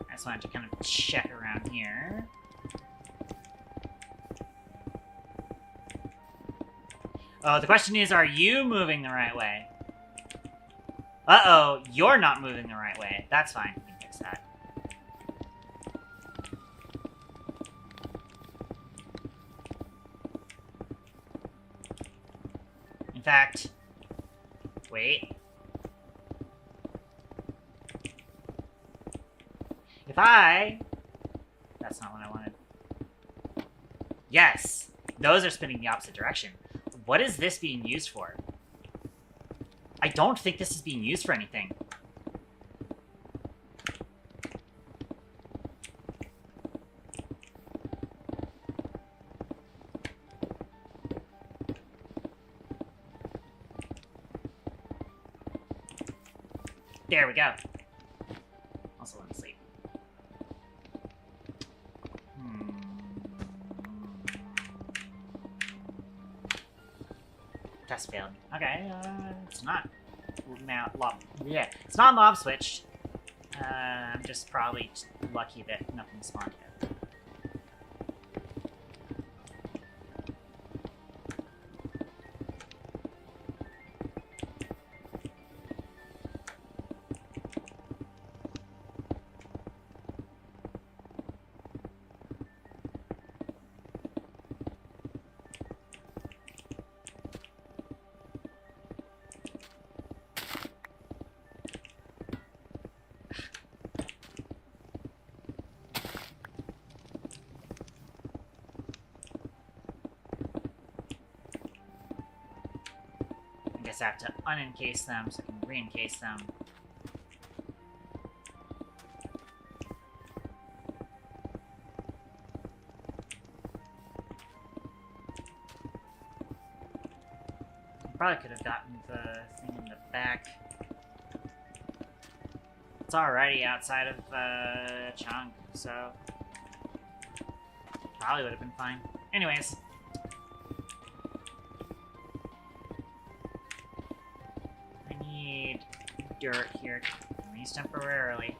S2: I just wanted to kind of check around here. Oh, the question is, are you moving the right way? Uh-oh, you're not moving the right way. That's fine. We can fix that. In fact, wait. That's not what I wanted. Yes! Those are spinning the opposite direction. What is this being used for? I don't think this is being used for anything. There we go. Also let me sleep. Test failed. Okay, it's not yeah, it's not mob switched. I'm just probably lucky that nothing spawned yet. I have to unencase them so I can re-encase them. Probably could have gotten the thing in the back. It's already outside of chunk, so probably would have been fine. Anyways. Dirt here, at least temporarily.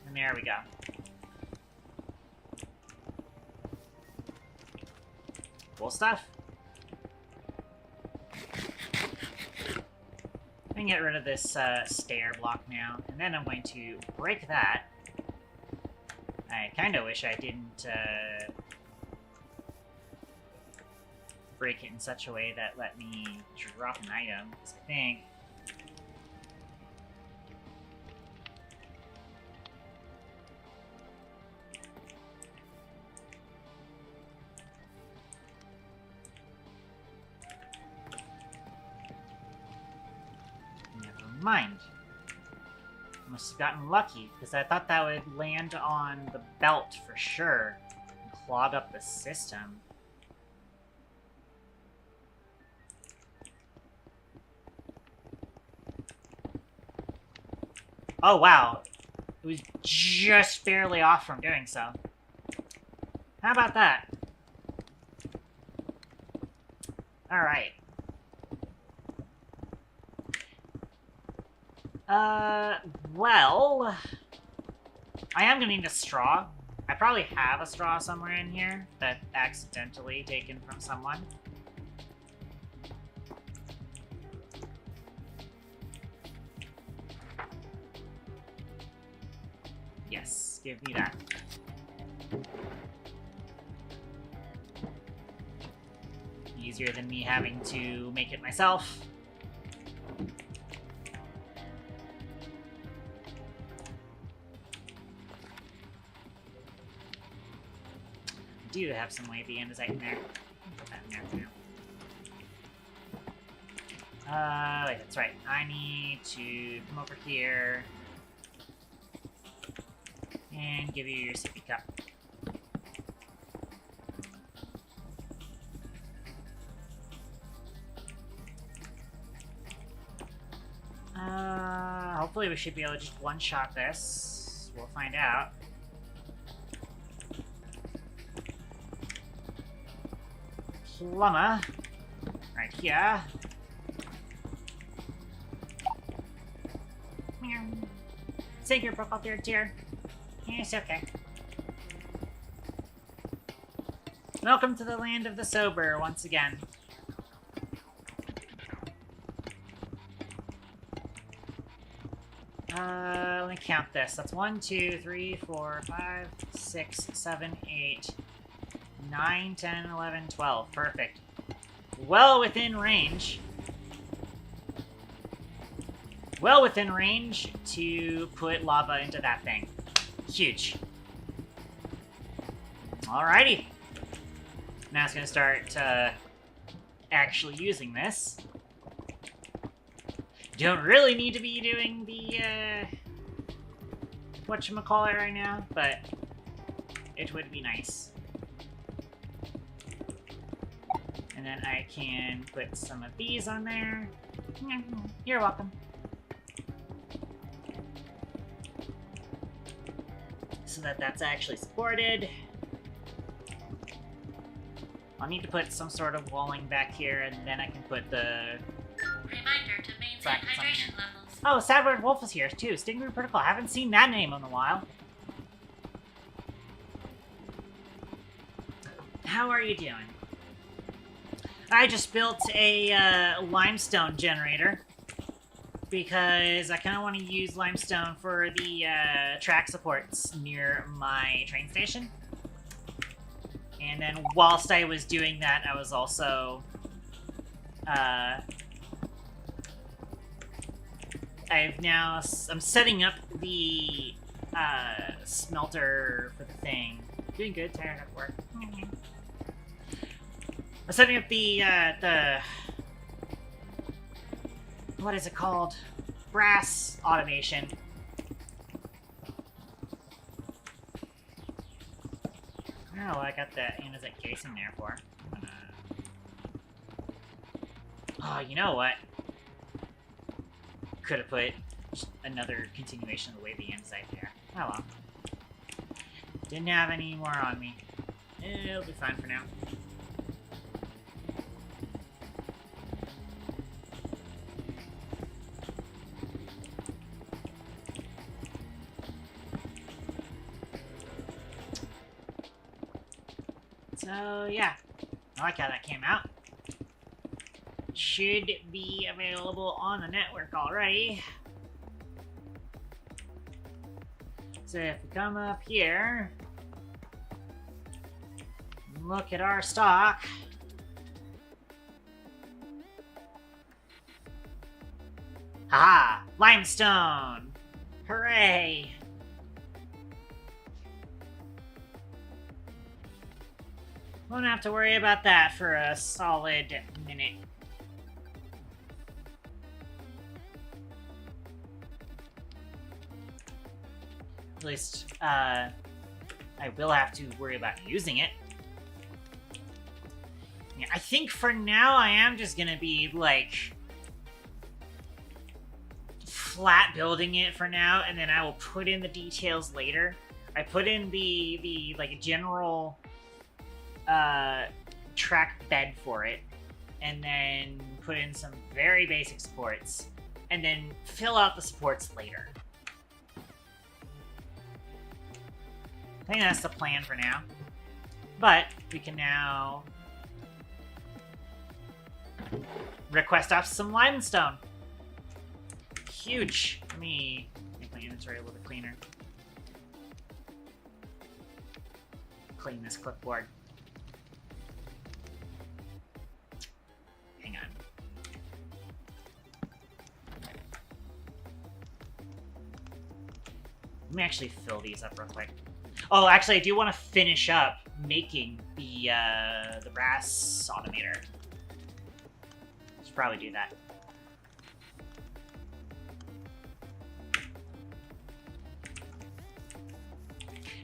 S2: And there we go. Cool stuff. I can get rid of this stair block now, and then I'm going to break that. I kind of wish I didn't break it in such a way that let me drop an item, because I think never mind. Must have gotten lucky, because I thought that would land on the belt for sure and clog up the system. Oh, wow. It was just barely off from doing so. How about that? Alright. Well... I am gonna need a straw. I probably have a straw somewhere in here that accidentally taken from someone. Yes, give me that. Easier than me having to make it myself. I do have some way at the end, is that in there? Put that in there for now. Wait, that's right. I need to come over here and give you your sippy cup. Hopefully we should be able to just one-shot this. We'll find out. Plumber. Right here. Savior broke off their tear. It's okay. Welcome to the land of the sober once again. Let me count this. That's 1, 2, 3, 4, 5, 6, 7, 8, 9, 10, 11, 12. Perfect. Well within range. Well within range to put lava into that thing. Huge. Alrighty. Now it's going to start actually using this. Don't really need to be doing the, whatchamacallit right now, but it would be nice. And then I can put some of these on there. You're welcome. So that that's actually supported. I'll need to put some sort of walling back here, and then I can put the...
S1: Reminder to maintain hydration levels.
S2: Oh, Sadward Wolf is here, too. Stingray Protocol. I haven't seen that name in a while. How are you doing? I just built a limestone generator because I kind of want to use limestone for the track supports near my train station. And then whilst I was doing that, I was also I'm setting up the smelter for the thing. Doing good, tired of work. I'm setting up the what is it called? Brass automation. Oh, I got the andesite casing there for. Oh, you know what? Could have put another continuation of the way the andesite there. Oh well. Didn't have any more on me. It'll be fine for now. So, yeah. I like how that came out. Should be available on the network already. So if we come up here, look at our stock. Haha! Limestone! Hooray! Won't have to worry about that for a solid minute. At least, I will have to worry about using it. Yeah, I think for now I am just gonna be, like, flat building it for now, and then I will put in the details later. I put in the like, general track bed for it, and then put in some very basic supports, and then fill out the supports later. I think that's the plan for now. But we can now request off some limestone. Huge. Let me make my inventory a little bit cleaner. Clean this clipboard. Hang on. Let me actually fill these up real quick. Oh, actually, I do want to finish up making the brass automator. Should probably do that.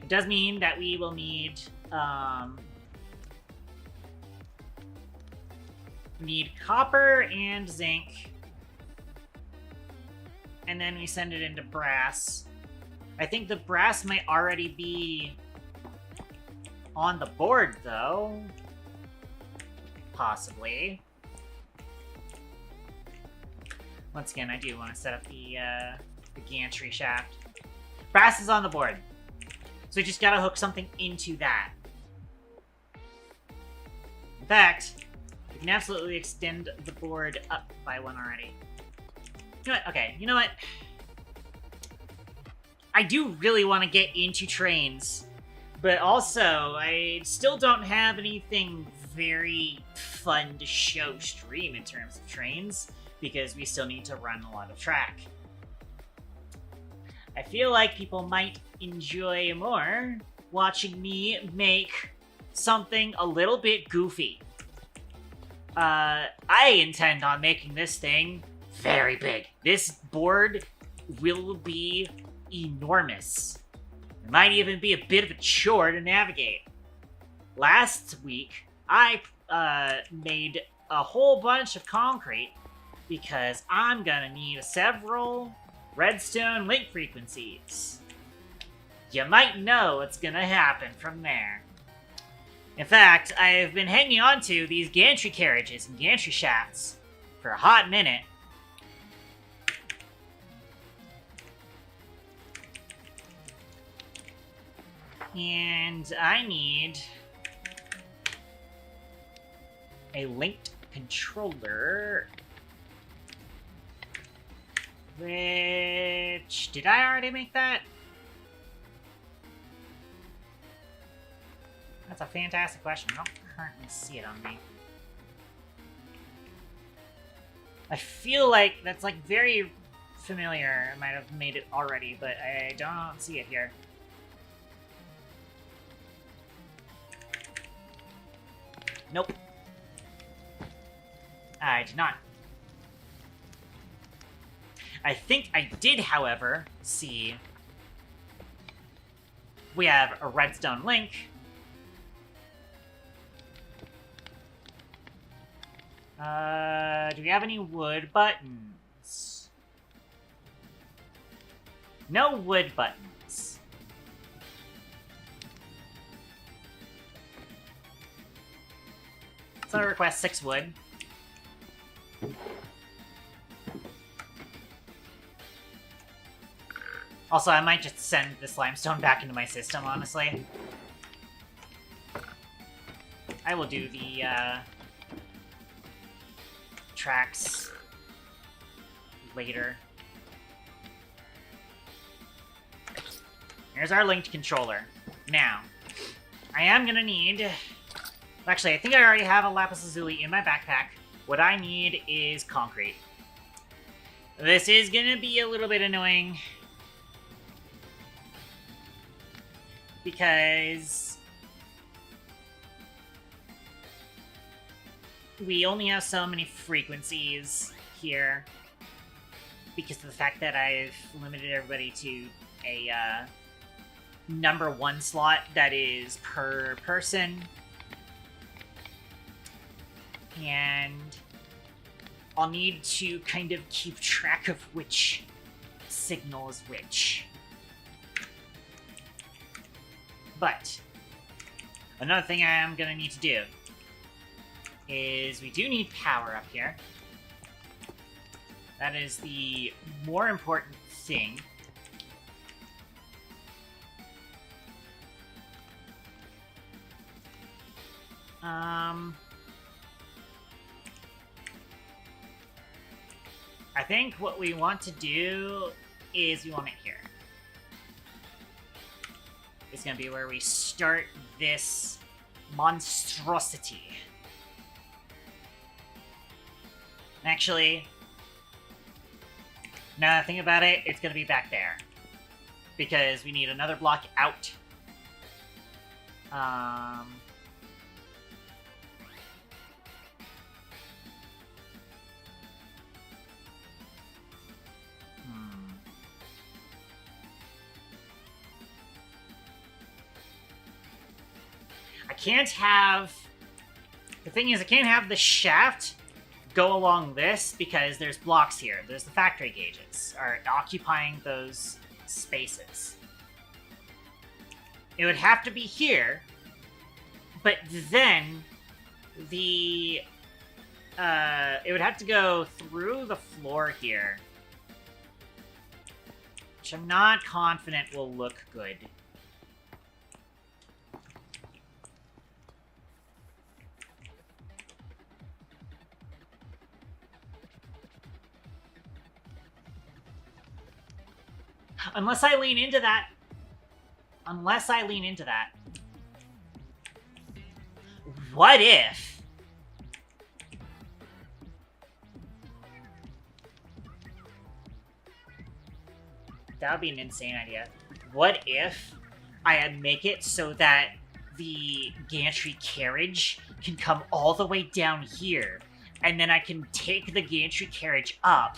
S2: It does mean that we will need copper and zinc, and then we send it into brass. I think the brass might already be on the board, though. Possibly. Once again, I do want to set up the gantry shaft. Brass is on the board. So we just gotta hook something into that. In fact, we can absolutely extend the board up by one already. You know what? Okay, you know what? I do really want to get into trains, but also I still don't have anything very fun to show stream in terms of trains, because we still need to run a lot of track. I feel like people might enjoy more watching me make something a little bit goofy. I intend on making this thing very big. This board will be enormous. It might even be a bit of a chore to navigate. Last week, I made a whole bunch of concrete because I'm gonna need several redstone link frequencies. You might know what's gonna happen from there. In fact, I've been hanging on to these gantry carriages and gantry shafts for a hot minute. And I need a linked controller. Which... did I already make that? That's a fantastic question. I don't currently see it on me. I feel like that's like very familiar. I might have made it already, but I don't see it here. Nope. I did not. I think I did, however, see we have a redstone link. Do we have any wood buttons? No wood buttons. So I request 6 wood. Also, I might just send this limestone back into my system, honestly. I will do the, tracks later. Here's our linked controller. Now, I am gonna need... actually, I think I already have a lapis lazuli in my backpack. What I need is concrete. This is gonna be a little bit annoying, because we only have so many frequencies here because of the fact that I've limited everybody to a number 1 slot that is per person. And I'll need to kind of keep track of which signal is which. But another thing I am going to need to do is we do need power up here. That is the more important thing. I think what we want to do is we want it here. It's gonna be where we start this monstrosity. Actually, now that I think about it, it's gonna be back there. Because we need another block out. I can't have... the thing is, I can't have the shaft go along this because there's blocks here. There's the factory gauges are occupying those spaces. It would have to be here, but then the... it would have to go through the floor here, which I'm not confident will look good. Unless I lean into that. Unless I lean into that. What if? That would be an insane idea. What if I make it so that the gantry carriage can come all the way down here, and then I can take the gantry carriage up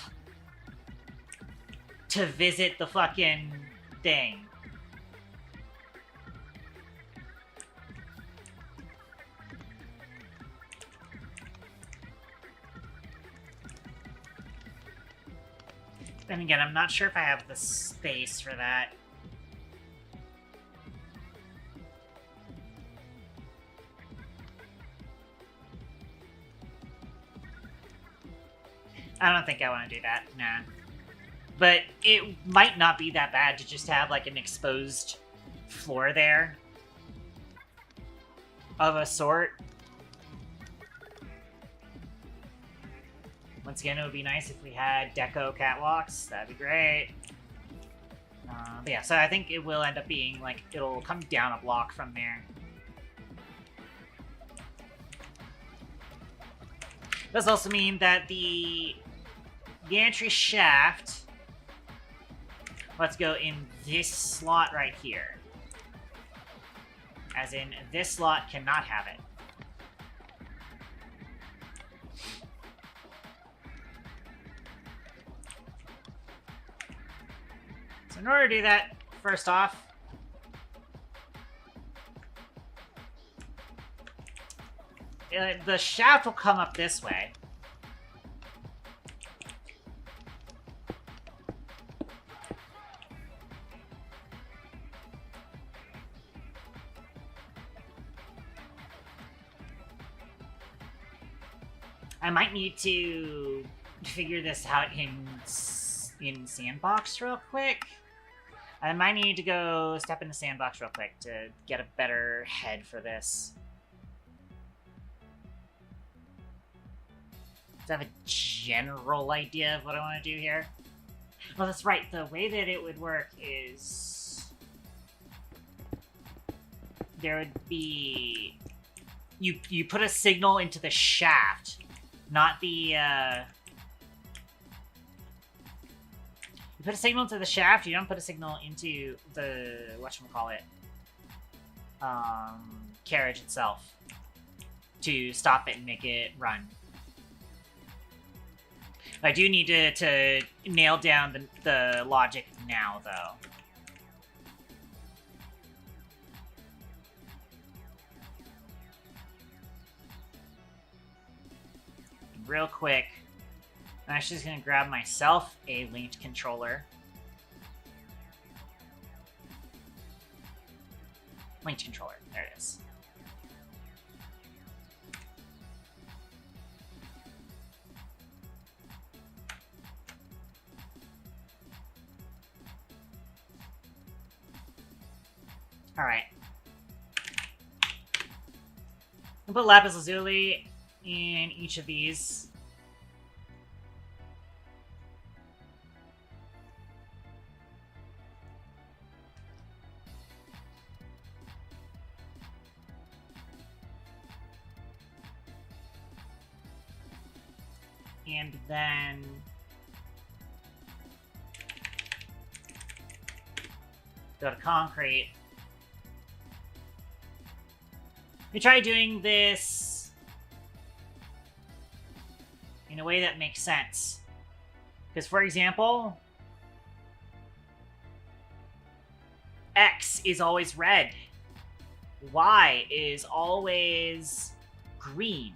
S2: to visit the fucking thing. Then again, I'm not sure if I have the space for that. I don't think I want to do that, nah. But it might not be that bad to just have, like, an exposed floor there. Of a sort. Once again, it would be nice if we had deco catwalks. That'd be great. But yeah, so I think it will end up being, like, it'll come down a block from there. Does also mean that the gantry shaft, let's go in this slot right here. As in, this slot cannot have it. So in order to do that, first off, the shaft will come up this way. I might need to figure this out in Sandbox real quick. I might need to go step into Sandbox real quick to get a better head for this. To have a general idea of what I want to do here. Well, that's right. The way that it would work is there would be you put a signal into the shaft, not the you put a signal into the shaft. You don't put a signal into the whatchamacallit carriage itself to stop it and make it run. I do need to nail down the logic now, though. Real quick, I'm actually just going to grab myself a linked controller. Linked controller, there it is. Alright. I'll put lapis lazuli in each of these. And then go to concrete. We try doing this in a way that makes sense. Because, for example, X is always red. Y is always green.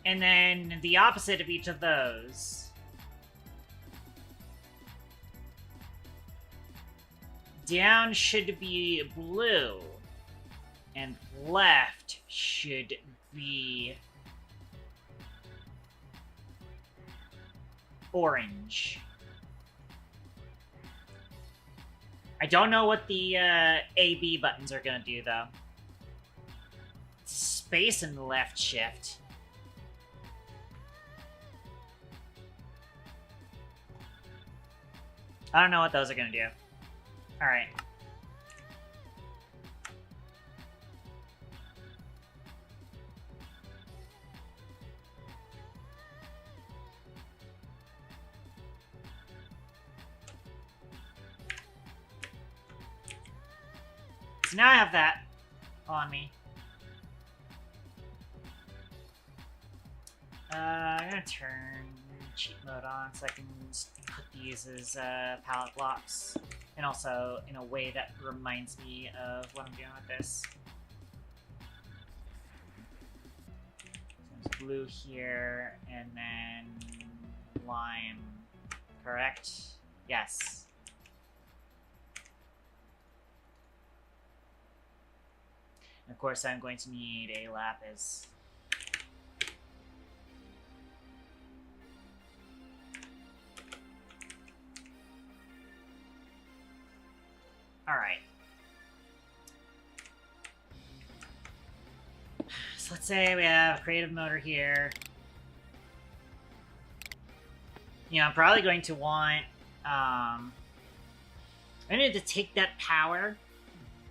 S2: And then the opposite of each of those. Down should be blue, and left should be orange. I don't know what the A-B buttons are gonna do, though. Space and left shift. I don't know what those are gonna do. Alright. So now I have that on me. I'm gonna turn cheat mode on so I can just put these as pallet blocks. And also in a way that reminds me of what I'm doing with this. So there's blue here, and then lime. Correct? Yes. And of course I'm going to need a lapis. Alright. So let's say we have a creative motor here. You know, I'm probably going to want, I need to take that power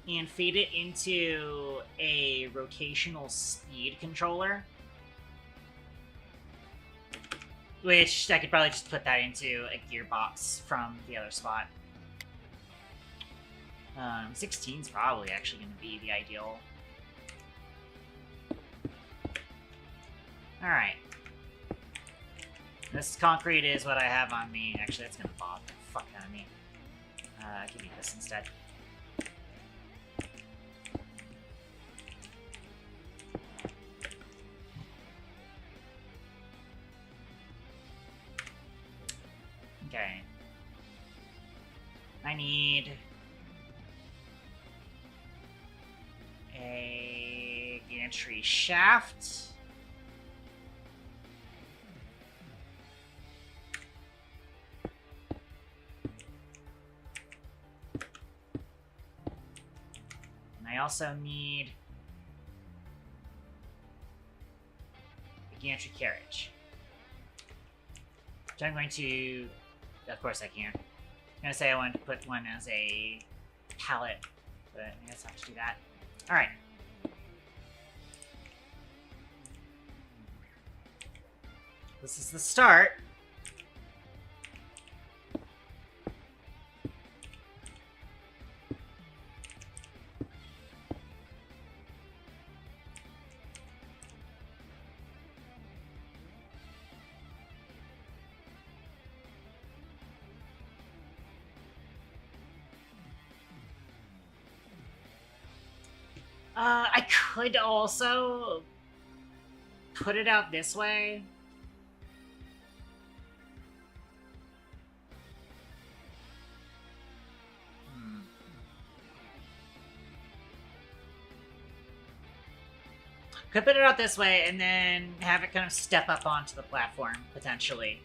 S2: and feed it into a rotational speed controller. Which I could probably just put that into a gearbox from the other spot. 16's probably actually going to be the ideal. Alright. This concrete is what I have on me. Actually, that's going to bother the fuck out of me. Give me this instead. Okay. I need a gantry shaft. And I also need a gantry carriage. Which I'm going to... Of course I can. I'm gonna say I wanted to put one as a pallet, but I guess I'll have to do that. Alright. This is the start. I could also put it out this way. Could put it out this way and then have it kind of step up onto the platform, potentially.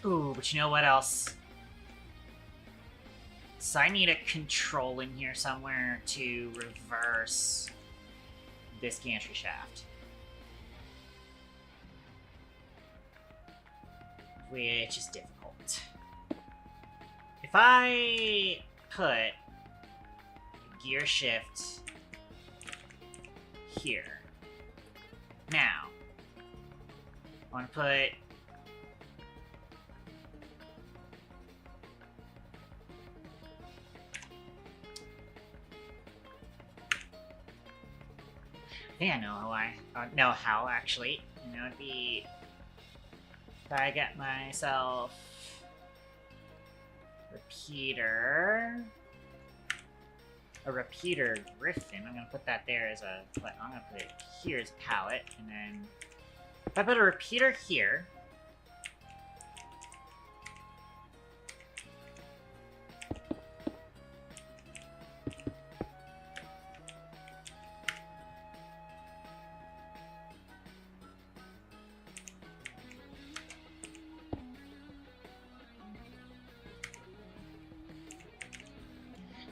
S2: Ooh, but you know what else? So I need a control in here somewhere to reverse this gantry shaft. Which is difficult. If I put gear shift here. Now, I want to put I think I know how know how actually. You know, it'd be if I get myself a repeater griffin. I'm gonna put that there as a. I'm gonna put it here as a pallet, and then if I put a repeater here.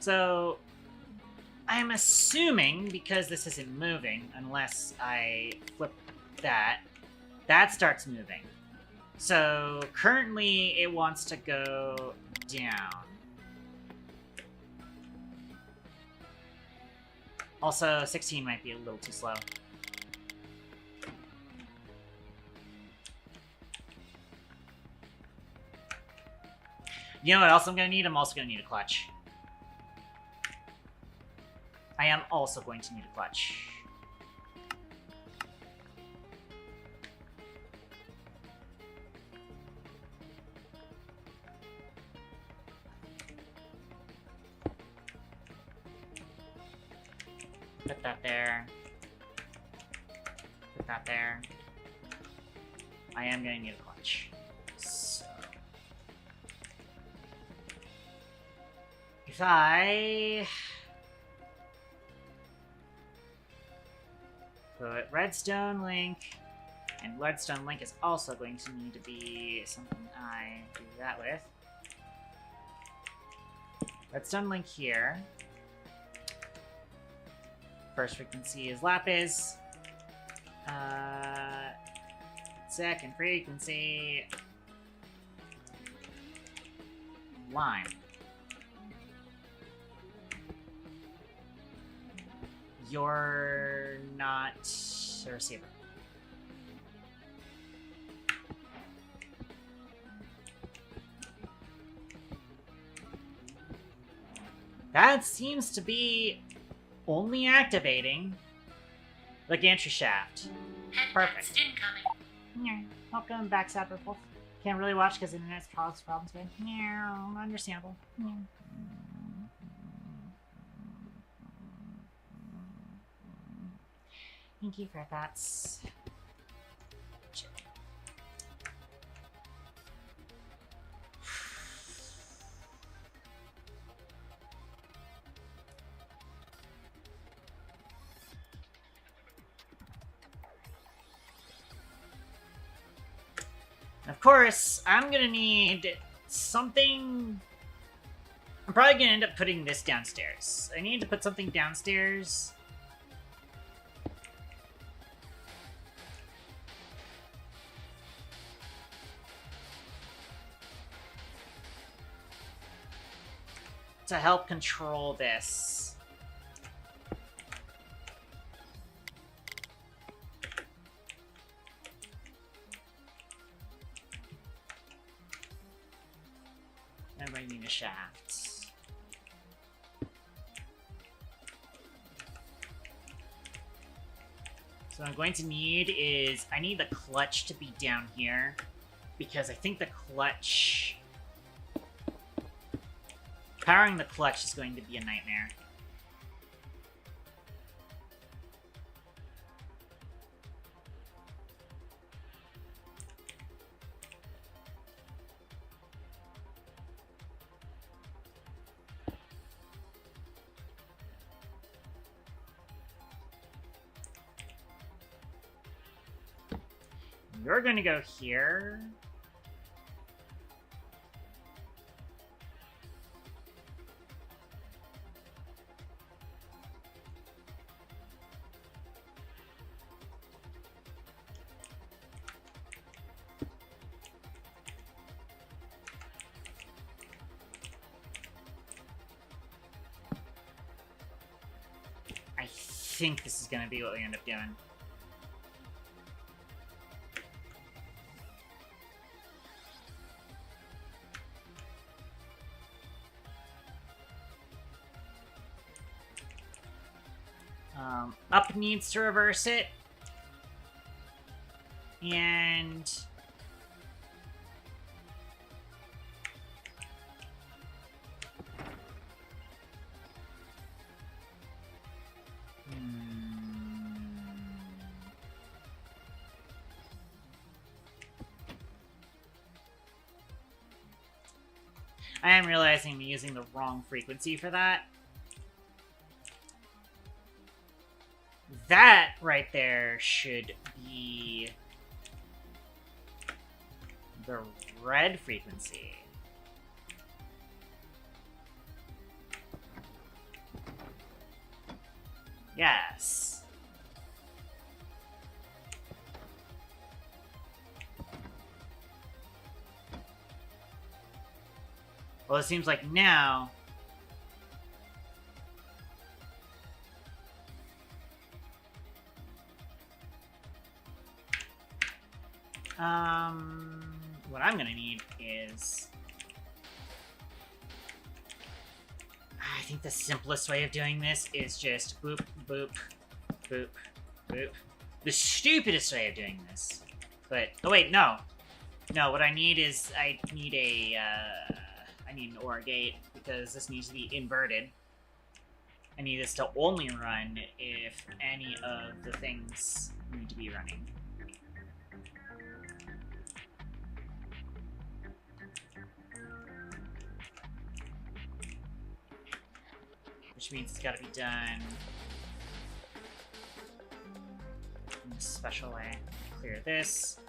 S2: So, I'm assuming, because this isn't moving, unless I flip that, that starts moving. So, currently, it wants to go down. Also, 16 might be a little too slow. You know what else I'm gonna need? I'm also gonna need a clutch. I am also going to need a clutch. Put that there. Put that there. I am gonna need a clutch. So... if I... put redstone link, and redstone link is also going to need to be something I do that with. Redstone link here. First frequency is lapis. Second frequency... lime. You're not a receiver. That seems to be only activating the gantry shaft. Perfect.
S1: Incoming.
S2: Yeah. Welcome back, Sapperwolf. Can't really watch because the internet's caused problems today. Yeah, understandable. Yeah. Thank you for that. Of course, I'm gonna need something... I'm probably gonna end up putting this downstairs. I need to put something downstairs. To help control this. And I need a shaft. So what I'm going to need is, I need the clutch to be down here, because I think the clutch... powering the clutch is going to be a nightmare. You're gonna go here. I think this is gonna be what we end up doing. Up needs to reverse it. And... I am realizing I'm using the wrong frequency for that. That right there should be the red frequency. guess. Well, it seems like now... what I'm gonna need is... I think the simplest way of doing this is just boop, boop, boop, boop. The stupidest way of doing this. But, oh wait, no. No, what I need is, I need an OR gate, because this needs to be inverted. I need this to only run if any of the things need to be running. Which means it's gotta be done in a special way. Clear this.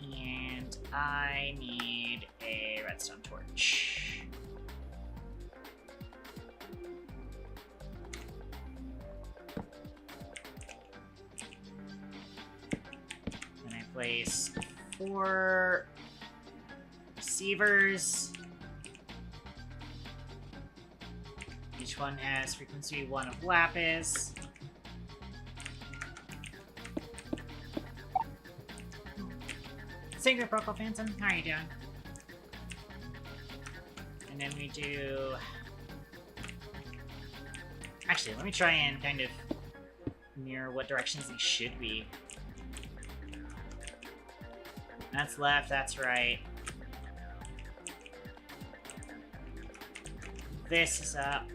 S2: And I need a redstone torch. Then I place 4 receivers. Each one has frequency 1 of lapis. Secret Broco Phantom, how are you doing? And then we do... Actually, let me try and kind of mirror what directions these should be. That's left, that's right. This is up.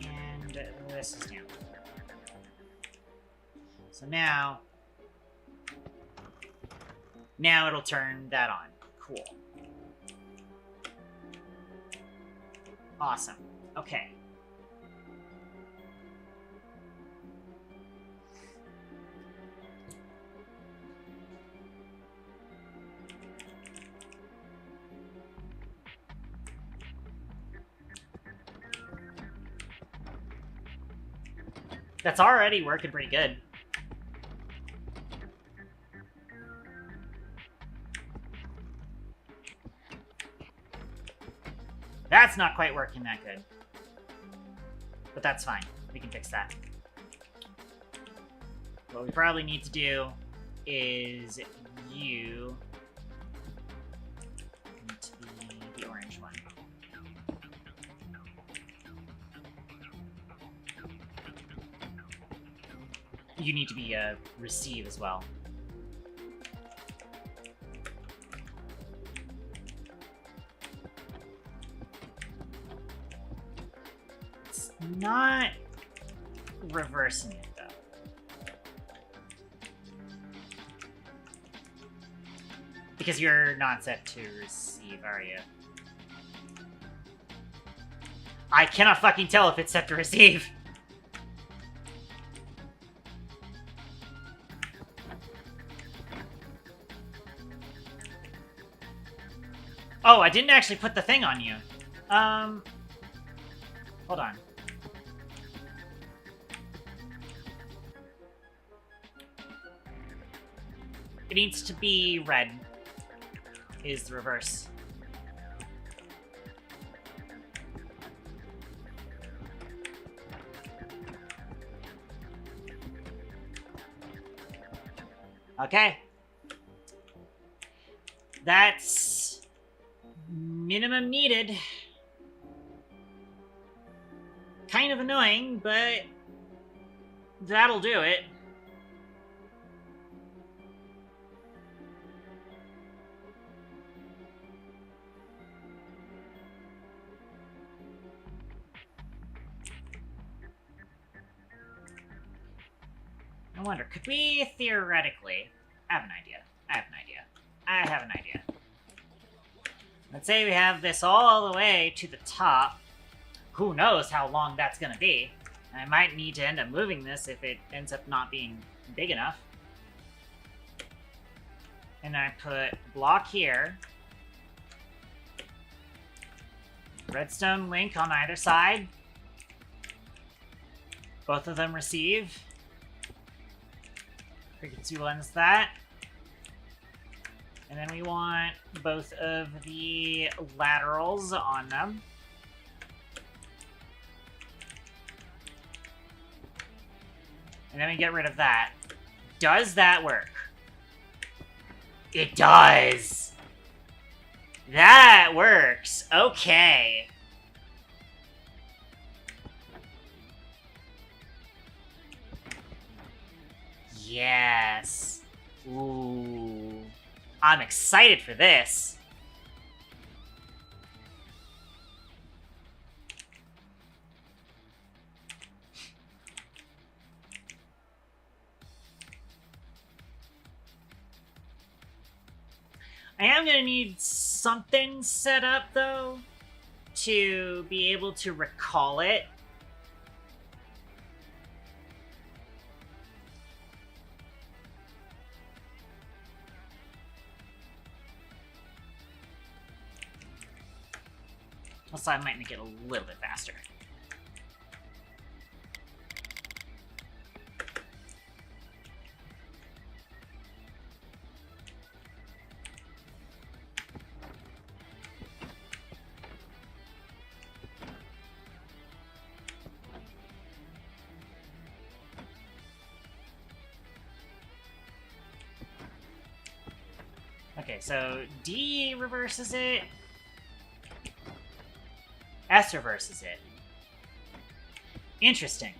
S2: And this is down. So now it'll turn that on. Cool. Awesome. Okay. That's already working pretty good. That's not quite working that good. But that's fine. We can fix that. What we probably need to do is you need to be the orange one. You need to be a receive as well. Not reversing it, though. Because you're not set to receive, are you? I cannot fucking tell if it's set to receive. Oh, I didn't actually put the thing on you. Hold on. It needs to be red, is the reverse. Okay. That's minimum needed. Kind of annoying, but that'll do it. I wonder, could we theoretically... I have an idea. Let's say we have this all the way to the top. Who knows how long that's gonna be. I might need to end up moving this if it ends up not being big enough. And I put block here. Redstone link on either side. Both of them receive. Frequency one's that. And then we want both of the laterals on them. And then we get rid of that. Does that work? It does! That works! Okay. Yes. Ooh. I'm excited for this. I am going to need something set up, though, to be able to recall it. Also, I might make it a little bit faster. Okay, so D reverses it. S reverses it. Interesting.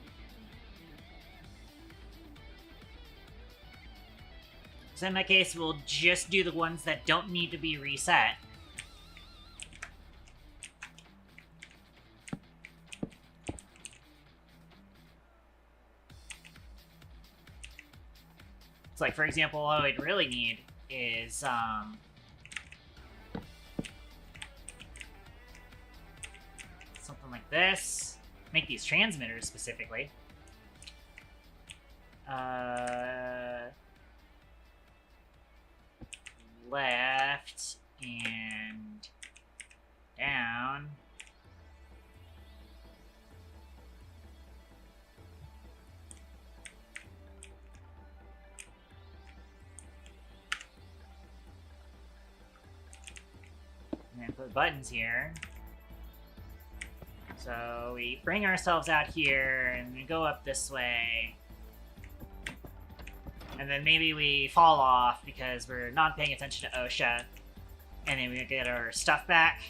S2: So in that case, we'll just do the ones that don't need to be reset. It's like, for example, what we'd really need is, something like this. Make these transmitters, specifically. Left and down. And then put buttons here. So we bring ourselves out here and we go up this way. And then maybe we fall off because we're not paying attention to OSHA. And then we get our stuff back.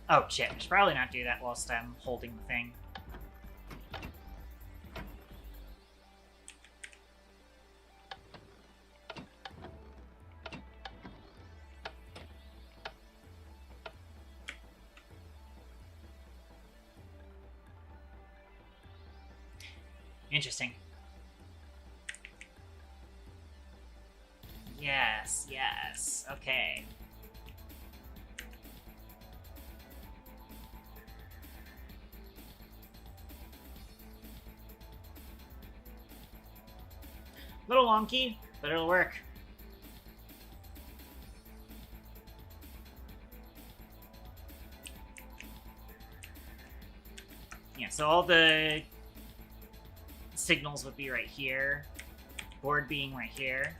S2: Oh shit, I should probably not do that whilst I'm holding the thing. Interesting. Yes, yes, okay. Little wonky, but it'll work. Yeah, so all the signals would be right here. Board being right here.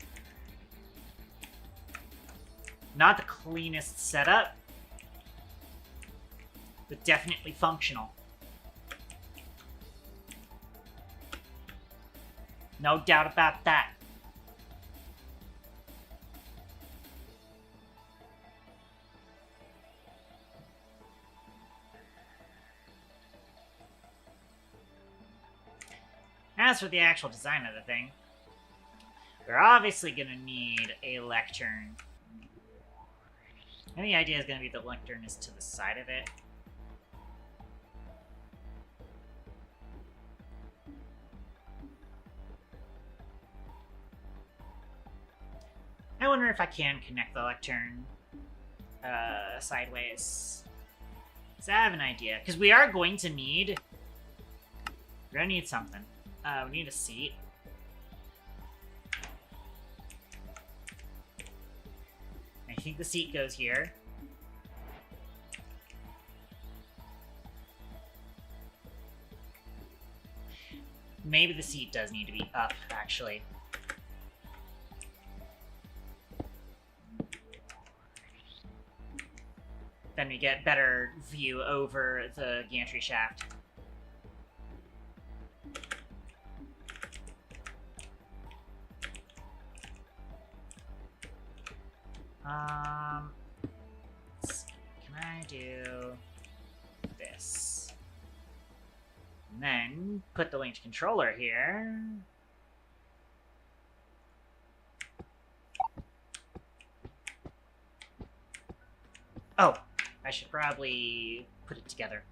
S2: Not the cleanest setup, but definitely functional. No doubt about that. As for the actual design of the thing, we're obviously going to need a lectern. And the idea is going to be the lectern is to the side of it. wonder if I can connect the lectern sideways. So I have an idea. Because we are going to need... We're going to need something. We need a seat. I think the seat goes here. Maybe the seat does need to be up, actually. Then we get better view over the gantry shaft. Let's see. Can I do this? And then put the linked controller here. Oh, I should probably put it together.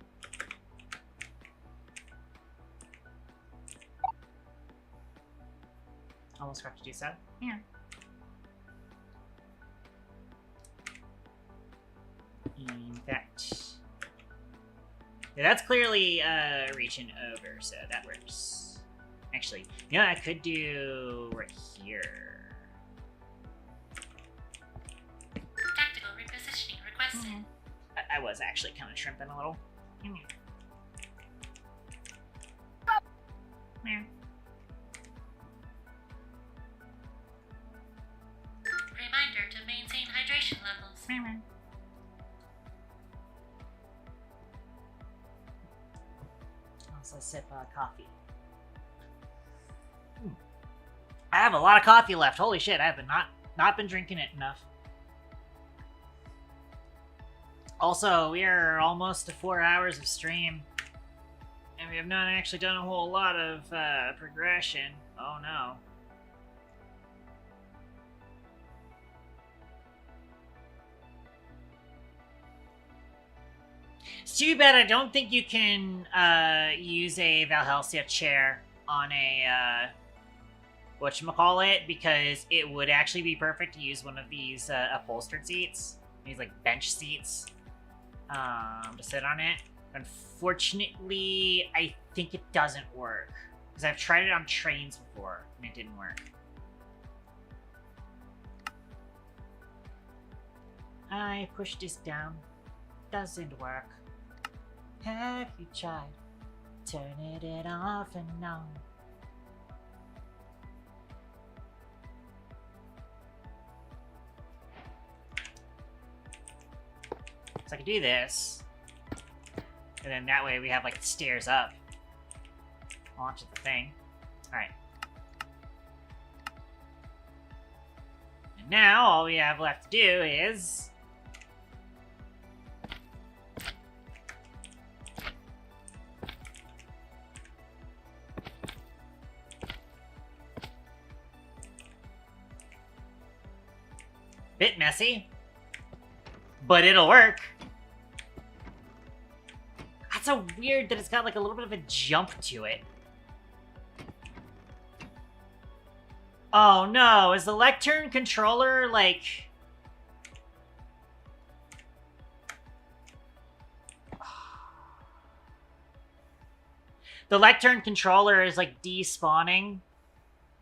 S2: Almost forgot to do so. Yeah. And that. Yeah, that's clearly reaching over, so that works. Actually, you know what I could do right here.
S1: Tactical repositioning requested.
S2: I was actually kind of shrimping a little.
S1: Reminder to maintain hydration levels.
S2: Also sip coffee. I have a lot of coffee left. Holy shit, I have not been drinking it enough. Also, we are almost to 4 hours of stream. And we have not actually done a whole lot of progression. Oh no. It's too bad I don't think you can use a Valhelsia chair on a whatchamacallit, because it would actually be perfect to use one of these upholstered seats. These like bench seats to sit on it. Unfortunately, I think it doesn't work. Because I've tried it on trains before and it didn't work. I push this down. Doesn't work. Have you tried turning it off and on? So I could do this, and then that way we have like the stairs up onto the thing. Alright. And now all we have left to do is bit messy, but it'll work. That's so weird that it's got like a little bit of a jump to it. Oh no, is the lectern controller like... The lectern controller is like despawning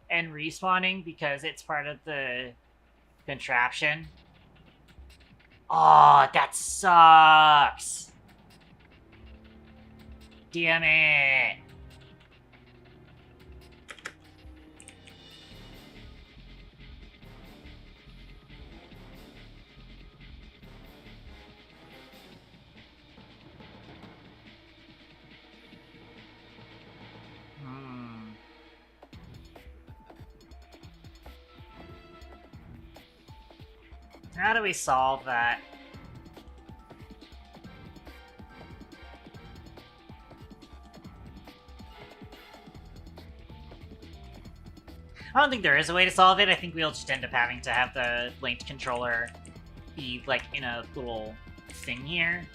S2: and respawning because it's part of the contraption. Oh, that sucks. Damn it. How do we solve that? I don't think there is a way to solve it. I think we'll just end up having to have the linked controller be, like, in a little thing here.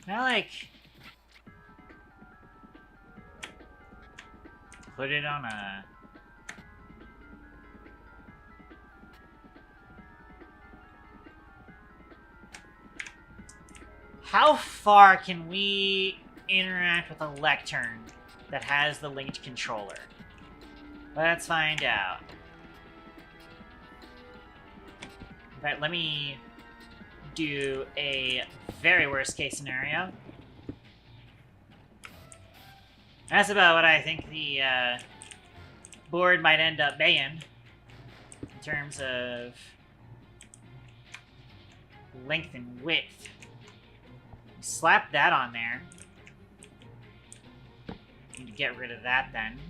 S2: I like... put it on a... How far can we interact with a lectern that has the linked controller? Let's find out. In fact, let me do a very worst case scenario. That's about what I think the board might end up being in terms of length and width. Slap that on there. Need to get rid of that then.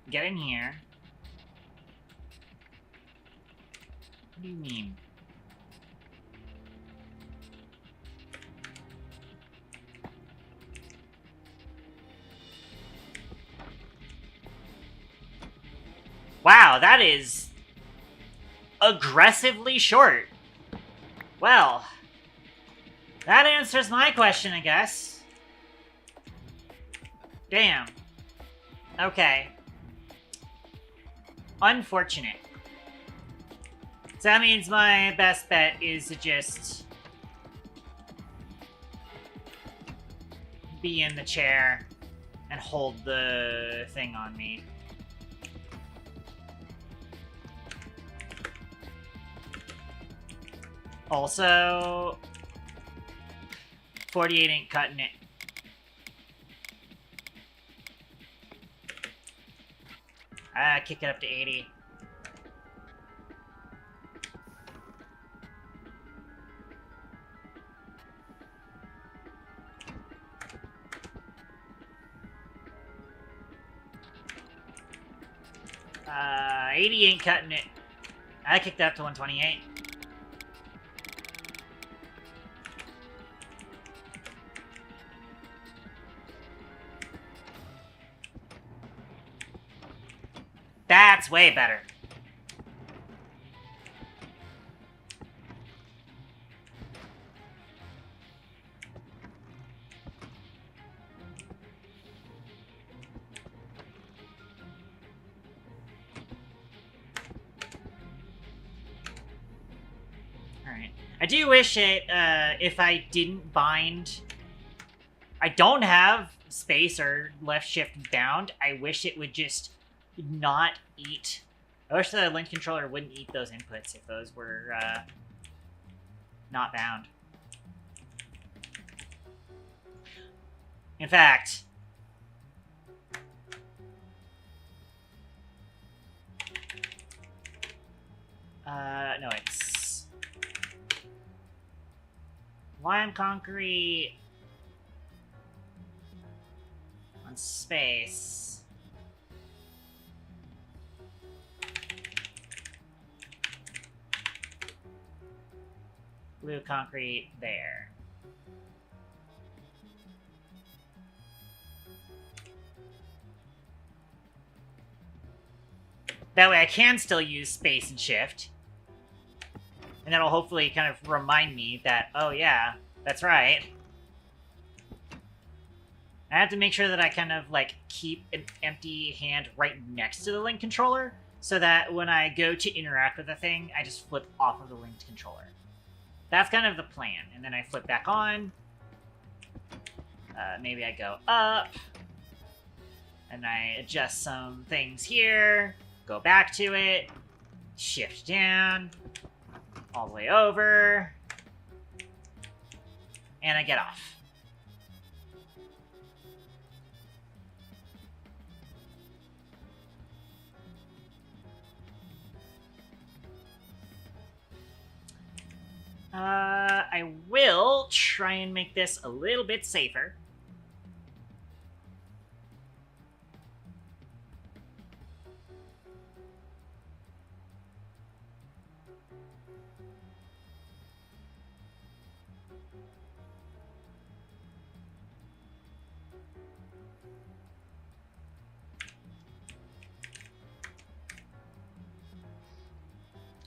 S2: Get in here. What do you mean? Wow, that is aggressively short. Well, that answers my question, I guess. Damn. Okay. Unfortunate. So that means my best bet is to just be in the chair and hold the thing on me. Also, 48 ain't cutting it. Kick it up to 80. Uh, 80 ain't cutting it. I kicked it up to 128. That's way better. Alright. I do wish it, if I didn't bind... I don't have space or left shift bound. I wish it would just not eat... I wish the link controller wouldn't eat those inputs if those were, not bound. In fact... no, it's... lime concrete... on space... blue concrete there. That way I can still use space and shift. And that'll hopefully kind of remind me that, oh yeah, that's right. I have to make sure that I kind of, like, keep an empty hand right next to the link controller, so that when I go to interact with the thing, I just flip off of the linked controller. That's kind of the plan. And then I flip back on. Maybe I go up. And I adjust some things here. Go back to it. Shift down. All the way over. And I get off. I will try and make this a little bit safer.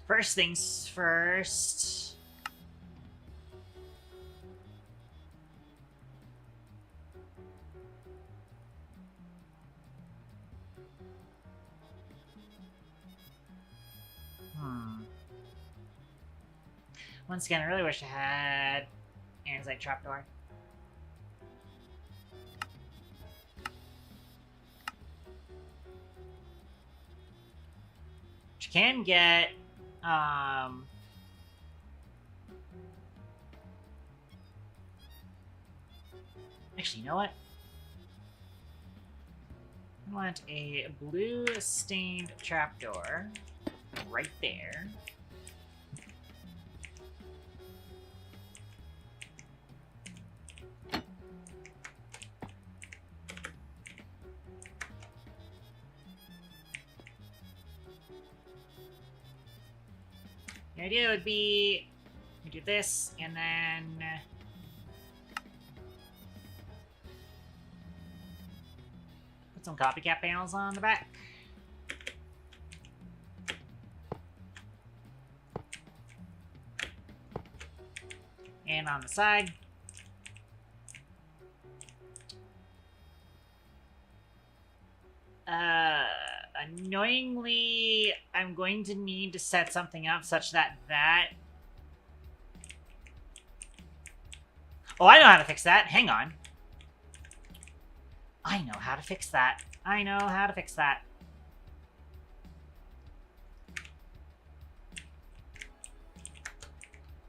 S2: First things first. Once again, I really wish I had Andesite trapdoor. Which you can get, actually, you know what? I want a blue stained trapdoor right there. The idea would be we do this and then put some copycat panels on the back. And on the side. Annoyingly, I'm going to need to set something up such that Oh, I know how to fix that. Hang on. I know how to fix that. I know how to fix that.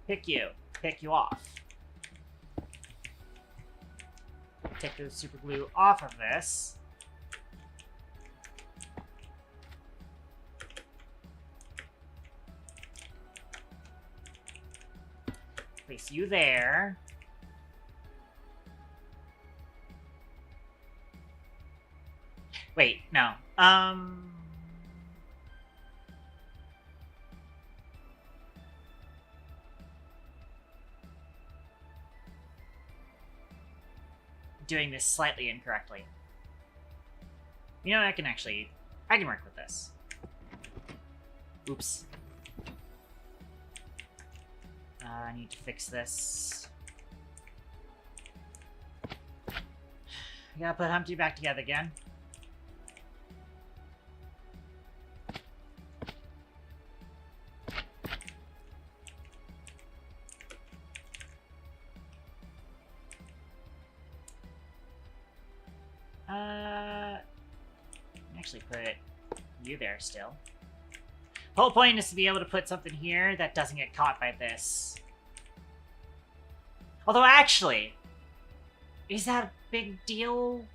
S2: Pick you off. Take the super glue off of this. Place you there. Wait, no. Doing this slightly incorrectly. You know, I can work with this. Oops. I need to fix this. I gotta put Humpty back together again. Actually put you there still. The whole point is to be able to put something here that doesn't get caught by this. Although, actually, is that a big deal?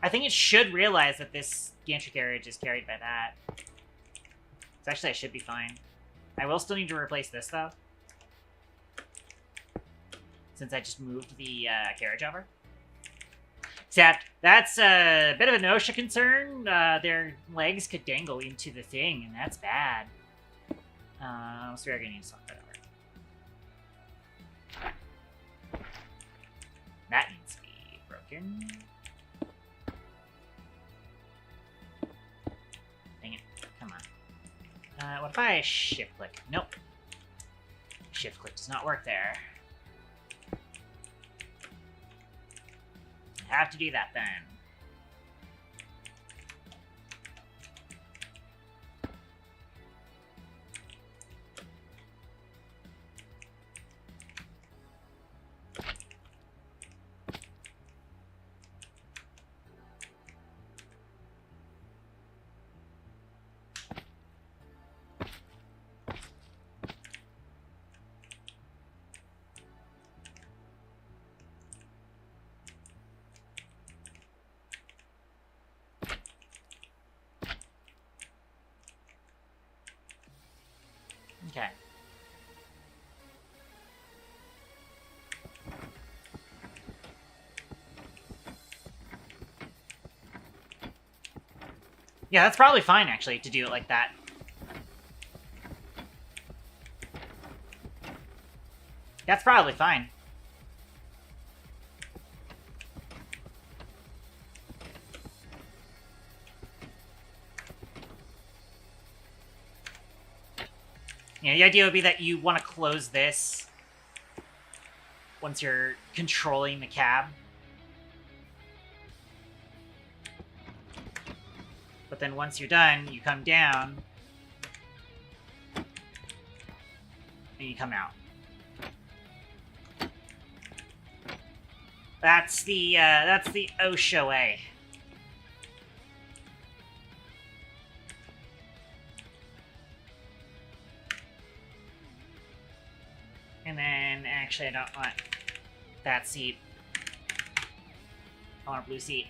S2: I think it should realize that this gantry carriage is carried by that. So actually, I should be fine. I will still need to replace this, though. Since I just moved the carriage over. Except, that's a bit of an OSHA concern. Their legs could dangle into the thing, and that's bad. So we're gonna need to swap that over. That needs to be broken. Dang it. Come on. What if I shift click? Nope. Shift click does not work there. Have to do that then. Okay. Yeah, that's probably fine, actually, to do it like that. That's probably fine. You know, the idea would be that you want to close this once you're controlling the cab. But then once you're done, you come down, and you come out. That's the OSHA way. And then, actually, I don't want that seat. I want a blue seat.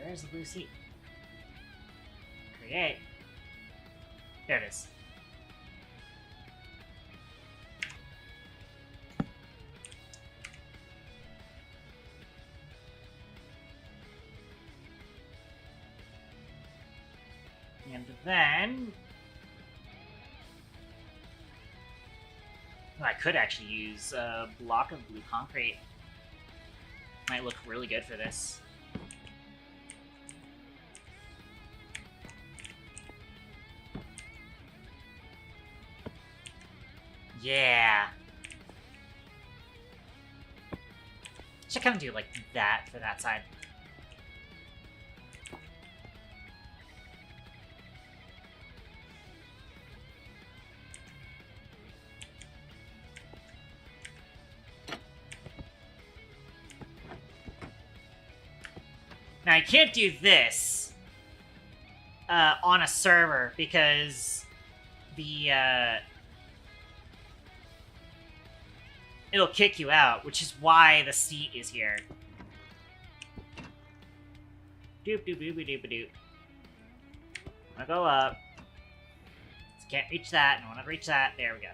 S2: Where's the blue seat? Create. There it is. And then... I could actually use a block of blue concrete. Might look really good for this. Yeah. Should kind of do like that for that side. Now I can't do this on a server because the it'll kick you out, which is why the seat is here. Doop doop doop doop doop. Wanna go up. Can't reach that, and wanna reach that. There we go.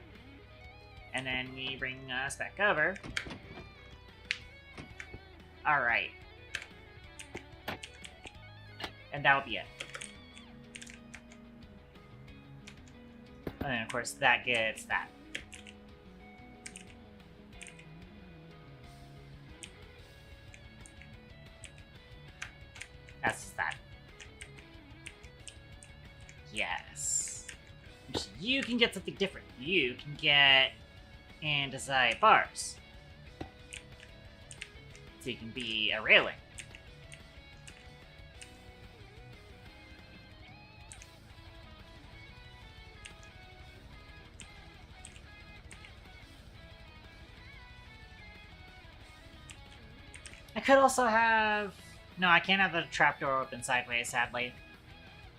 S2: And then we bring us back over. Alright. And that'll be it. And then, of course, that gets that. That's that. Yes. So you can get something different. You can get andesite bars. So you can be a railing. I could also have... No, I can't have the trapdoor open sideways, sadly.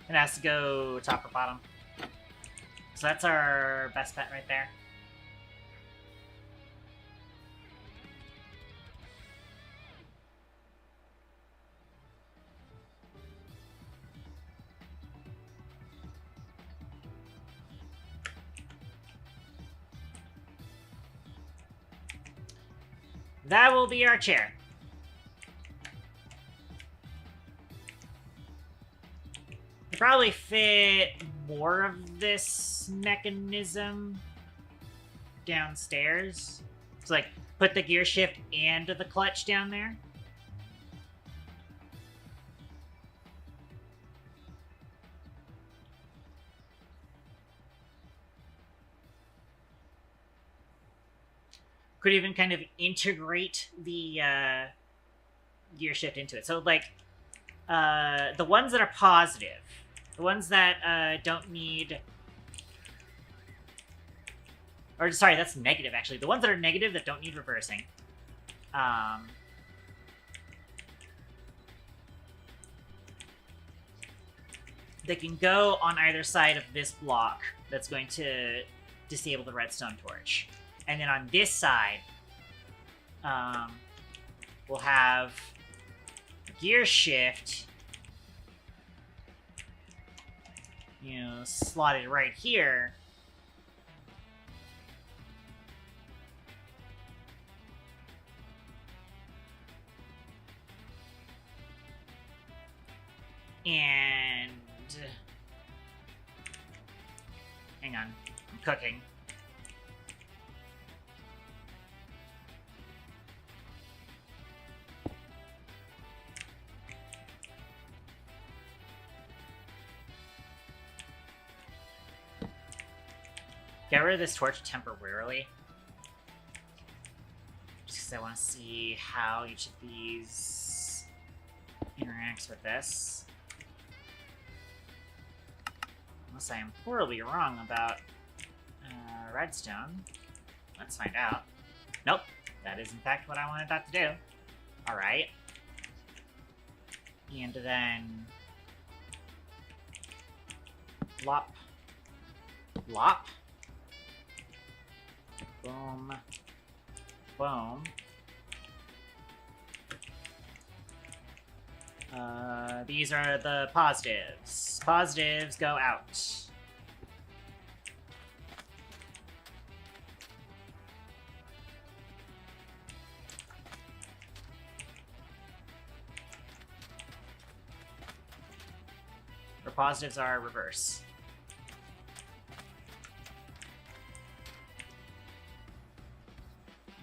S2: It has to go top or bottom. So that's our best bet right there. That will be our chair. Probably fit more of this mechanism downstairs. So, like, put the gear shift and the clutch down there. Could even kind of integrate the gear shift into it. So, like, the ones that are positive, the ones that don't need... Or, sorry, that's negative, actually. The ones that are negative that don't need reversing. They can go on either side of this block that's going to disable the redstone torch. And then on this side, we'll have gear shift, you know, slotted right here. And... hang on, I'm cooking. Get rid of this torch temporarily. because I want to see how each of these interacts with this. Unless I am horribly wrong about redstone. Let's find out. Nope, that is in fact what I wanted that to do. Alright. And then... Lop. Lop. Boom. Boom. These are the positives. Positives go out. Or positives are reverse.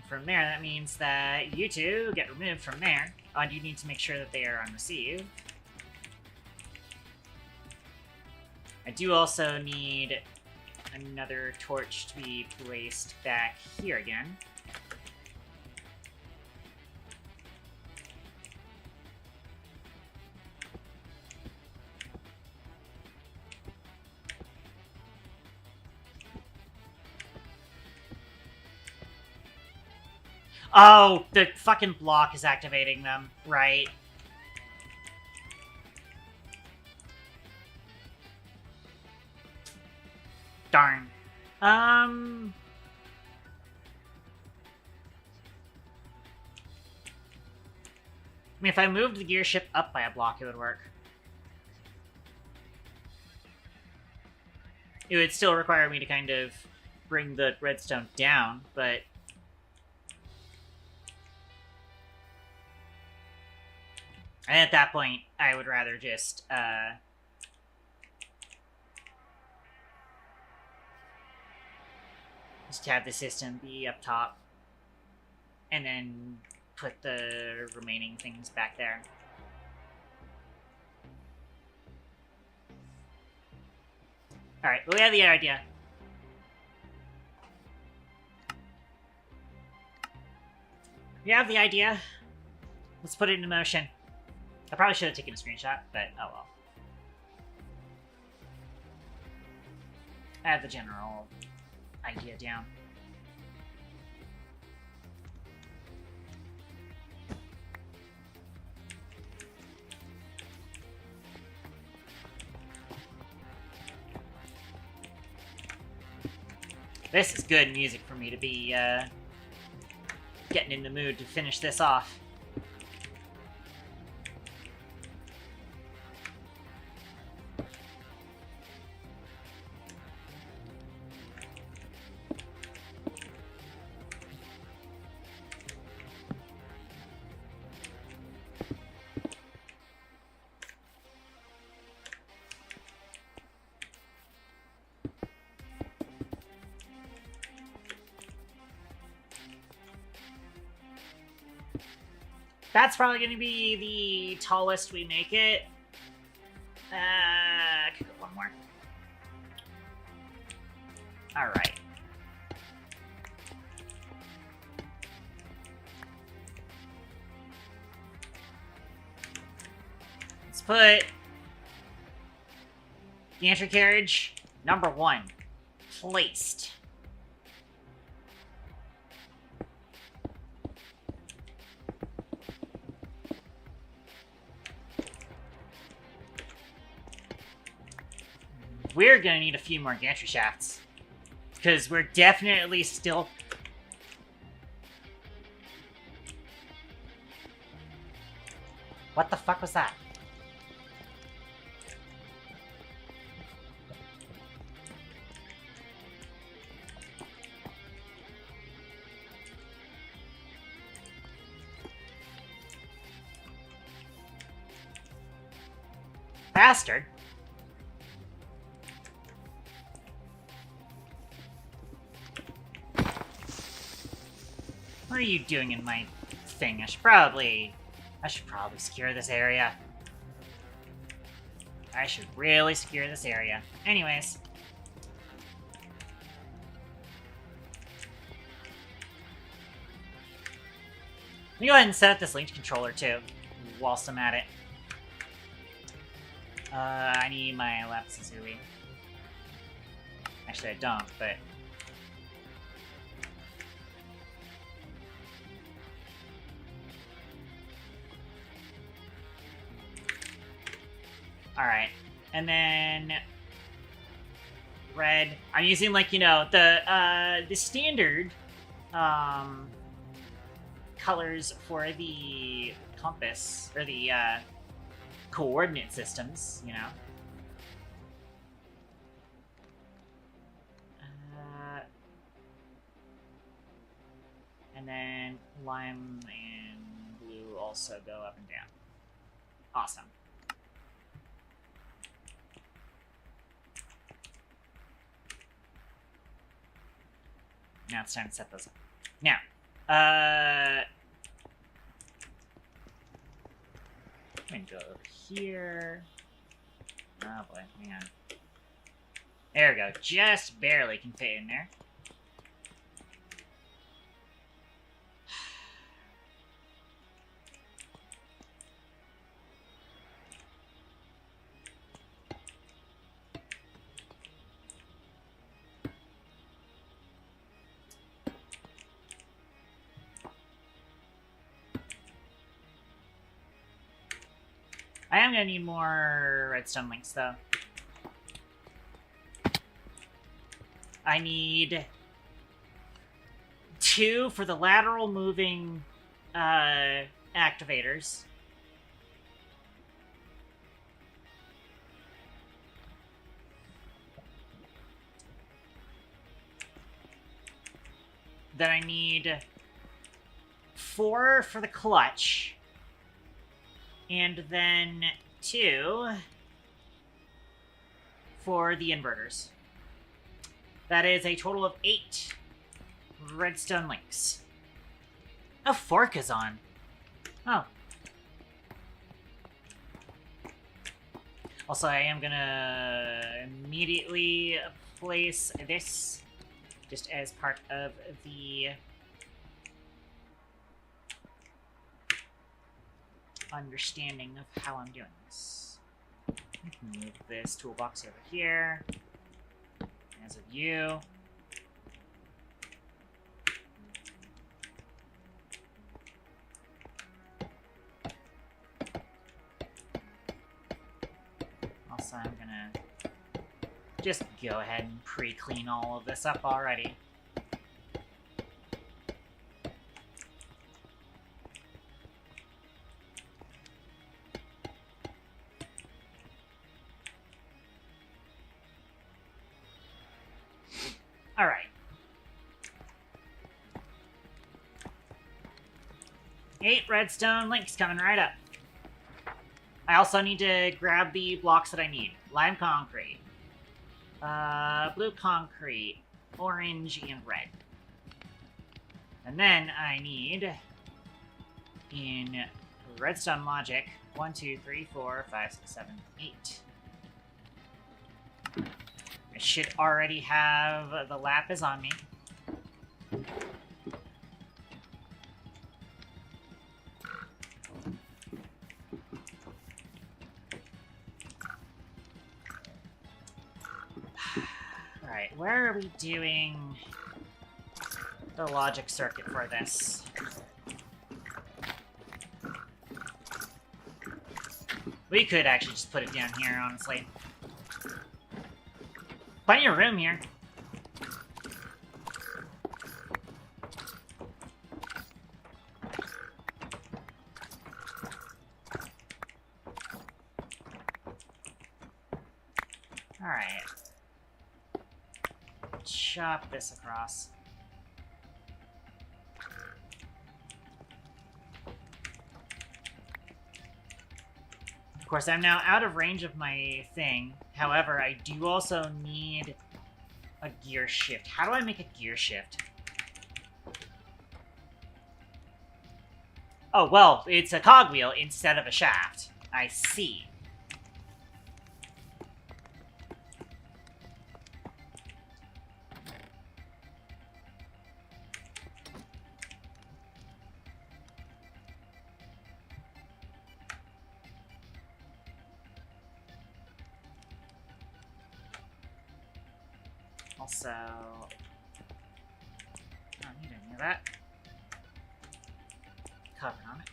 S2: From there, that means that you two get removed from there. And you need to make sure that they are on receive. I do also need another torch to be placed back here again. Oh, the fucking block is activating them, right? Darn. I mean, if I moved the gear ship up by a block, it would work. It would still require me to kind of bring the redstone down, but... And at that point, I would rather just have the system be up top, and then put the remaining things back there. Alright, well, we have the idea. We have the idea. Let's put it into motion. I probably should have taken a screenshot, but oh well. I have the general idea down. This is good music for me to be getting in the mood to finish this off. That's probably going to be the tallest we make it. I could go one more. Alright. Let's put the entry carriage number 1 placed. We're gonna need a few more gantry shafts. Because we're definitely still... What the fuck was that? Bastard. What are you doing in my thing? I should probably secure this area. I should really secure this area. Anyways. Let me go ahead and set up this linked controller too, whilst I'm at it. I need my lapis lazuli. Actually, I don't, but... Alright. And then... red. I'm using, like, you know, the standard, colors for the compass, or the, coordinate systems, you know. And then lime and blue also go up and down. Awesome. Now it's time to set those up. Now, I'm gonna go over here. Oh boy, hang on. There we go. Just barely can fit in there. I am gonna need more redstone links, though. I need 2 for the lateral moving activators. Then I need 4 for the clutch. And then 2 for the inverters. That is a total of 8 redstone links. A fork is on. Oh. Also, I am gonna immediately place this just as part of the understanding of how I'm doing this. Move this toolbox over here. As of you. Also, I'm gonna just go ahead and pre-clean all of this up already. Alright. 8 redstone links coming right up. I also need to grab the blocks that I need. Lime concrete. Blue concrete. Orange and red. And then I need, in redstone logic, 1, 2, 3, 4, 5, 6, 7, 8. I should already have the lapis on me. Alright, where are we doing the logic circuit for this? We could actually just put it down here, honestly. Plenty of room here. Alright. Chop this across. Of course, I'm now out of range of my thing. However, I do also need a gear shift. How do I make a gear shift? Oh, well, it's a cogwheel instead of a shaft. I see. Also, I don't need any of that. Cover on it.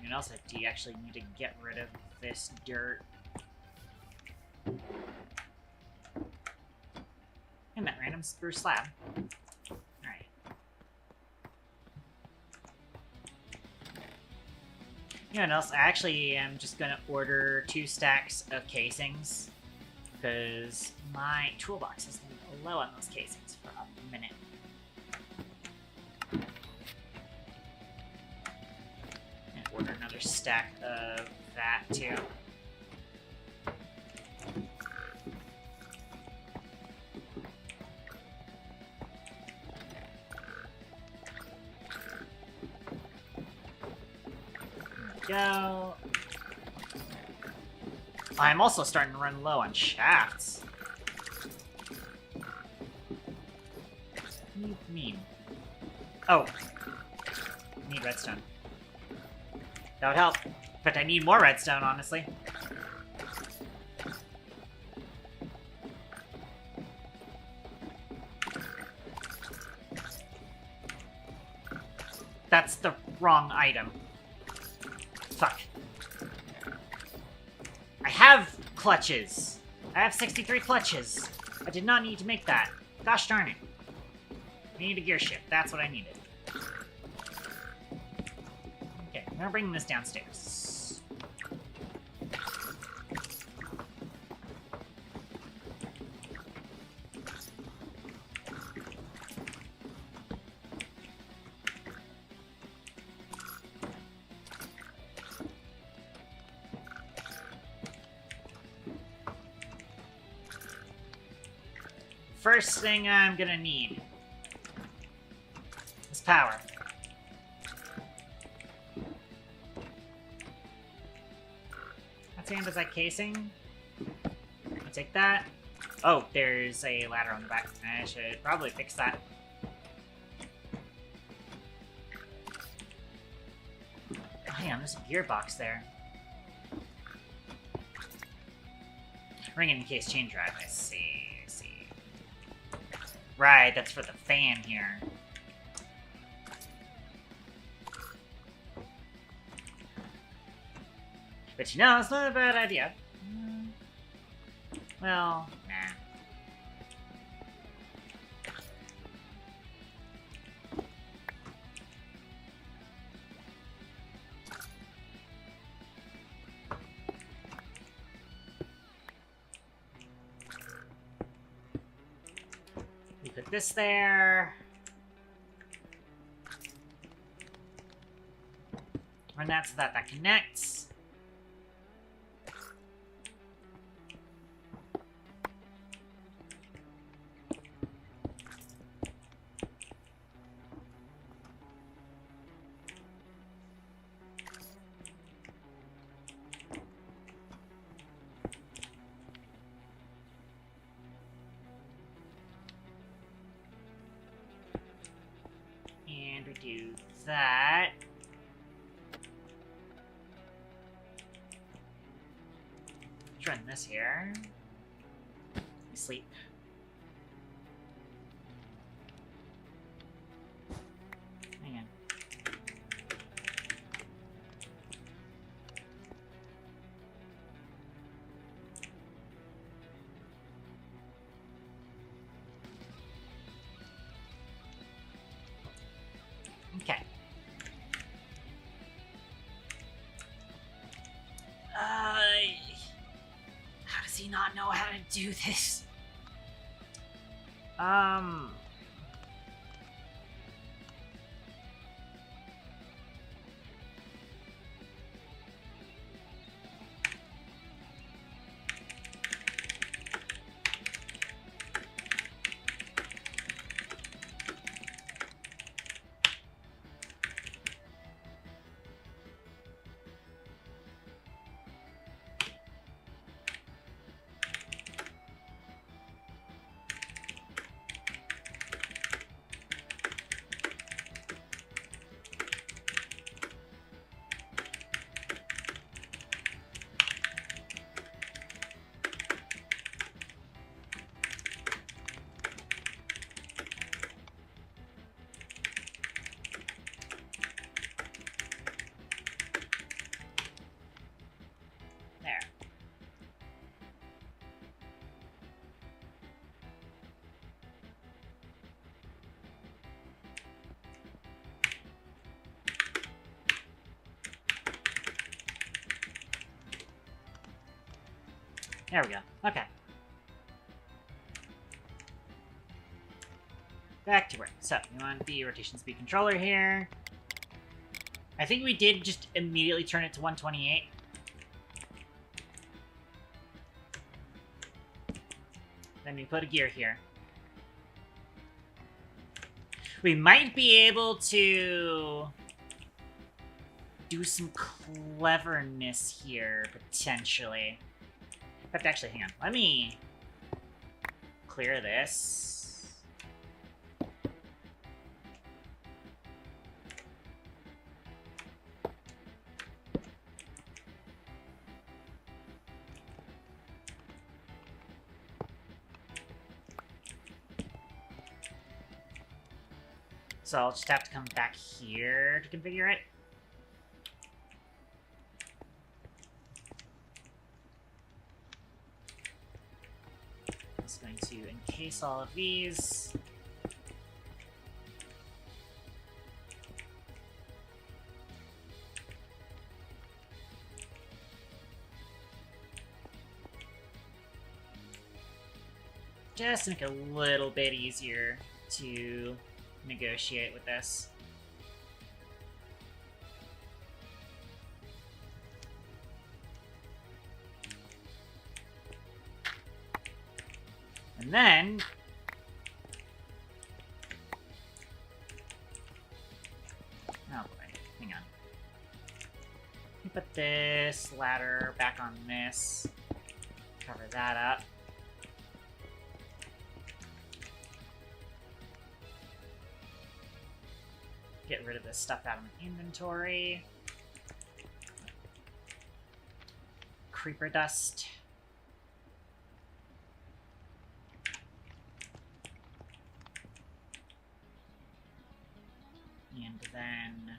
S2: And also, do you actually need to get rid of this dirt? And that random spruce slab. Alright. You know what else? I actually am just gonna order 2 stacks of casings, because my toolbox is low on those casings for a minute. And order another stack of that too. Go. I'm also starting to run low on shafts. What do you mean? Oh. I need redstone. That would help. But I need more redstone, honestly. That's the wrong item. Fuck. I have clutches. I have 63 clutches. I did not need to make that. Gosh darn it. I need a gear shift. That's what I needed. Okay, I'm gonna bring this downstairs. First thing I'm gonna need is power. That's andesite casing. I'll take that. Oh, there's a ladder on the back. I should probably fix that. Oh, hang on, there's a gearbox there. Ring in case chain drive, I see. Right, that's for the fan here. But you know, it's not a bad idea. Well, nah. Put this there. Run that so that connects. And we do that. Let's run this here. Sleep. Hang on. Okay. How does he not know how to do this? There we go. Okay. Back to work. So, we want the rotation speed controller here. I think we did just immediately turn it to 128. Then we put a gear here. We might be able to do some cleverness here, potentially. In fact, actually, hang on. Let me clear this. So I'll just have to come back here to configure it. I'm just going to encase all of these. Just to make it a little bit easier to negotiate with this. And then oh boy, hang on. Let me put this ladder back on this. Cover that up. Get rid of this stuff out of my inventory. Creeper dust. And then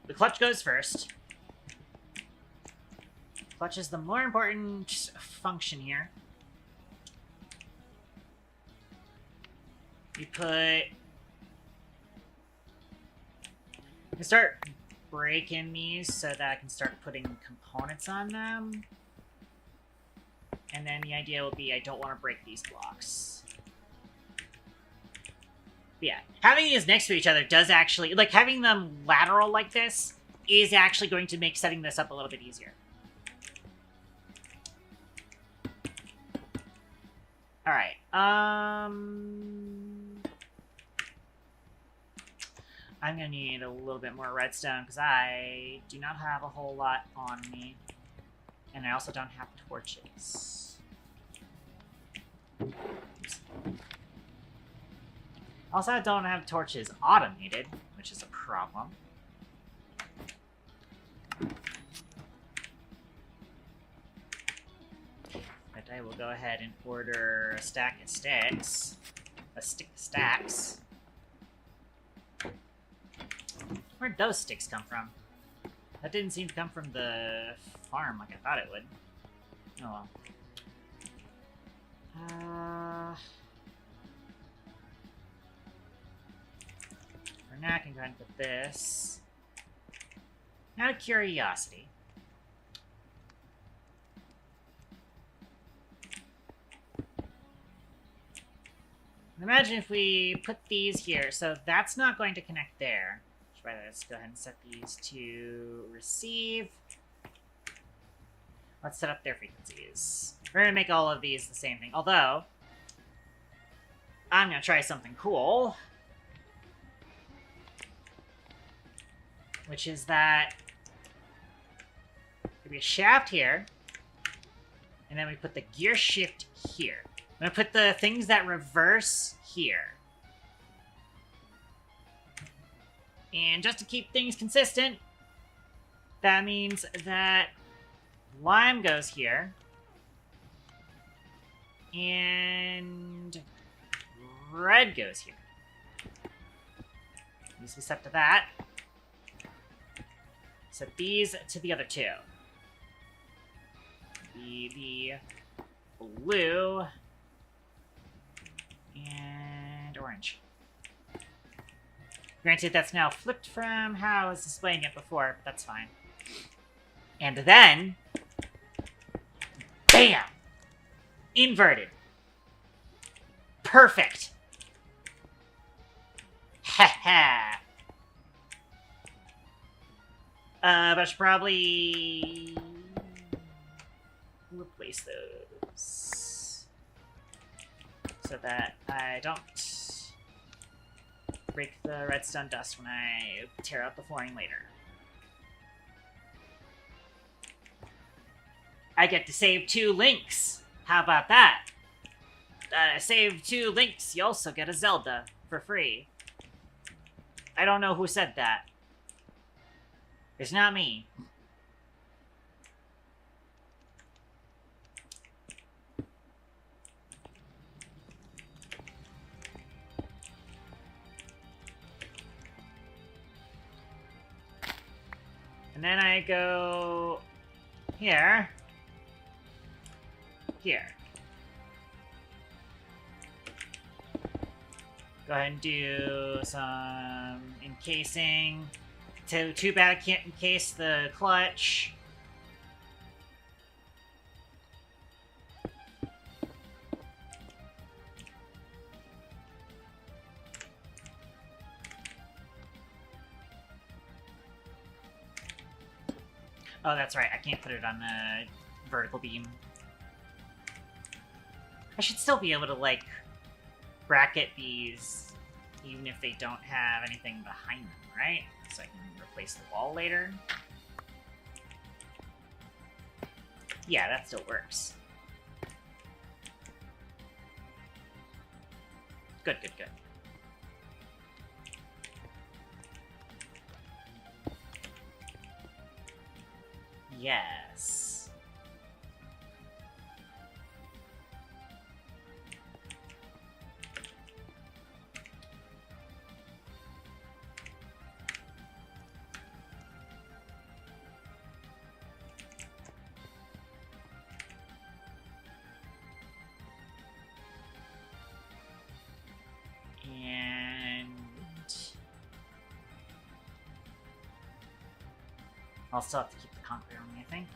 S2: the clutch goes first. Clutch is the more important function here. You put... I start breaking these so that I can start putting components on them. And then the idea will be I don't want to break these blocks. But yeah, having these next to each other does actually... Like, having them lateral like this is actually going to make setting this up a little bit easier. Alright, I'm gonna need a little bit more redstone, because I do not have a whole lot on me. And I also don't have torches. Oops. Also, I don't have torches automated, which is a problem. But I will go ahead and order a stack of sticks. A stick of stacks. Where'd those sticks come from? That didn't seem to come from the farm like I thought it would. Oh well. For now, I can go ahead and put this. Out of curiosity. Imagine if we put these here, so that's not going to connect there. Let's go ahead and set these to receive. Let's set up their frequencies. We're going to make all of these the same thing, although I'm going to try something cool, which is that there'll be a shaft here, and then we put the gear shift here. I'm going to put the things that reverse here. And just to keep things consistent, that means that lime goes here. And red goes here. Needs to be set to that. Set these to the other two. The blue and orange. Granted, that's now flipped from how I was displaying it before, but that's fine. And then... Bam! Inverted. Perfect. Ha. But I should probably replace those so that I don't break the redstone dust when I tear out the flooring later. I get to save 2 links. How about that? Save 2 links, you also get a Zelda for free. I don't know who said that. It's not me. And then I go here. Here. Go ahead and do some encasing. Too bad I can't encase the clutch. Oh, that's right. I can't put it on the vertical beam. I should still be able to, like, bracket these, even if they don't have anything behind them, right? So I can replace the wall later. Yeah, that still works. Good, good, good. Yes. I'll still have to keep the concrete on me, I think.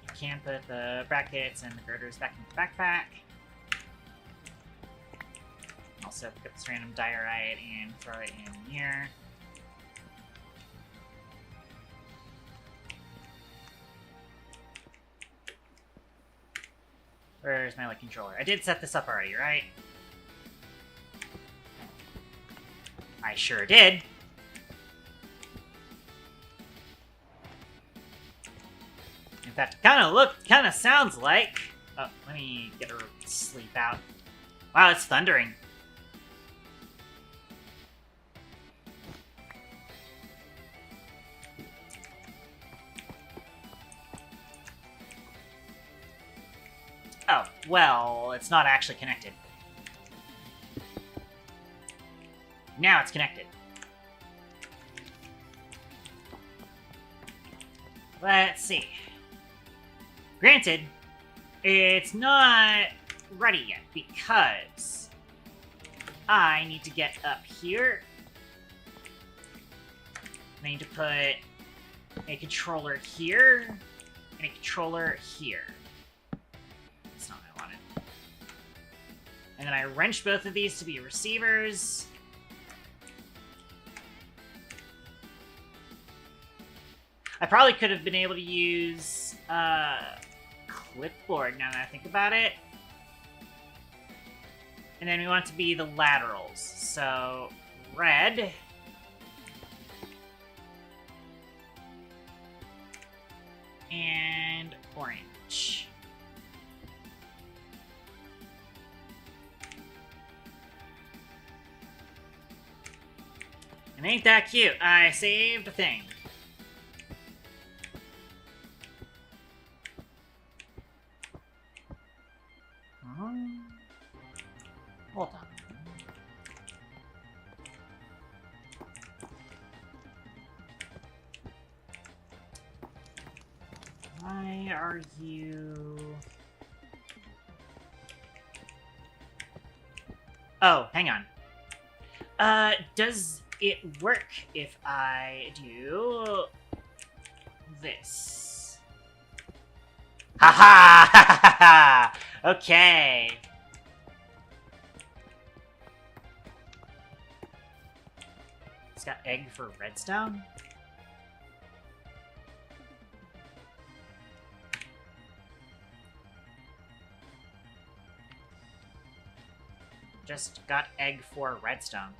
S2: You can put the brackets and the girders back in the backpack. Also pick up this random diorite and throw it in here. Where's my light controller? I did set this up already, right? I sure did. In fact, kind of sounds like... Oh, let me get her sleep out. Wow, it's thundering. Oh, well, it's not actually connected. Now it's connected. Let's see. Granted, it's not ready yet because I need to get up here. I need to put a controller here and a controller here. That's not what I wanted. And then I wrench both of these to be receivers. I probably could have been able to use clipboard now that I think about it. And then we want it to be the laterals. So, red. And orange. And ain't that cute? I saved a thing. Hold on. Why are you... Oh, hang on. Does it work if I do this. Haha! Ha ha ha! Okay. It's got egg for redstone? Just got egg for redstone.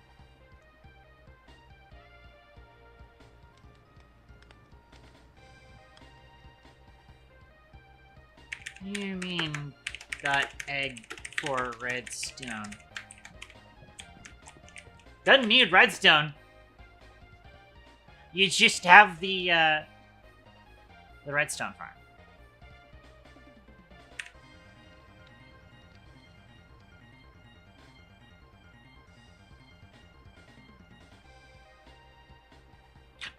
S2: You mean got egg for redstone? Doesn't need redstone. You just have the redstone farm.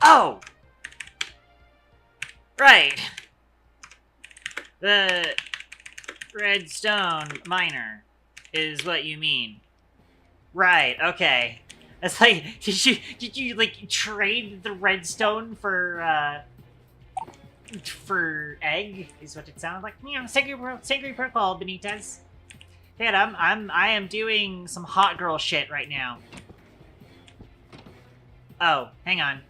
S2: Oh! Right. The redstone miner is what you mean. Right, okay. It's like, did you like trade the redstone for egg? Is what it sounded like. Yeah, sacred protocol, Benitez. Hey, I am doing some hot girl shit right now. Oh, hang on.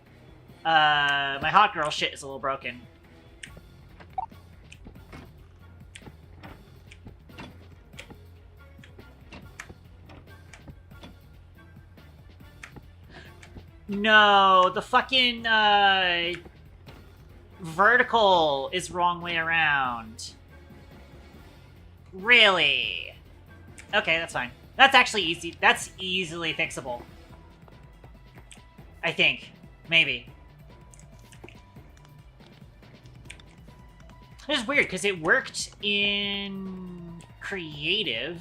S2: My hot girl shit is a little broken. No, the fucking, vertical is wrong way around. Really? Okay, that's fine. That's actually easy. That's easily fixable. I think. Maybe. It's weird, because it worked in creative.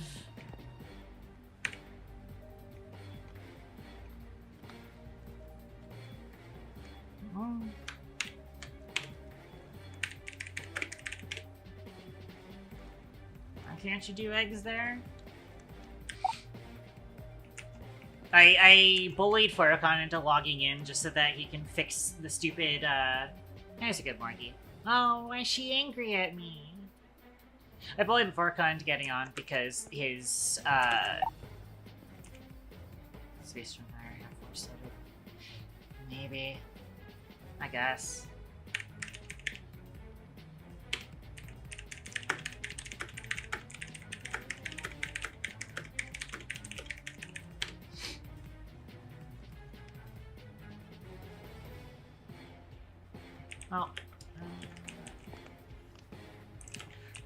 S2: Can't you do eggs there? I bullied Furcon into logging in just so that he can fix the stupid, There's a good marquee. Oh, why is she angry at me? I bullied Furcon into getting on because his, space from there, I have force loaded. Maybe. I guess. Oh.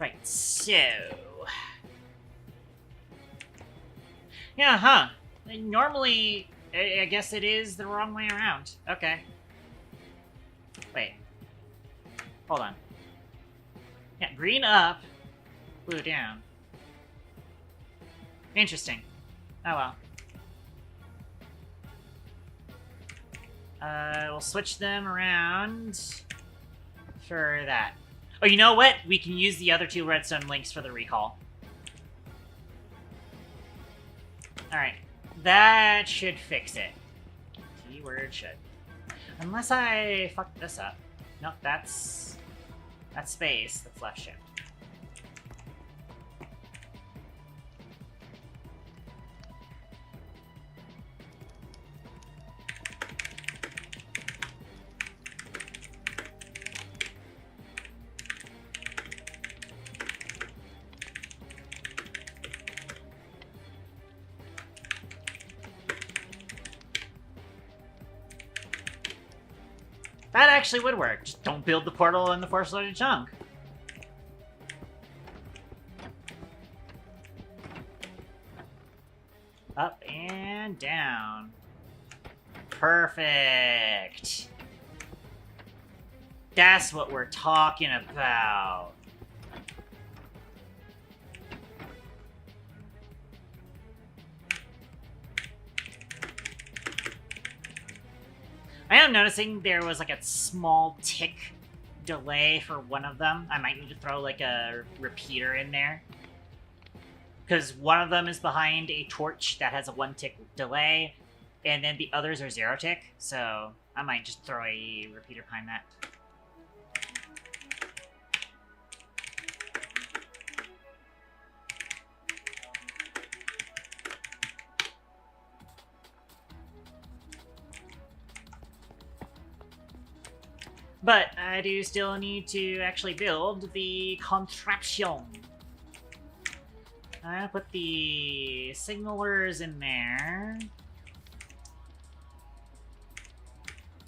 S2: Right, so... Yeah, huh. Normally, I guess it is the wrong way around. Okay. Wait. Hold on. Yeah, green up, blue down. Interesting. Oh well. We'll switch them around for that. Oh, you know what? We can use the other two redstone links for the recall. Alright. That should fix it. Keyword should. Unless I fucked this up. Nope, that's space. That's left shift. That actually would work. Just don't build the portal in the force-loaded chunk. Up and down. Perfect. That's what we're talking about. I am noticing there was like a small tick delay for one of them. I might need to throw like a repeater in there. Because one of them is behind a torch that has a 1 tick delay, and then the others are 0 tick, so I might just throw a repeater behind that. But I do still need to actually build the contraption. I'm gonna put the signalers in there.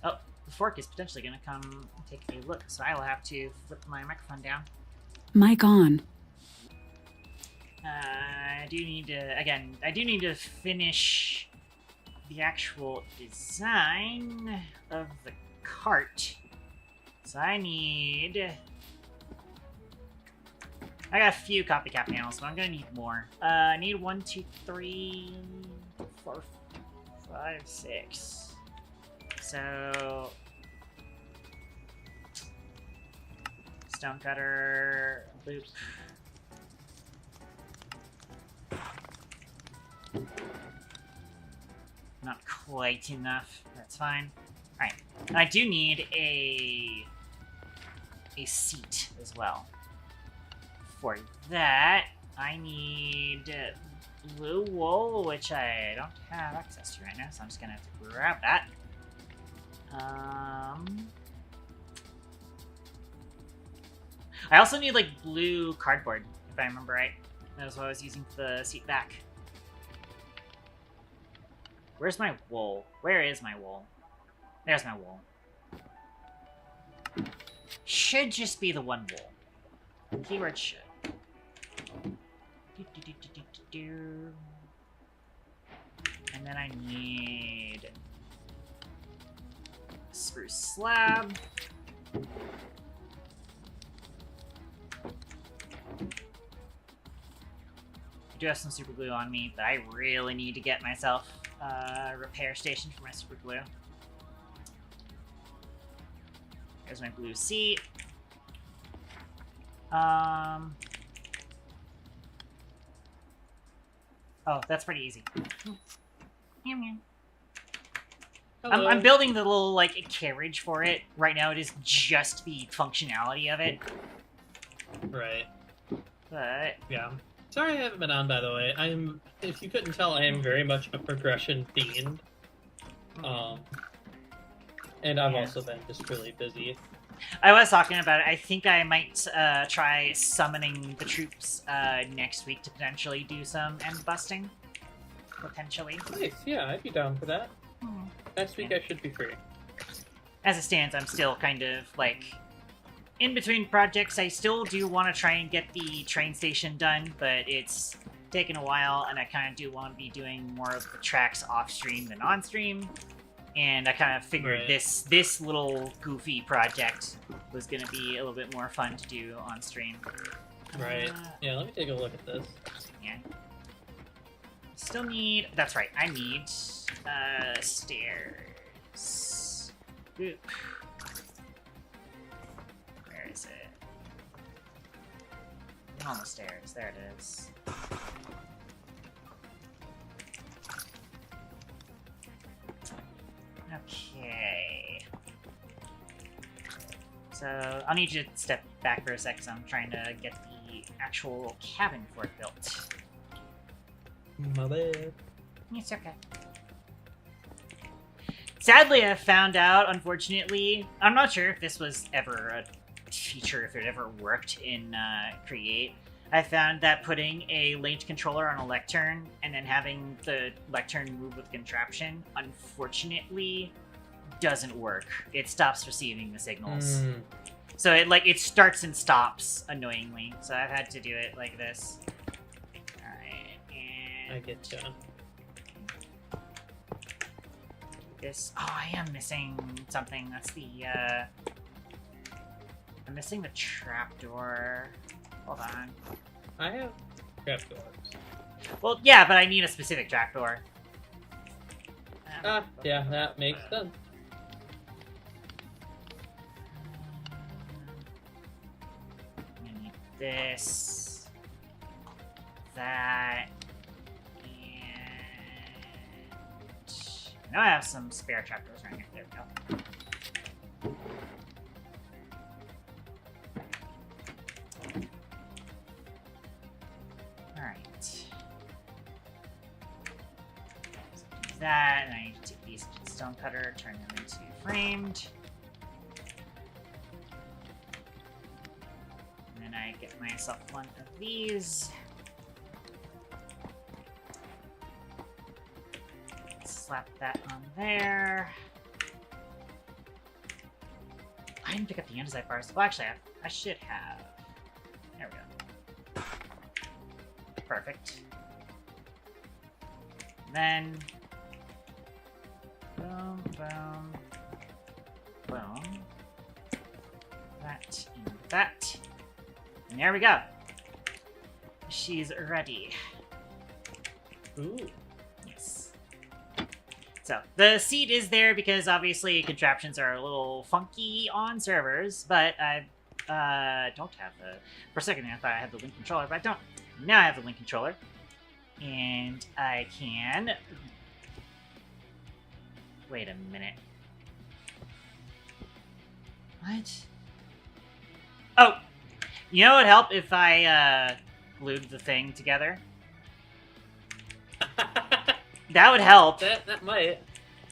S2: Oh, the fork is potentially gonna come take a look, so I will have to flip my microphone down.
S3: Mic on.
S2: I do need to finish the actual design of the cart. So I got a few copycat panels, but I'm gonna need more. I need 1, 2, 3, 4, 5, 6. So stonecutter, loop. Not quite enough. That's fine. Alright. I do need a seat as well. For that, I need blue wool, which I don't have access to right now, so I'm just gonna have to grab that. I also need, like, blue cardboard, if I remember right. That was what I was using for the seat back. Where's my wool? Where is my wool? There's my wool. Should just be the one wool. Keyword should. And then I need a spruce slab. I do have some super glue on me, but I really need to get myself a repair station for my super glue. There's my blue seat. Oh, that's pretty easy. I'm building the little, like, carriage for it. Right now it is just the functionality of it.
S4: Right.
S2: But...
S4: yeah. Sorry I haven't been on, by the way. If you couldn't tell, I am very much a progression themed. And I've also been just really busy.
S2: I was talking about it. I think I might try summoning the troops next week to potentially do some end busting. Potentially.
S4: Nice, yeah, I'd be down for that. Next week I should be free.
S2: As it stands, I'm still kind of, like, in between projects. I still do want to try and get the train station done, but it's taken a while, and I kind of do want to be doing more of the tracks off-stream than on-stream. And I kind of figured this little goofy project was going to be a little bit more fun to do on stream.
S4: Right. Yeah, let me take a look at this.
S2: Yeah. Still need... that's right. I need stairs. Oop. Where is it? On the stairs. There it is. Okay. So, I'll need you to step back for a sec, because I'm trying to get the actual cabin for it built.
S4: My bad.
S2: It's okay. Sadly, I found out, unfortunately, I'm not sure if this was ever a feature, if it ever worked in Create. I found that putting a linked controller on a lectern and then having the lectern move with contraption, unfortunately, doesn't work. It stops receiving the signals. So it starts and stops annoyingly. So I've had to do it like this. Alright, and...
S4: I get ya.
S2: This... oh, I am missing something. That's the, I'm missing the trapdoor. Hold on.
S4: I have trapdoors.
S2: Well, yeah, but I need a specific trapdoor.
S4: Yeah, that makes sense.
S2: I need this, that, and I know I have some spare trapdoors right here. There we go. That, and I need to take these stonecutter, turn them into framed. get myself one of these. Slap that on there. I didn't pick up the andesite bars. Well, actually, I should have. There we go. Perfect. Then, boom, boom, boom. That and that. And there we go. She's ready.
S4: Ooh.
S2: Yes. So, the seat is there because obviously contraptions are a little funky on servers, but I don't have the... For a second I thought I had the Link controller, but I don't. Now I have the Link controller. And I can... Wait a minute. What? Oh! You know what would help if I glued the thing together? That would help.
S4: That might.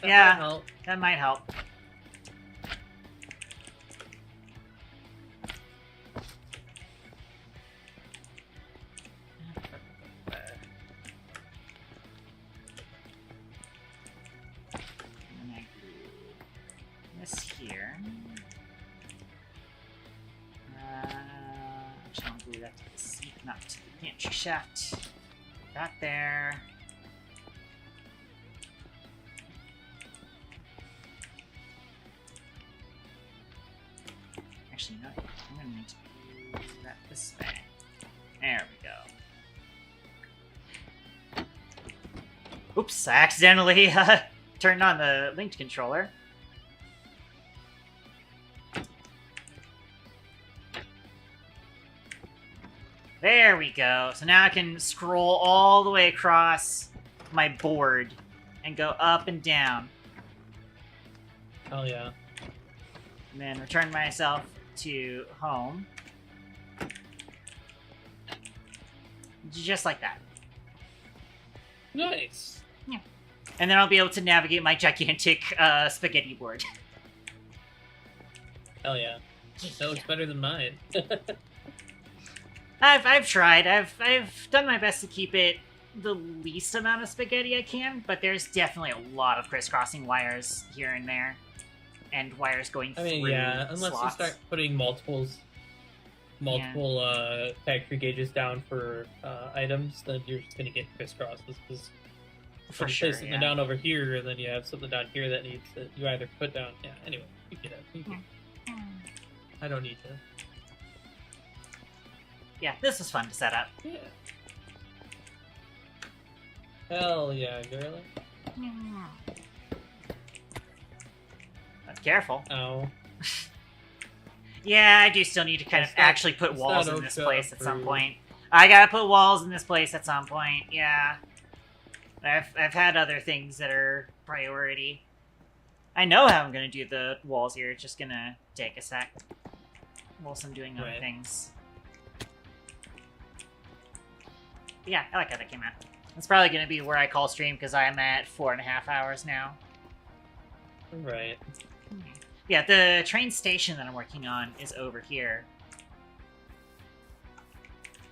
S4: That
S2: Yeah.
S4: might help.
S2: That might help. And I glue this here. Actually, I'll glue that to the seat, not to the pantry shaft. That there. Actually, no, I'm gonna need to do that this way. There we go. Oops, I accidentally turned on the linked controller. There we go. So now I can scroll all the way across my board and go up and down.
S4: Oh yeah.
S2: And then return myself to home. Just like that.
S4: Nice.
S2: And then I'll be able to navigate my gigantic spaghetti board.
S4: Hell yeah. That looks better than mine.
S2: I've tried. I've done my best to keep it the least amount of spaghetti I can, but there's definitely a lot of crisscrossing wires here and there. And wires going
S4: I mean,
S2: through
S4: yeah, unless
S2: slots.
S4: you start putting multiple tag tree gauges down for items, then you're just gonna get crisscrosses. Because
S2: For
S4: you
S2: sure,
S4: place something
S2: yeah.
S4: down over here, and then you have something down here that needs that you either put down. Yeah. Anyway, you get it. You can- I don't need to.
S2: Yeah, this was fun to set up.
S4: Yeah. Hell yeah, girly.
S2: But careful.
S4: Ow.
S2: Yeah, I do still need to kind of
S4: It's not-
S2: actually put
S4: it's
S2: walls
S4: not
S2: in this
S4: OSHA
S2: place at some
S4: approved.
S2: point. I gotta put walls in this place at some point, yeah. I've had other things that are priority. I know how I'm gonna do the walls here, it's just gonna take a sec. Whilst I'm doing other
S4: Right.
S2: things. Yeah, I like how that came out. That's probably gonna be where I call stream, because I'm at 4.5 hours now.
S4: Right.
S2: Yeah, the train station that I'm working on is over here.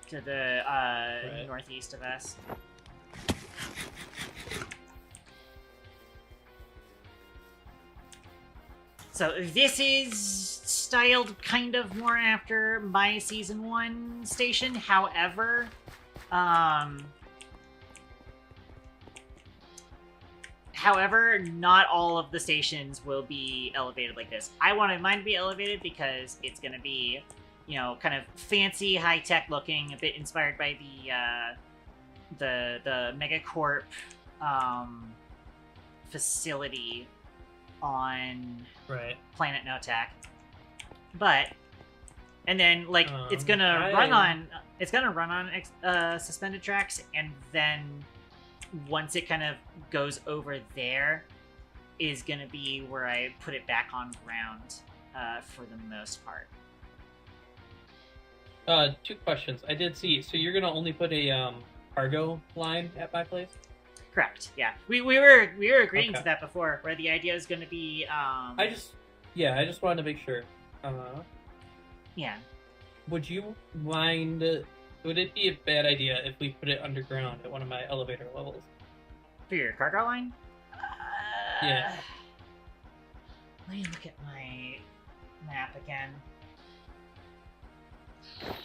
S2: To the
S4: Right.
S2: northeast of us. So this is styled kind of more after my Season 1 station, however, not all of the stations will be elevated like this. I wanted mine to be elevated because it's going to be, you know, kind of fancy, high-tech looking, a bit inspired by the Megacorp facility on
S4: Right.
S2: Planet Notak. But, and then, like, it's
S4: Um,
S2: gonna
S4: I-
S2: run on suspended tracks, and then once it kind of goes over there, is gonna be where I put it back on ground for the most part.
S4: 2 questions. I did see. So you're gonna only put a cargo line at my place?
S2: Correct. Yeah, we were agreeing to
S4: Okay.
S2: that before, where the idea is going to be.
S4: I just wanted to make sure.
S2: Yeah.
S4: Would you mind? Would it be a bad idea if we put it underground at one of my elevator levels?
S2: For your cargo line?
S4: Yeah.
S2: Let me look at my map again.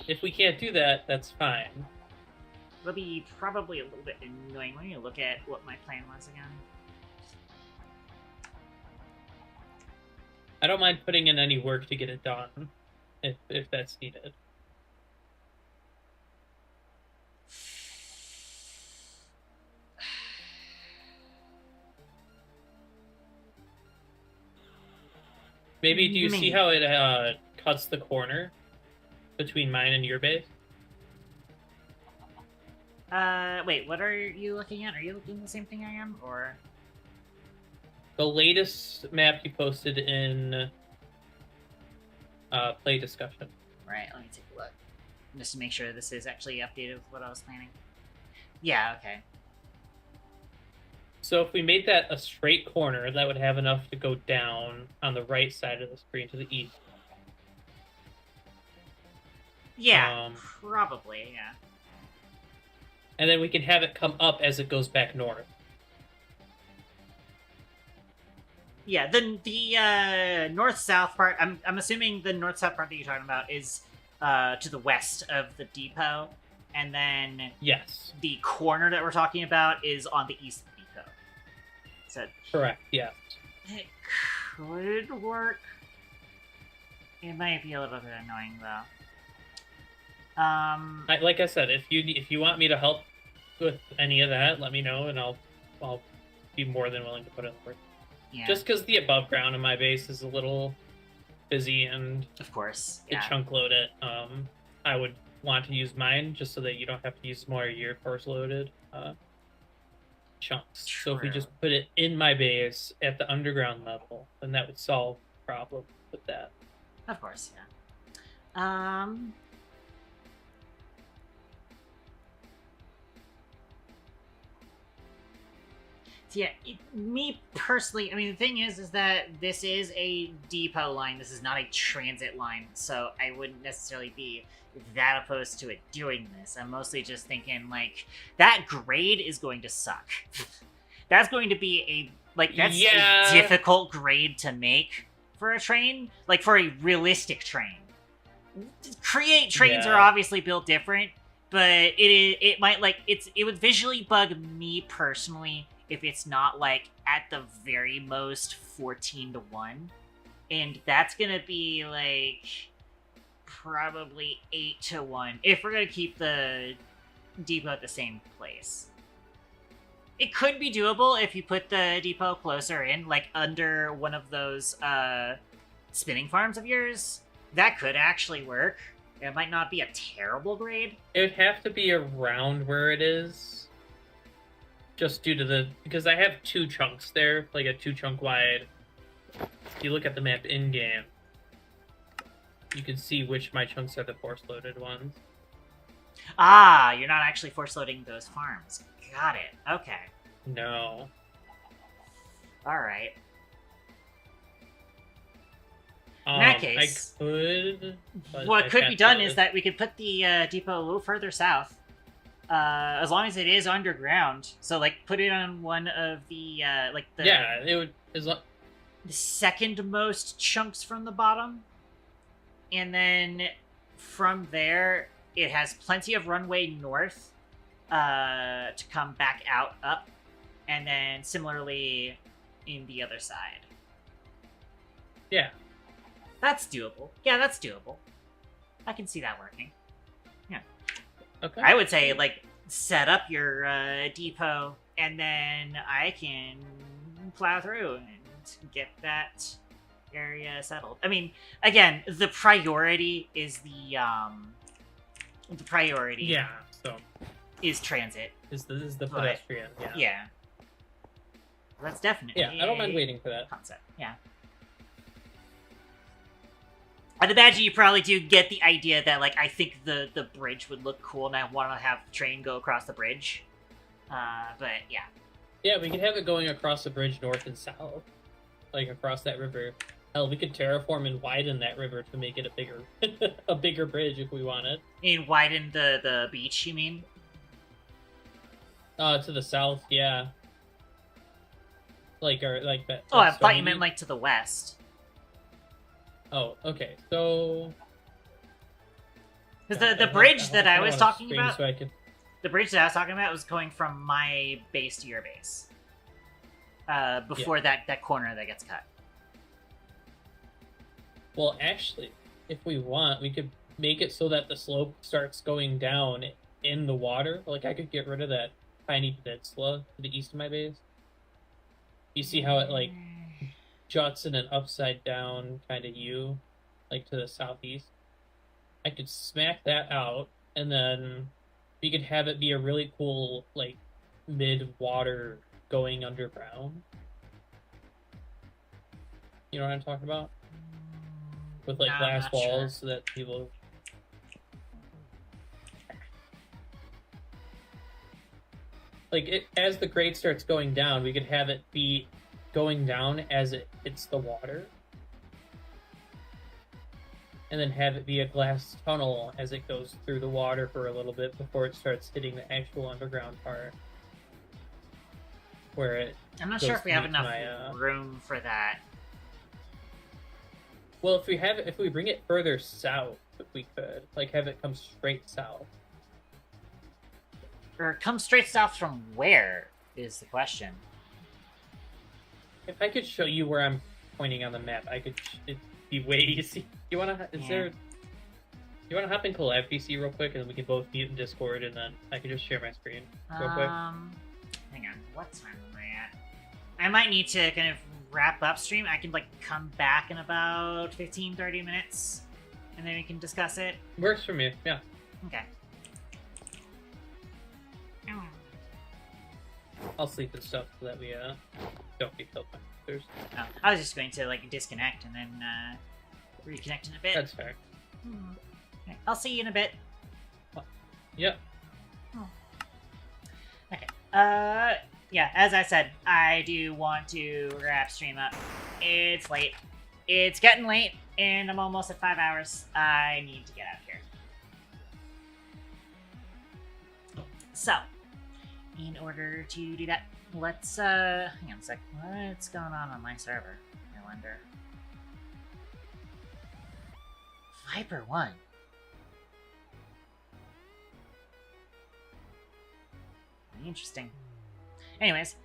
S4: If we can't do that, that's fine.
S2: It'll be probably a little bit annoying. Let me look at what my plan was again.
S4: I don't mind putting in any work to get it done, if that's needed. Maybe, do you see how it cuts the corner between mine and your base?
S2: Wait, what are you looking at? Are you looking at the same thing I am, or?
S4: The latest map you posted in play discussion.
S2: Right, let me take a look. Just to make sure this is actually updated with what I was planning. Yeah, okay.
S4: So if we made that a straight corner, that would have enough to go down on the right side of the screen to the east.
S2: Yeah, probably, yeah.
S4: And then we can have it come up as it goes back north.
S2: Yeah, the north-south part, I'm assuming the north-south part that you're talking about is to the west of the depot, and then
S4: Yes.
S2: the corner that we're talking about is on the east of the depot. So
S4: Correct, yes.
S2: it could work. It might be a little bit annoying, though.
S4: Like I said, if you want me to help with any of that, let me know, and I'll be more than willing to put in the work.
S2: Yeah,
S4: Just because the above ground in my base is a little busy and
S2: of course.
S4: to
S2: Yeah.
S4: chunk load it, I would want to use mine just so that you don't have to use more of your force loaded chunks. So if we
S2: True.
S4: just put it in my base at the underground level, then that would solve the problem with that.
S2: Of course, yeah. So yeah, me personally, I mean, the thing is that this is a depot line. This is not a transit line, so I wouldn't necessarily be that opposed to it doing this. I'm mostly just thinking, like, that grade is going to suck. That's going to be that's
S4: Yeah.
S2: a difficult grade to make for a train, like, for a realistic train. Create trains
S4: Yeah.
S2: are obviously built different, but it might, like, it would visually bug me personally if it's not, like, at the very most 14-1. And that's gonna be, like, probably 8-1 if we're gonna keep the depot at the same place. It could be doable if you put the depot closer in, like, under one of those, spinning farms of yours. That could actually work. It might not be a terrible grade.
S4: It would have to be around where it is, just due to because I have two chunks there, like a 2-chunk wide. If you look at the map in game, you can see which my chunks are the force loaded ones.
S2: Ah, you're not actually force loading those farms. Got it. Okay.
S4: No.
S2: Alright. In that case,
S4: I could. But
S2: what
S4: I
S2: could be
S4: can't
S2: done
S4: do
S2: is
S4: it.
S2: that we could put the depot a little further south. As long as it is underground. So, like, put it on one of the,
S4: Yeah, it would.
S2: the second most chunks from the bottom. And then from there, it has plenty of runway north to come back out up. And then similarly in the other side.
S4: Yeah.
S2: That's doable. Yeah, that's doable. I can see that working.
S4: Okay.
S2: I would say, like, set up your depot, and then I can plow through and get that area settled. I mean, again, the priority is the priority
S4: Yeah. So
S2: is transit.
S4: is the
S2: But-
S4: pedestrian? Yeah.
S2: Yeah. That's definitely
S4: Yeah, I don't mind waiting for that.
S2: concept. Yeah. I'd imagine you probably do get the idea that, like, I think the bridge would look cool, and I want to have the train go across the bridge. But yeah.
S4: Yeah, we could have it going across the bridge north and south, like across that river. Hell, we could terraform and widen that river to make it a bigger, a bigger bridge if we wanted.
S2: And widen the beach, you mean?
S4: To the south, yeah. Like that.
S2: Oh, I
S4: that
S2: thought you
S4: stony
S2: meant
S4: beach.
S2: like to the west.
S4: Oh, okay. So
S2: Because the
S4: God,
S2: bridge that I
S4: kinda
S2: was
S4: wanna
S2: talking
S4: scream
S2: about,
S4: so I could...
S2: the bridge that I was talking about was going from my base to your base. Before that corner that gets cut.
S4: Well, actually, if we want, we could make it so that the slope starts going down in the water. Like, I could get rid of that tiny peninsula to the east of my base. You see how it, like, juts in an upside down kind of U, like to the southeast? I could smack that out, and then we could have it be a really cool, like, mid-water going underground. You know what I'm talking about? With, like,
S2: No, I'm
S4: glass
S2: not
S4: walls
S2: sure.
S4: so that people... Like, as the grade starts going down, we could have it be going down as it hits the water. And then have it be a glass tunnel as it goes through the water for a little bit before it starts hitting the actual underground part. Where it...
S2: I'm not
S4: goes
S2: sure if we
S4: to
S2: have
S4: meet
S2: enough
S4: my,
S2: room for that.
S4: Well, if we bring it further south, if we could, like, have it come straight south.
S2: Or come straight south from where is the question.
S4: If I could show you where I'm pointing on the map, it'd be way easy. You wanna? You wanna hop in collab PC real quick, and then we can both mute in Discord, and then I can just share my screen real quick.
S2: Hang on, what time am I at? I might need to kind of wrap up stream. I can like come back in about 15-30 minutes, and then we can discuss it.
S4: Works for me. Yeah.
S2: Okay.
S4: I'll sleep and stuff so that we don't get killed by monsters.
S2: Oh, I was just going to like disconnect and then reconnect in a bit.
S4: That's fair.
S2: Okay, I'll see you in a bit.
S4: Yep.
S2: Okay. Yeah, as I said, I do want to wrap stream up. It's late. It's getting late, and I'm almost at 5 hours. I need to get out of here. So, in order to do that, let's, hang on a sec. What's going on my server? I wonder. Viper 1. Interesting. Anyways.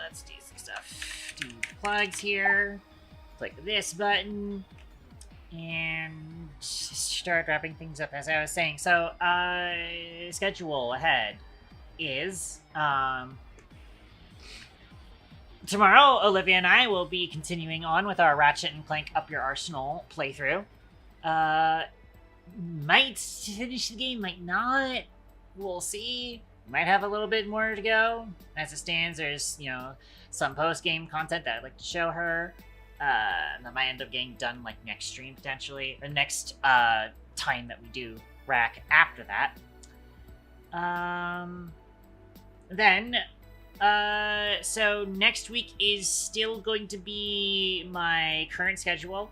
S2: Let's do some stuff. Do plugs here. Click this button. And start wrapping things up as I was saying. So, schedule ahead is, tomorrow, Olivia and I will be continuing on with our Ratchet and Clank Up Your Arsenal playthrough. Might finish the game, might not. We'll see. Might have a little bit more to go. As it stands, there's, you know, some post-game content that I'd like to show her. That might end up getting done, like, next stream, potentially. Or next, time that we do rack after that. Then, so next week is still going to be my current schedule.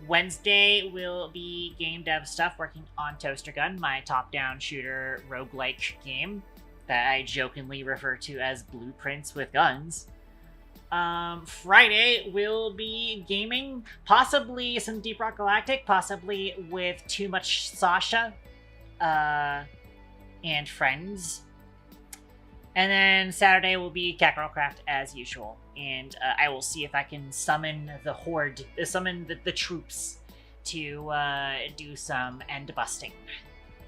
S2: Wednesday will be game dev stuff, working on Toaster Gun, my top-down shooter roguelike game that I jokingly refer to as Blueprints with Guns. Friday will be gaming, possibly some Deep Rock Galactic, possibly with Too Much Sasha, and friends. And then Saturday will be CatGirlCraft as usual, and I will see if I can summon the horde, summon the troops to do some end busting.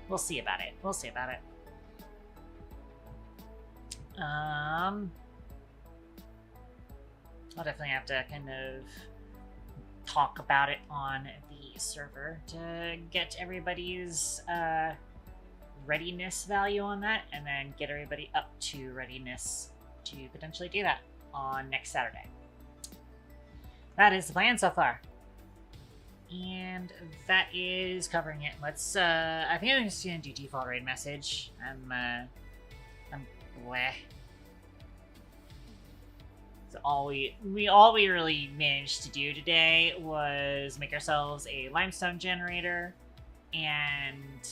S2: We'll see about it. We'll see about it. I'll definitely have to kind of talk about it on the server to get everybody's readiness value on that, and then get everybody up to readiness to potentially do that on next Saturday. That is the plan so far. And that is covering it. Let's, I think I'm just gonna do default raid message. I'm bleh. So all we really managed to do today was make ourselves a limestone generator, and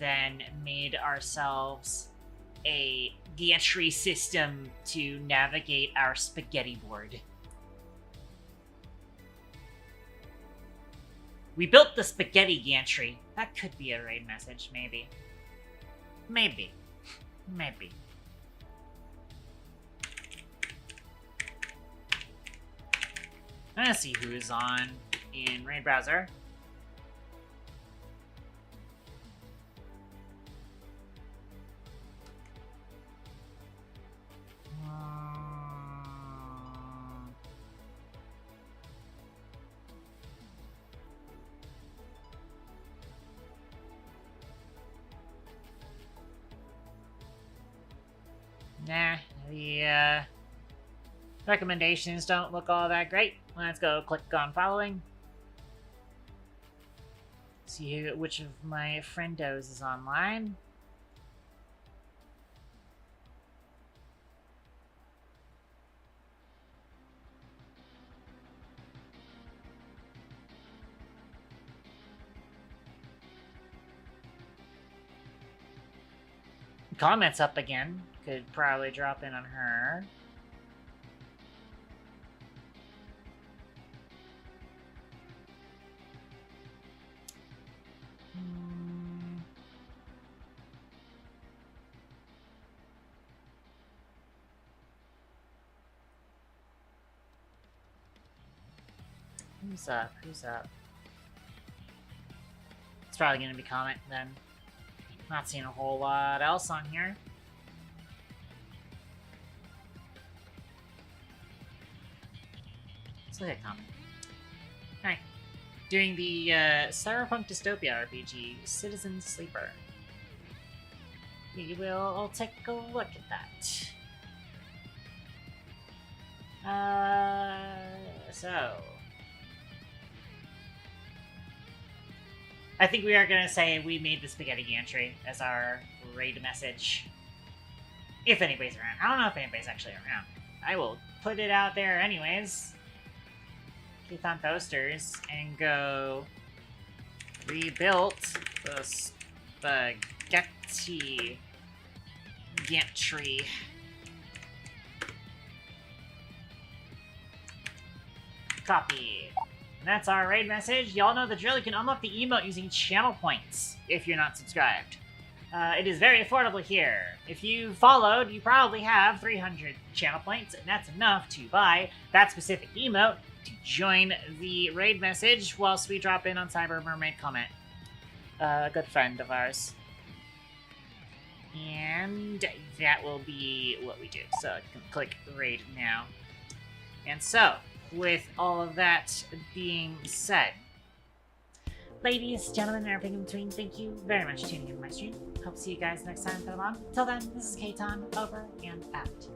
S2: then made ourselves a gantry system to navigate our spaghetti board. We built the spaghetti gantry. That could be a raid message, maybe. Maybe. I'm gonna see who's on in raid browser. Nah, the recommendations don't look all that great. Let's go click on following. See which of my friendos is online. Comments up again. Could probably drop in on her. Who's up? It's probably gonna be comment then. Not seeing a whole lot else on here. Let's look at comment. Alright. Doing the Cyberpunk Dystopia RPG, Citizen Sleeper. We will take a look at that. So I think we are gonna say we made the spaghetti gantry as our raid message. If anybody's around. I don't know if anybody's actually around. I will put it out there anyways. Click on posters and go rebuilt the spaghetti gantry. Copy. And that's our raid message. Y'all know the drill. You can unlock the emote using channel points if you're not subscribed. It is very affordable here. If you followed, you probably have 300 channel points, and that's enough to buy that specific emote to join the raid message whilst we drop in on Cyber Mermaid Comment. A good friend of ours. And that will be what we do. So you can click raid now. And so, with all of that being said, ladies, gentlemen, and everything in between, thank you very much for tuning in to my stream. Hope to see you guys next time for the vlog. Till then, this is Katon, over and out.